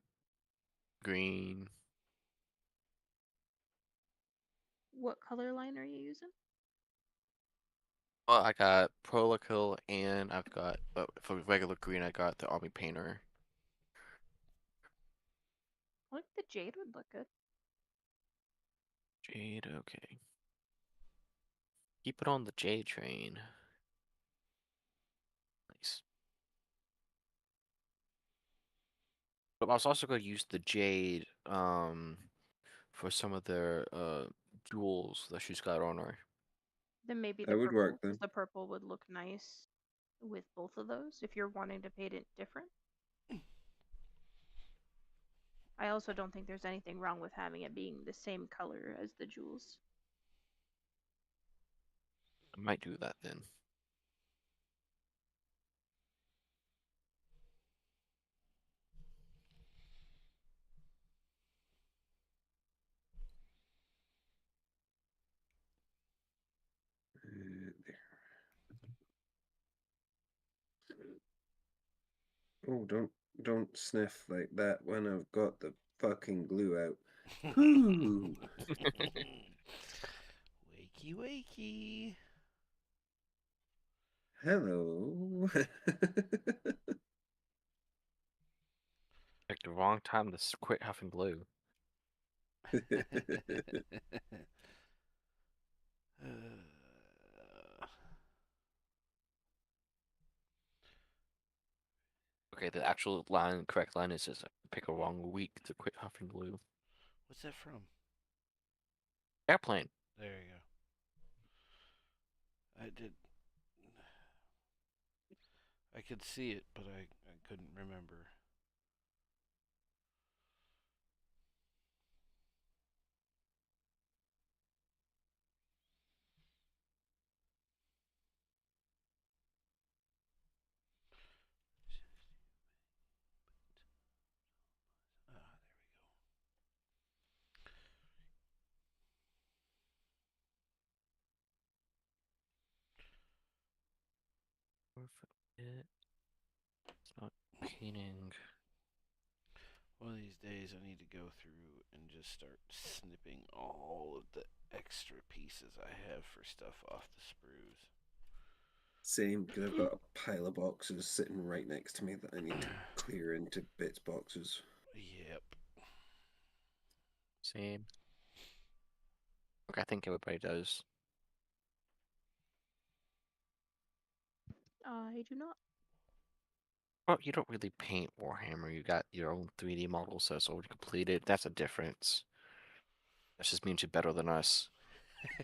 green. What color line are you using? Well, I got Prolicle and I've got for regular green I got the Army Painter. I think the jade would look good. Jade, okay. Keep it on the jade train. Nice. But I was also going to use the jade for some of their jewels that she's got on her. Then maybe the That would purple, work 'cause then. the purple would look nice with both of those if you're wanting to paint it different. I also don't think there's anything wrong with having it being the same color as the jewels. I might do that then. There. Oh, don't sniff like that when I've got the fucking glue out. Whoo! Wakey, wakey. Hello. Like the wrong time to quit huffing glue. Okay, the actual correct line is just pick a wrong week to quit huffing glue. What's that from? Airplane. There you go. I did. I could see it, but I couldn't remember. Ah, It's not painting. one of these days I need to go through and just start snipping all of the extra pieces I have for stuff off the sprues. Same, because I've got a pile of boxes sitting right next to me that I need to clear into bits boxes. Yep. Same. Okay, I think everybody does. I do not. Well, you don't really paint Warhammer. You got your own 3D model, so it's already completed. That's a difference. That just means you're better than us.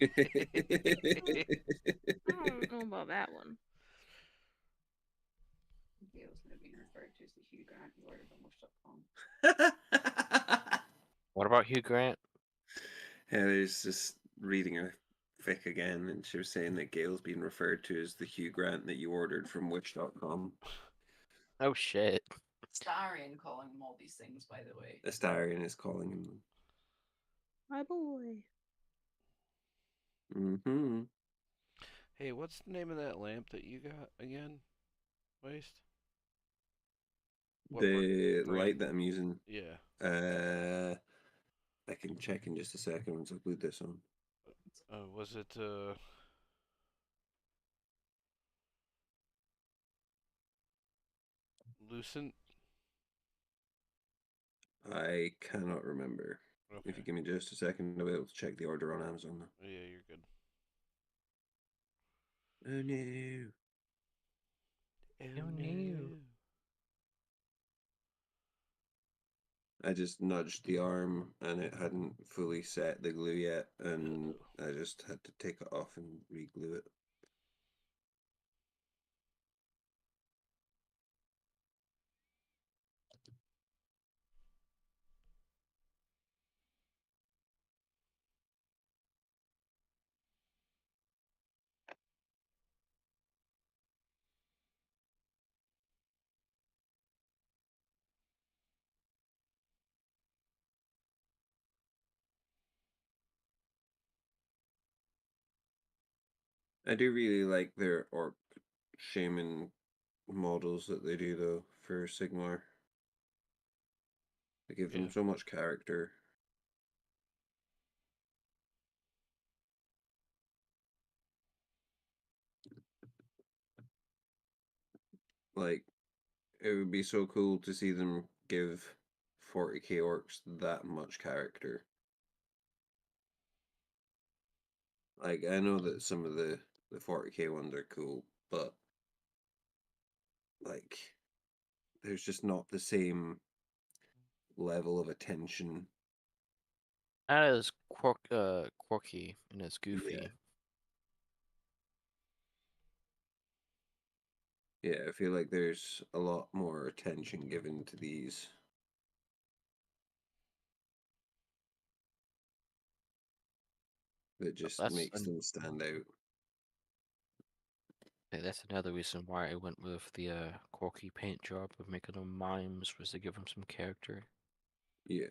I don't know about that one. Gail's going to be referred to as the Hugh Grant who ordered on Wish.com. What about Hugh Grant? Heather's just reading her fic again, and she was saying that Gail's being referred to as the Hugh Grant that you ordered from Witch.com. Oh shit. Starion calling him all these things, by the way. Astarion is calling him. My boy. Mm-hmm. Hey, what's the name of that lamp that you got again? Waste? The brand? light that I'm using, Yeah. I can check in just a second once I glued this on. Was it Lucent? I cannot remember. Okay. If you give me just a second, I'll be able to check the order on Amazon. Yeah, you're good. Oh no. Oh no. I just nudged the arm and it hadn't fully set the glue yet, and I just had to take it off and re-glue it. I do really like their orc shaman models that they do though for Sigmar. They give them Yeah. so much character. Like, it would be so cool to see them give 40k orcs that much character. Like, I know that some of the 40k ones are cool, but like, there's just not the same level of attention. Not as quirky and as goofy. Yeah, I feel like there's a lot more attention given to these. That just That's makes them stand out. that's another reason why I went with the quirky paint job of making them mimes, was to give them some character. Yeah.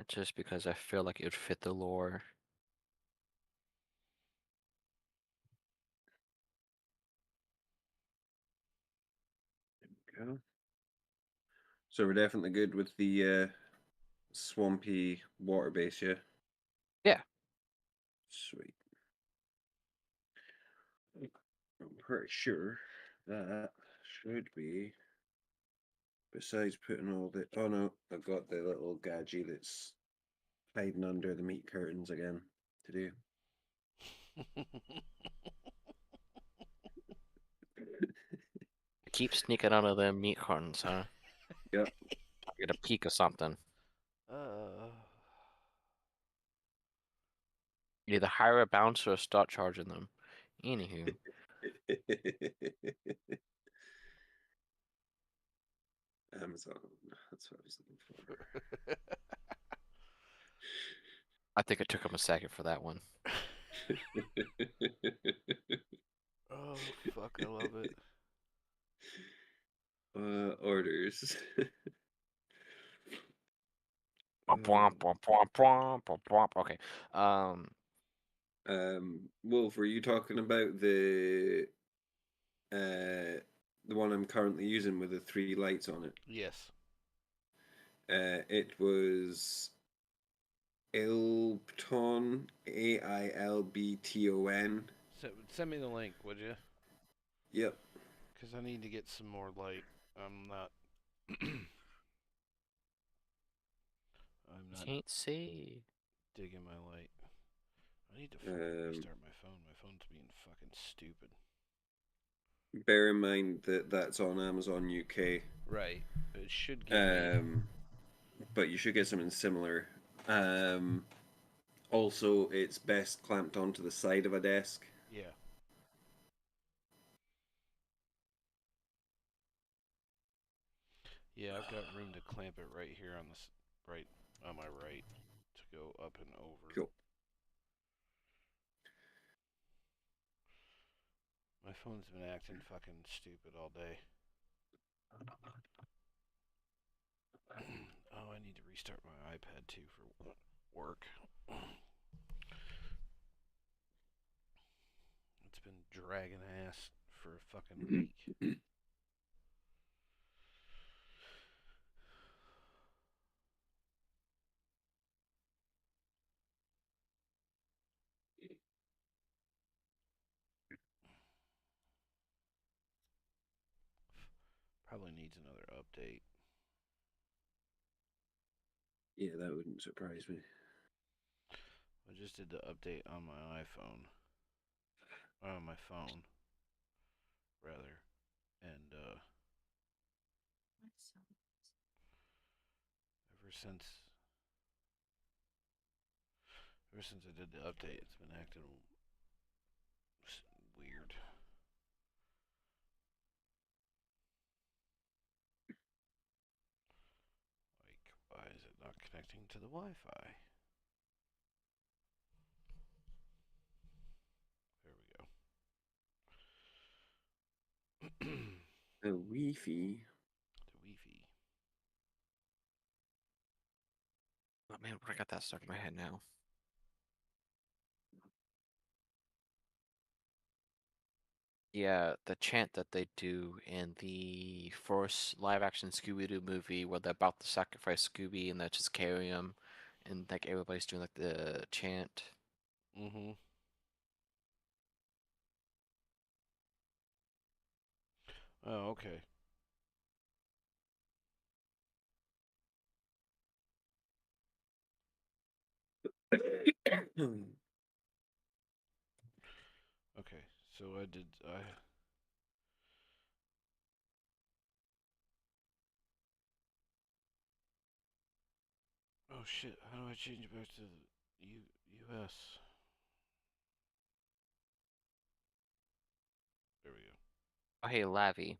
Just because I feel like it would fit the lore. Go. So we're definitely good with the swampy water base, yeah? Yeah. Sweet. I'm pretty sure that should be, besides putting all the... Oh no, I've got the little gadget that's hiding under the meat curtains again to do. Keep sneaking out of them meat cartons, huh? Yep. Get a peek of something. Either hire a bouncer or start charging them. Anywho, Amazon. That's what I was looking for. I think it took them a second for that one. Oh fuck! I love it. Orders. Okay. Wolf, were you talking about the one I'm currently using with the 3 lights on it? Yes. It was Ailbton, Ailbton. Send me the link, would you? Yep. Because I need to get some more light. I'm not. I'm not Can't see. digging my light. I need to fucking restart my phone. My phone's being fucking stupid. Bear in mind that that's on Amazon UK. Right. It should give me. But you should get something similar. Also, it's best clamped onto the side of a desk. Yeah. Yeah, I've got room to clamp it right here on this, right on my right, to go up and over. Cool. My phone's been acting fucking stupid all day. Oh, I need to restart my iPad too for work. It's been dragging ass for a fucking week. Probably needs another update. Yeah, that wouldn't surprise me. I just did the update on my iPhone. On my phone, rather. And, ever since I did the update, it's been acting weird. Like, why is it not connecting to the Wi-Fi? A Wi-Fi. The Wi-Fi. Oh man, I got that stuck in my head now. Yeah, the chant that they do in the first live-action Scooby-Doo movie where they're about to sacrifice Scooby and they just carry him, and like everybody's doing like the chant. Mm-hmm. Oh, okay. Okay. So I did. Oh shit! How do I change it back to the U.S.? There we go. Oh hey, Lavi.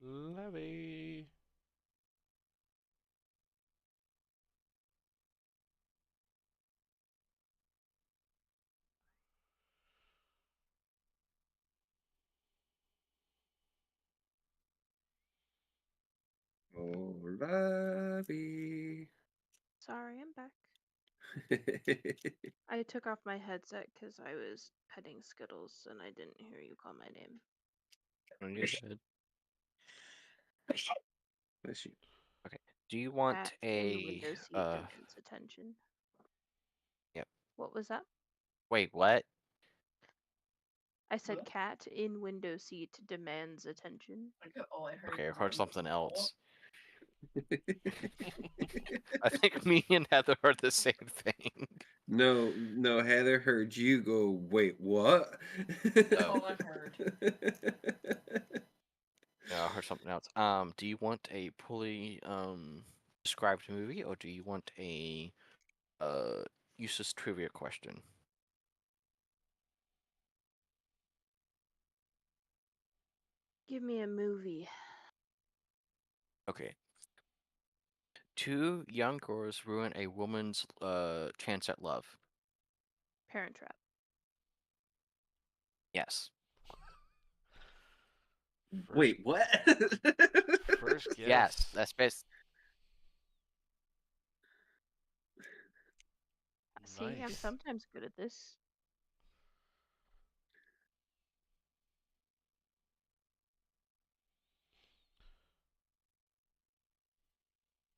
Levy. Oh, Ravi. Sorry, I'm back. I took off my headset because I was petting Skittles and I didn't hear you call my name. Oh, you're good. Bless you. Okay. Do you want Cat in a window seat demands attention. Yep. What was that? Wait, what? I said What? cat in window seat demands attention. Oh, I heard. Okay, I heard something else. No, I think me and Heather heard the same thing. no, Heather heard you go, wait, what? That's Oh. all I heard. No, I heard something else. Do you want a poorly described movie or do you want a useless trivia question? Give me a movie. Okay. Two young girls ruin a woman's chance at love. Parent Trap. Yes. First, Wait, what? first guess. Yes, that's best. See, I'm Nice. sometimes good at this.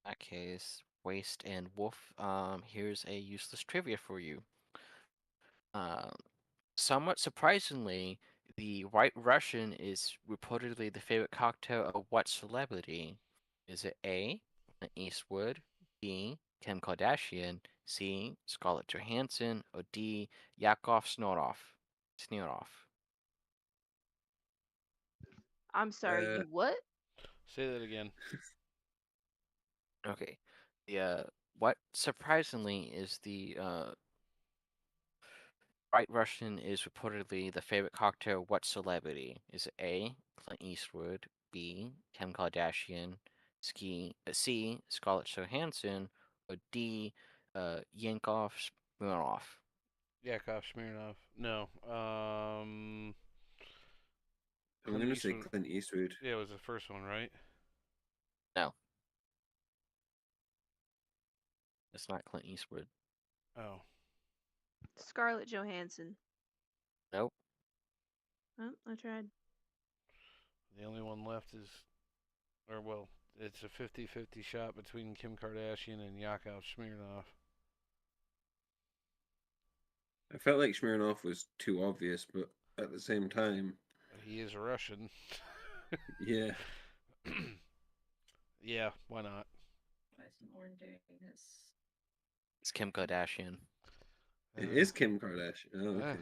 In that case, Waste and Wolf. Here's a useless trivia for you. Um, somewhat surprisingly, the White Russian is reportedly the favorite cocktail of what celebrity? Is it A. Clint Eastwood, B. Kim Kardashian, C. Scarlett Johansson, or D. Yakov Smirnoff. I'm sorry, you what? Say that again. Okay. The what surprisingly is the White Russian is reportedly the favorite cocktail of what celebrity? Is it A. Clint Eastwood, B. Kim Kardashian, C. Scarlett Johansson, or D. Yankov Smirnoff? Yakov Smirnoff. No. I'm Clint gonna say Eastwood. Clint Eastwood. Yeah, it was the first one, right? No, it's not Clint Eastwood. Oh. Scarlett Johansson. Nope. Oh, I tried. The only one left is, or well, it's a 50-50 shot between Kim Kardashian and Yakov Smirnoff. I felt like Smirnoff was too obvious, but at the same time, He is a Russian. yeah. Yeah, why not? Why isn't Orin doing this? It's Kim Kardashian. It is Kim Kardashian. Oh, Ah. okay.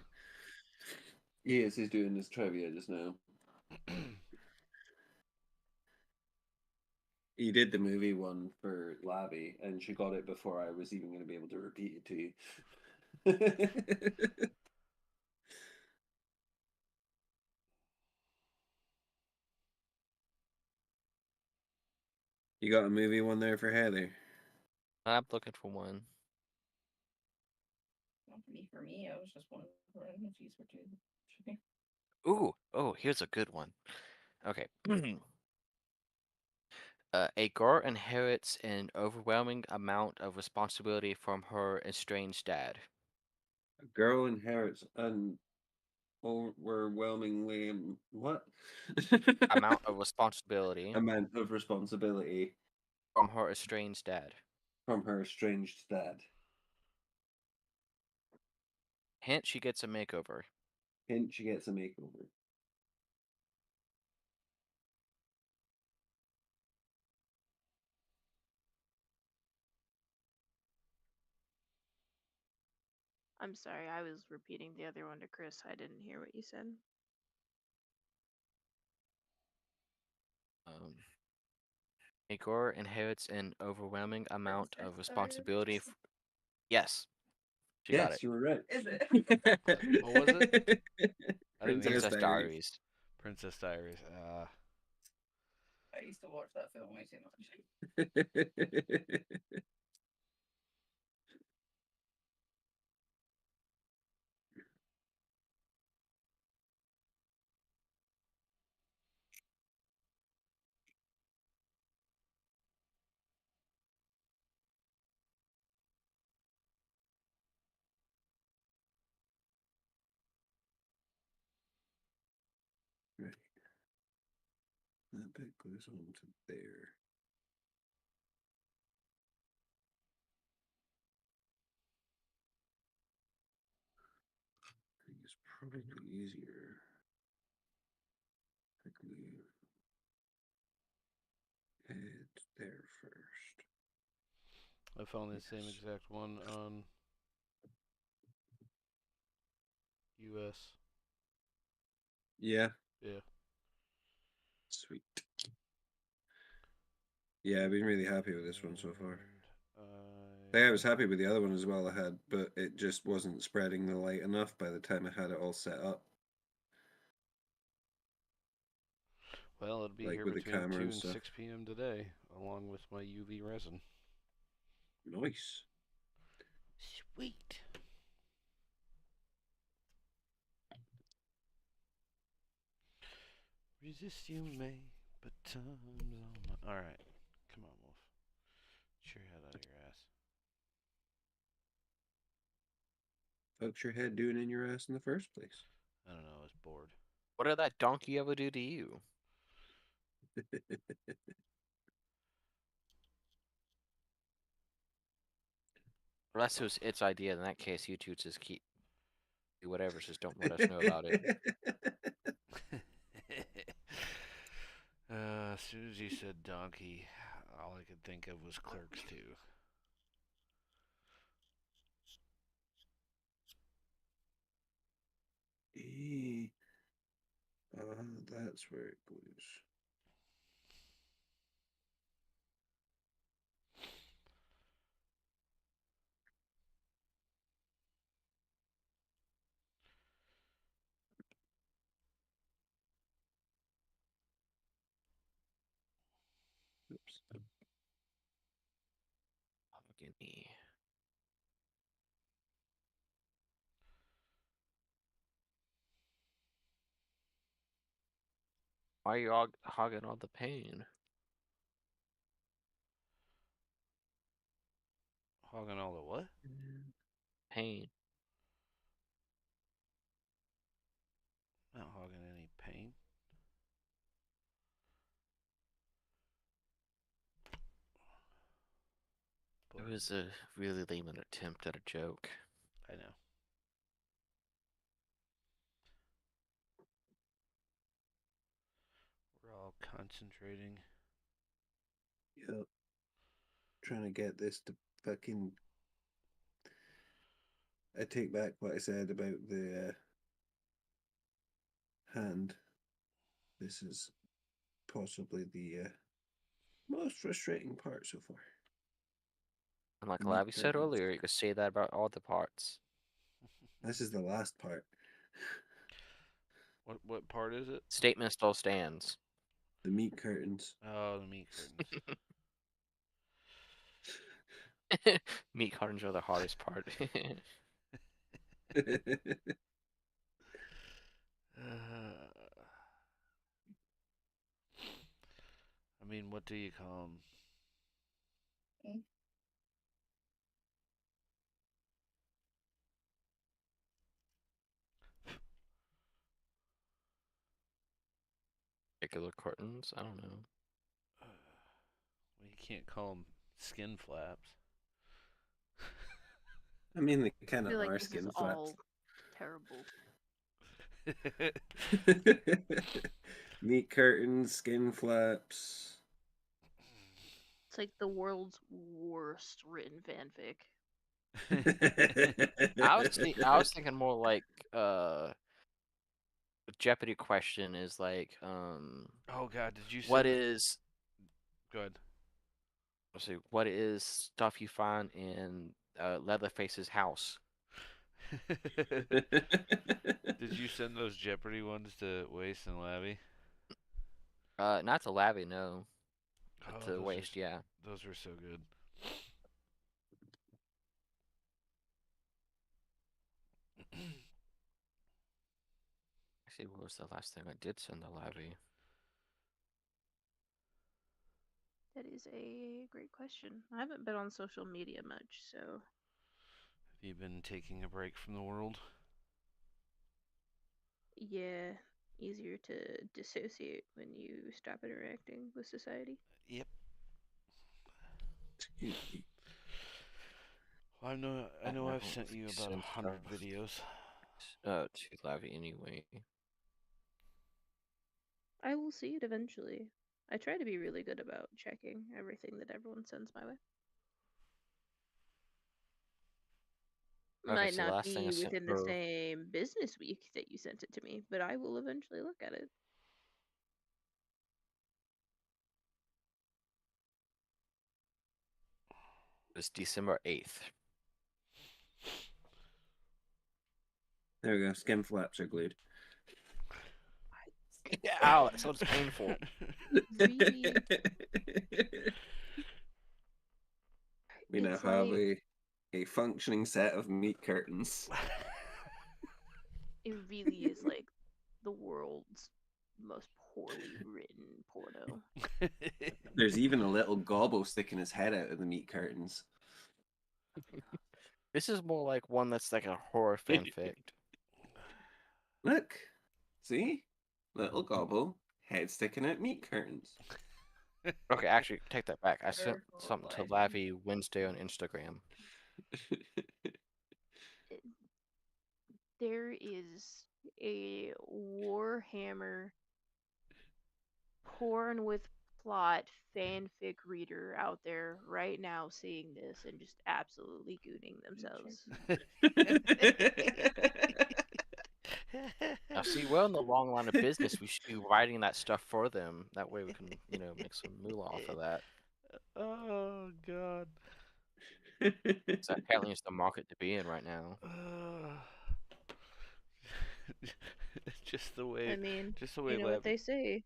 Yes, he's doing this trivia just now. He did the movie one for Labby, and she got it before I was even going to be able to repeat it to you. You got a movie one there for Heather? I'm looking for one. Not for me, I was just wondering if these were too shipping. Ooh, oh, here's a good one. Okay. A girl inherits an overwhelming amount of responsibility from her estranged dad. A girl inherits an overwhelmingly what? Amount of responsibility Amount of responsibility from her estranged dad. from her estranged dad. Hint, she gets a makeover. Hint: she gets a makeover. I'm sorry, I was repeating the other one to Chris. I didn't hear what you said. A girl inherits an overwhelming amount of Princess responsibility. Diaries. Yes, she got Yes, it. you were right. Is it? What was it? I didn't hear Princess Princess Diaries. Diaries. Princess Diaries. I used to watch that film way too much. Right. That bit goes on to there. I think it's probably easier if we head there first. I found the same Yes. exact one on US. Yeah, Yeah. sweet. Yeah, I've been really happy with this one so far. I was happy with the other one as well I had, but it just wasn't spreading the light enough by the time I had it all set up. Well, it'll be Like here with the between camera 2 and and stuff. 6 p.m. today, along with my UV resin. Nice. Sweet. Resist you may, but time's on my... Alright. Come on, Wolf. Get your head out of your ass. What's your head doing in your ass in the first place? I don't know, I was bored. What did that donkey ever do to you? Unless it was its idea, in that case, you two just keep do whatever, just don't let us know about it. As soon as you said donkey, all I could think of was Clerks 2. That's where it goes. Oops. Mahogany. Why are you all hogging all the pain? Hogging all the what? Pain. Not hogging any pain. It was a really lame attempt at a joke. I know. We're all concentrating. Yep. Trying to get this to fucking. I take back what I said about the hand. This is possibly the most frustrating part so far. And like The meat Lavi said curtains. earlier, you could say that about all the parts. This is the last part. What part is it? Statement still stands. The meat curtains. Oh, the meat curtains. Meat cartons are the hardest part. I mean, what do you call them? Regular cartons? I don't know. Well, you can't call them skin flaps. I mean, they I kind of feel like are this is skin all terrible. flaps. Meat curtains, skin flaps. It's like the world's worst written fanfic. I was thinking more like Jeopardy question is like Oh God, did you what send? is Good. let's see, what is stuff you find in Leatherface's house? Did you send those Jeopardy ones to Waste and Labby? Not to Labby, no. But Oh, to Waste, yeah. those were so good. Actually, what was the last thing I did send to Labby? That is a great question. I haven't been on social media much, so Have you been taking a break from the world? yeah, easier to dissociate when you stop interacting with society. Yep. Well, I know I've sent you about 100 videos. To Labby anyway. I will see it eventually. I try to be really good about checking everything that everyone sends my way. Okay, Might so the not last thing I be sent within the her same business week that you sent it to me, but I will eventually look at it. was December 8th. There we go. Skin flaps are glued. Ow, that sounds painful. Really, We now it's have like a functioning set of meat curtains. it really is like the world's most poorly written porno. There's even a little gobbo sticking his head out of the meat curtains. This is more like one that's like a horror fanfic. Look, see? Little gobbo, head sticking out meat curtains. Okay, actually, take that back. I sent Very something to horrifying. Lavi Wednesday on Instagram. There is a Warhammer porn with plot fanfic reader out there right now seeing this and just absolutely gooning themselves. Now, see, well, in the long line of business, we should be writing that stuff for them. That way, we can, make some moolah off of that. Oh God. So apparently, it's the market to be in right now. Just the way. I mean, Just the way. you know what they say,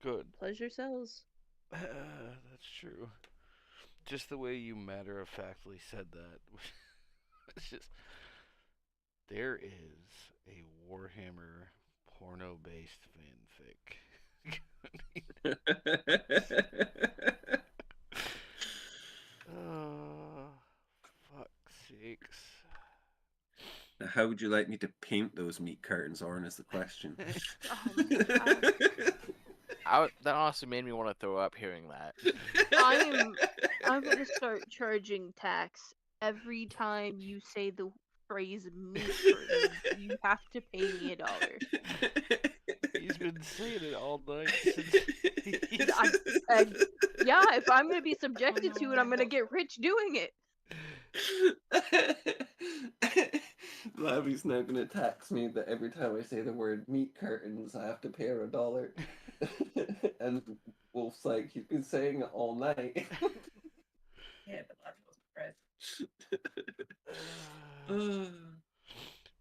Good. pleasure sells. That's true. Just the way you matter of factly said that. It's just there is a Warhammer porno based fanfic. Oh, fuck's sakes. Now, how would you like me to paint those meat curtains, Oren, is the question. Oh my god. That honestly made me want to throw up hearing that. I'm gonna start charging tax every time you say the phrase meat curtain. You have to pay me $1. He's been saying it all night since. Yeah, if I'm gonna be subjected to it, I'm gonna get rich doing it. Labby's now gonna tax me that every time I say the word meat curtains, I have to pay her $1. And Wolf's like, he's been saying it all night. Yeah, but Labby wasn't surprised.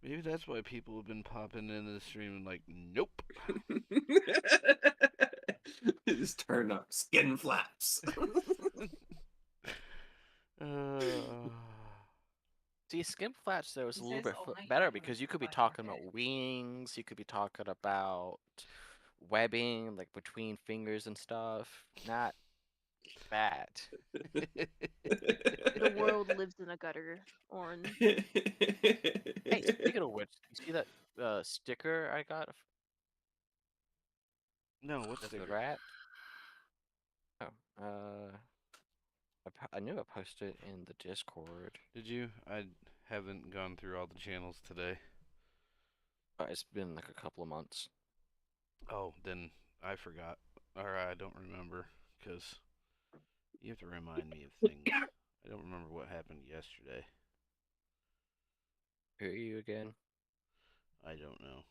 Maybe that's why people have been popping into the stream and like, nope. Just turn up skin flaps. See, skim flats though is a He little says bit all night better long because when you I could be come back talking market. about wings, you could be talking about webbing, like between fingers and stuff. Not bad. The world lives in a gutter, Orin. Hey, speaking of which, you see that sticker I got No, what's of the sticker? rat? Oh, I knew I posted it in the Discord. Did you? I haven't gone through all the channels today. It's been like a couple of months. Oh, then I forgot. Or I don't remember. Because you have to remind me of things. I don't remember what happened yesterday. Who are you again? I don't know.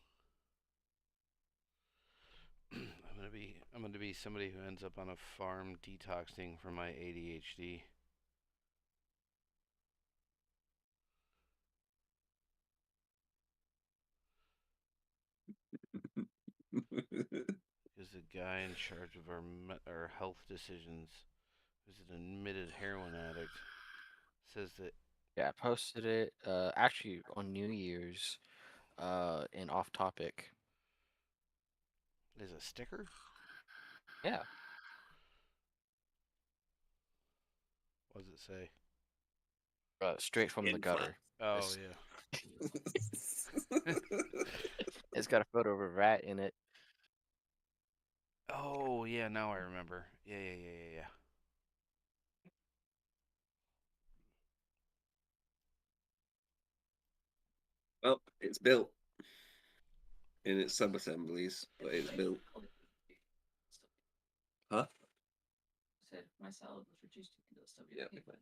I'm gonna be somebody who ends up on a farm detoxing from my ADHD. Is the guy in charge of our health decisions, who's an admitted heroin addict, says that Yeah, I posted it actually on New Year's in off topic. there's a sticker. Yeah. What does it say? Straight from the Skin flap. gutter. Oh It's, yeah. it's got a photo of a rat in it. Oh yeah, now I remember. Yeah. Well, it's built in its sub-assemblies, but it's built. Huh? Said my salad was reduced to Kindle stuff. Yeah. Chicken.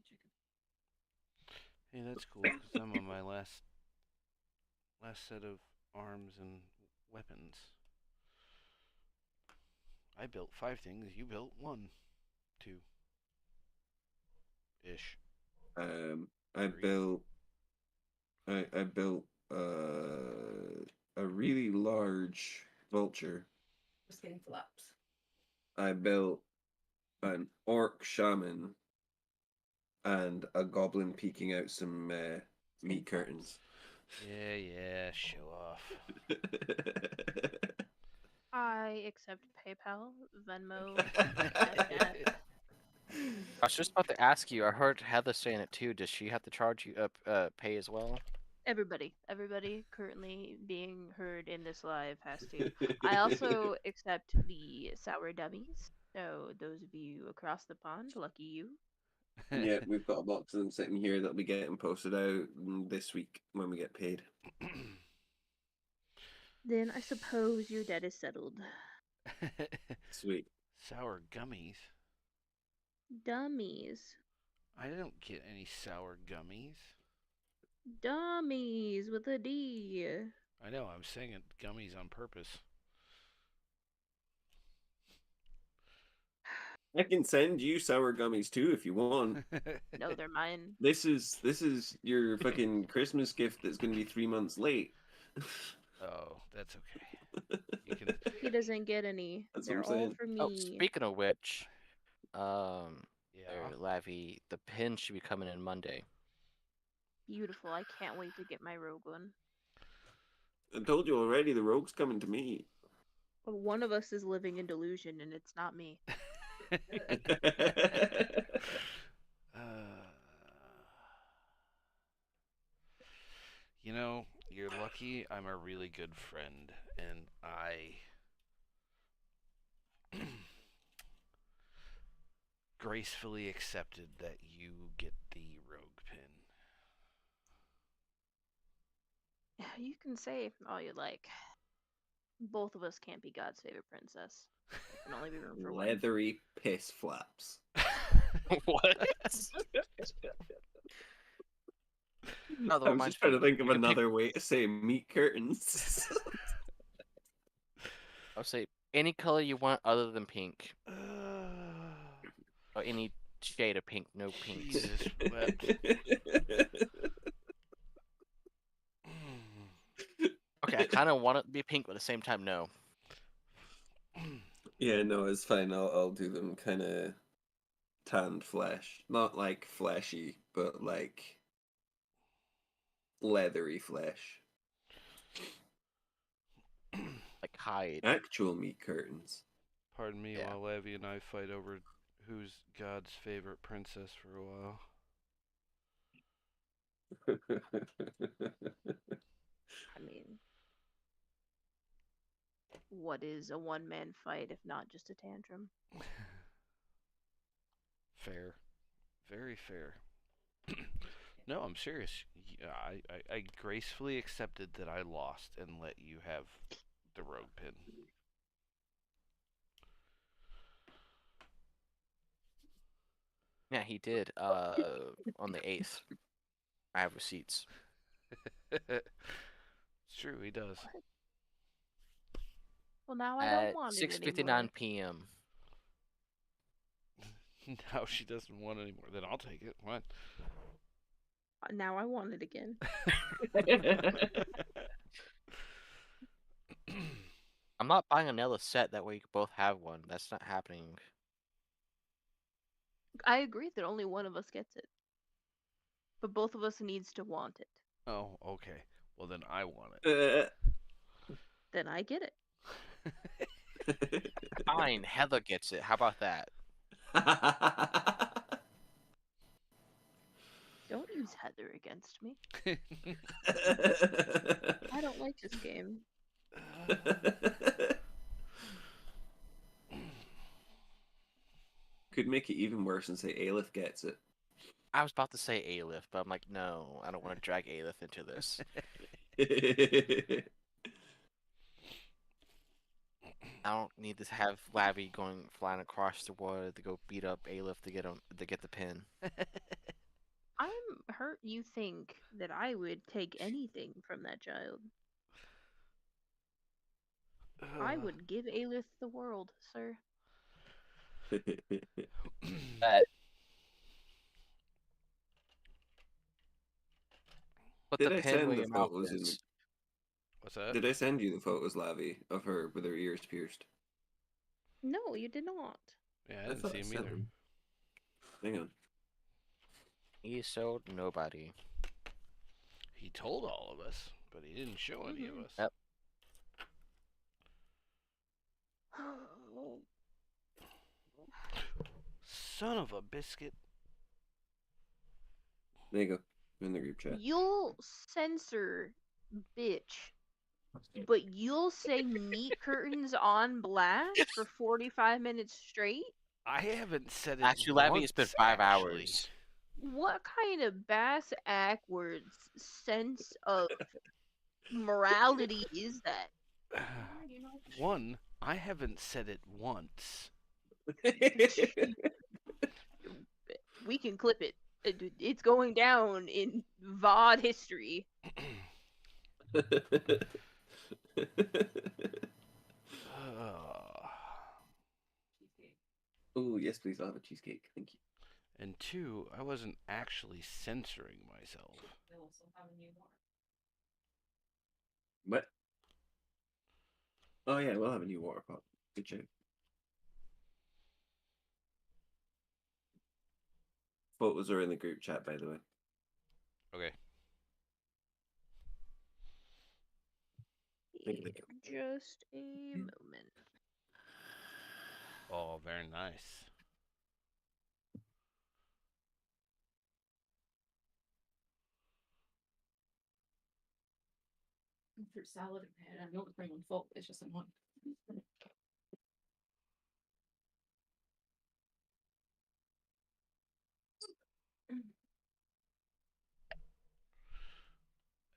Hey, that's cool because I'm on my last set of arms and weapons. I built 5 things. You built 1, 2, ish. I 3. built. I built a really large vulture. Skin flaps. I built an orc shaman and a goblin peeking out some meat curtains. Yeah. Show off. I accept PayPal, Venmo, Cash App. I was just about to ask you. I heard Heather saying it too. Does she have to charge you pay as well? Everybody currently being heard in this live has to. I also accept the sour dummies. So those of you across the pond, lucky you. Yeah, we've got a box of them sitting here that'll be getting posted out this week when we get paid. Then I suppose your debt is settled. Sweet. Sour gummies. Dummies. I don't get any sour gummies. Dummies with a D. I know, I'm saying it gummies on purpose. I can send you sour gummies too if you want. No, they're mine. This is your fucking Christmas gift that's gonna be 3 months late. Oh, that's okay. You can. He doesn't get any. That's what They're I'm all saying. for Oh, me. speaking of which, Yeah. Lavi, the pin should be coming in Monday. Beautiful. I can't wait to get my rogue one. I told you already, the rogue's coming to me. But one of us is living in delusion, and it's not me. You know, you're lucky I'm a really good friend, and I gracefully accepted that you get the rogue pin. You can say all you like. Both of us can't be God's favorite princess. There can only be room for one. Leathery piss flaps. What? No, that I was just trying to think of You can pick- another way to say meat curtains. I'll say any color you want other than pink, or any shade of pink. No pinks. Jesus wept. Okay, I kind of want it to be pink, but at the same time, no. Yeah, no, it's fine. I'll do them kind of tanned flesh. Not like fleshy, but like leathery flesh. Like hide. Actual meat curtains. Pardon me Yeah. while Levy and I fight over who's God's favorite princess for a while. I mean, what is a one-man fight if not just a tantrum? Fair. Very fair. No, I'm serious. I gracefully accepted that I lost and let you have the rogue pin. Yeah, he did. On the 8th. I have receipts. It's true, he does. Well, now I don't want At it 6:59 anymore. p.m. Now she doesn't want it anymore. Then I'll take it. What? Now I want it again. I'm not buying another set. That way you can both have one. That's not happening. I agree that only one of us gets it, but both of us needs to want it. Oh, okay. Well, then I want it. Then I get it. Fine, Heather gets it. How about that? Don't use Heather against me. I don't like this game. Could make it even worse and say Aelith gets it. I was about to say Aelith, but I'm like, no, I don't want to drag Aelith into this. I don't need to have Lavi flying across the water to go beat up Aelith to get the pin. I'm hurt you think that I would take anything from that child. I would give Aelith the world, sir. Put Did the I pin send where the your mouth photos in the... is. What's that? Did I send you the photos, Lavi, of her with her ears pierced? No, you did not. Yeah, I I didn't thought see I him sent either. them. Hang on. He showed nobody. He told all of us, but he didn't show any of us. Yep. Son of a biscuit. There you go. In the group chat. You'll censor bitch, but you'll say meat curtains on blast for 45 minutes straight? I haven't said it Actually, Lavi, once, it's been 5 actually. hours. What kind of bass backwards sense of morality is that? One, I haven't said it once. We can clip it. It's going down in VOD history. Oh, yes, please. I'll have a cheesecake. Thank you. And two, I wasn't actually censoring myself. They also have a new one. What? Oh, yeah, we'll have a new water pot. Good job. Photos are in the group chat, by the way. Okay. Thank you. Just a moment. Oh, very nice. Fruit salad and I don't bring one full. It's just in one.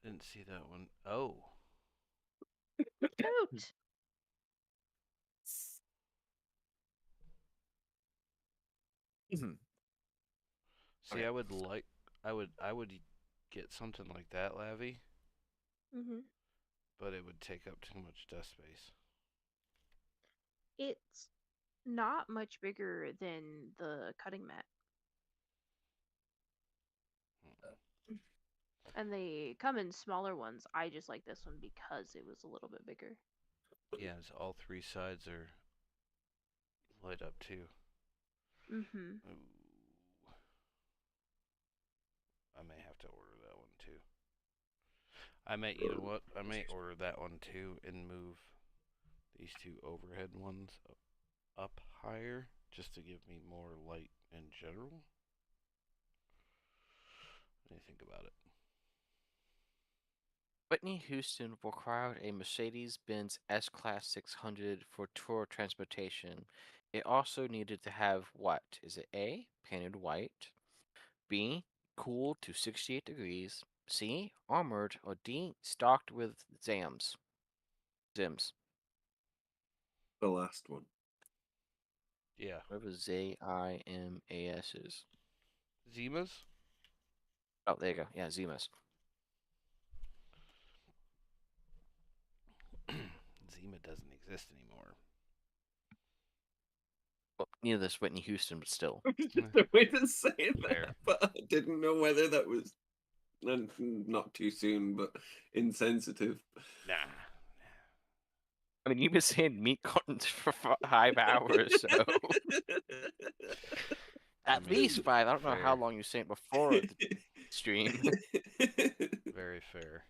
Didn't see that one. Oh. Out. See, I would get something like that, Lavi, but it would take up too much desk space. It's not much bigger than the cutting mat. And they come in smaller ones. I just like this one because it was a little bit bigger. Yeah, so all three sides are light up too. Mm-hmm. Ooh. have to order that one too. I may, you know what? I may order that one too and move these two overhead ones up higher just to give me more light in general. What do you think about it? Whitney Houston required a Mercedes-Benz S-Class 600 for tour transportation. It also needed to have what? Is it A, painted white, B, cooled to 68 degrees, C, armored, or D, stocked with Zims? The last one. Yeah. Whatever Z-I-M-A-S is. Zimas? Oh, there you go. Yeah, Zimas. Zima doesn't exist anymore. Well, neither does Whitney Houston, but still. The way to say that, Fair. but I didn't know whether that was not too soon, but insensitive. Nah. I mean, you've been saying meat cartons for 5 hours, so at mean, least 5. I don't know how fair. long you were saying before the stream. Very fair.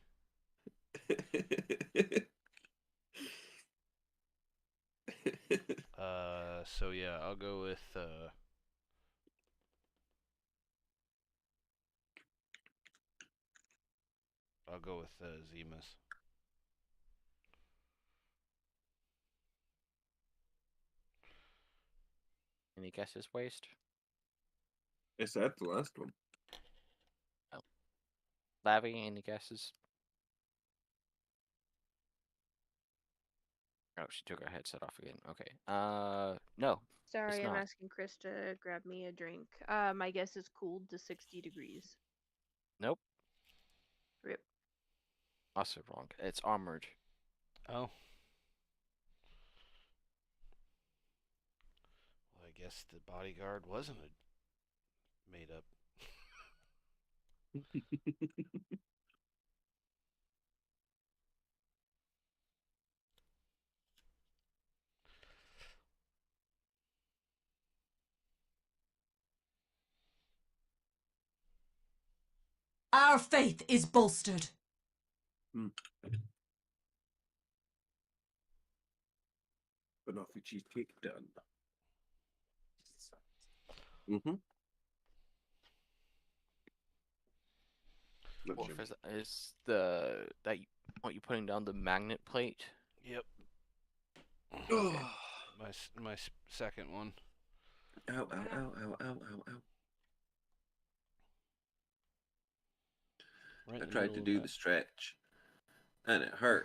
So yeah, I'll go with Zimas. Any guesses, Waste? I said the last one. Lavi, any guesses? Oh, she took her headset off again. Okay. No. Sorry, I'm not. asking Chris to grab me a drink. My guess is cooled to 60 degrees. Nope. Rip. Also wrong. It's armored. Oh. Well, I guess the bodyguard wasn't made up. Our faith is bolstered. Banoffee cheesecake done. Mm-hmm. Wolf, is what you putting down the magnet plate? Yep. Oh. My second one. Ow, ow, ow, ow, ow, ow, ow. Right I in tried to middle do of the stretch, and it hurt.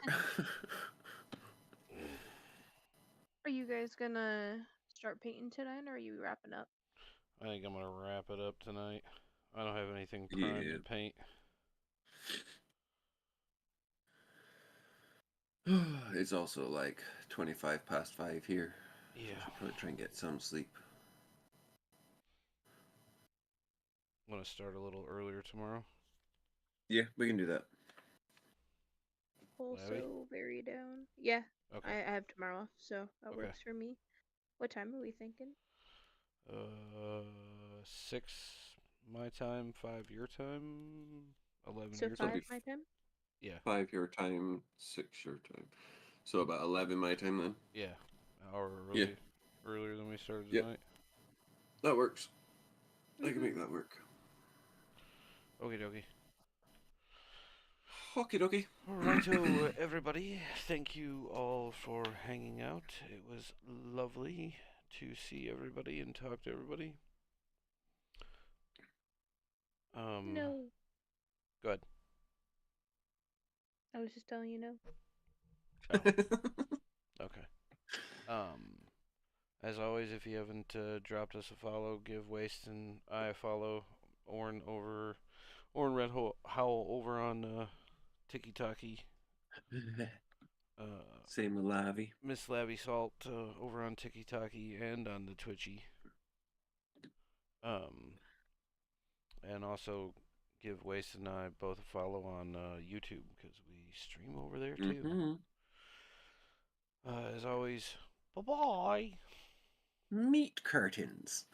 Are you guys gonna start painting tonight, or are you wrapping up? I think I'm gonna wrap it up tonight. I don't have anything primed Yeah. to paint. It's also like 25 past 5 here. Yeah. I should probably try and get some sleep. Want to start a little earlier tomorrow? Yeah, we can do that. Also, very down. Yeah, Okay. I have tomorrow off, so that Okay. works for me. What time are we thinking? 6 my time, 5 your time, 11 So your So time. it'll 5 be my time? Yeah. 5 your time, 6 your time. So about 11 my time then? Yeah. An hour Yeah. earlier than we started Yep. tonight. That works. I can make that work. Okie dokie. Okie dokie. Righto, everybody. Thank you all for hanging out. It was lovely to see everybody and talk to everybody. No. Go ahead. I was just telling you no. Oh. Okay. As always, if you haven't dropped us a follow, give Waste and I a follow. Orin Red Howl over on Tiki Taki. Same with Lavi. Miss Lavi Salt over on Tiki Taki and on the Twitchy. And also give Waste and I both a follow on YouTube because we stream over there too. Mm-hmm. As always, bye-bye. Meat curtains.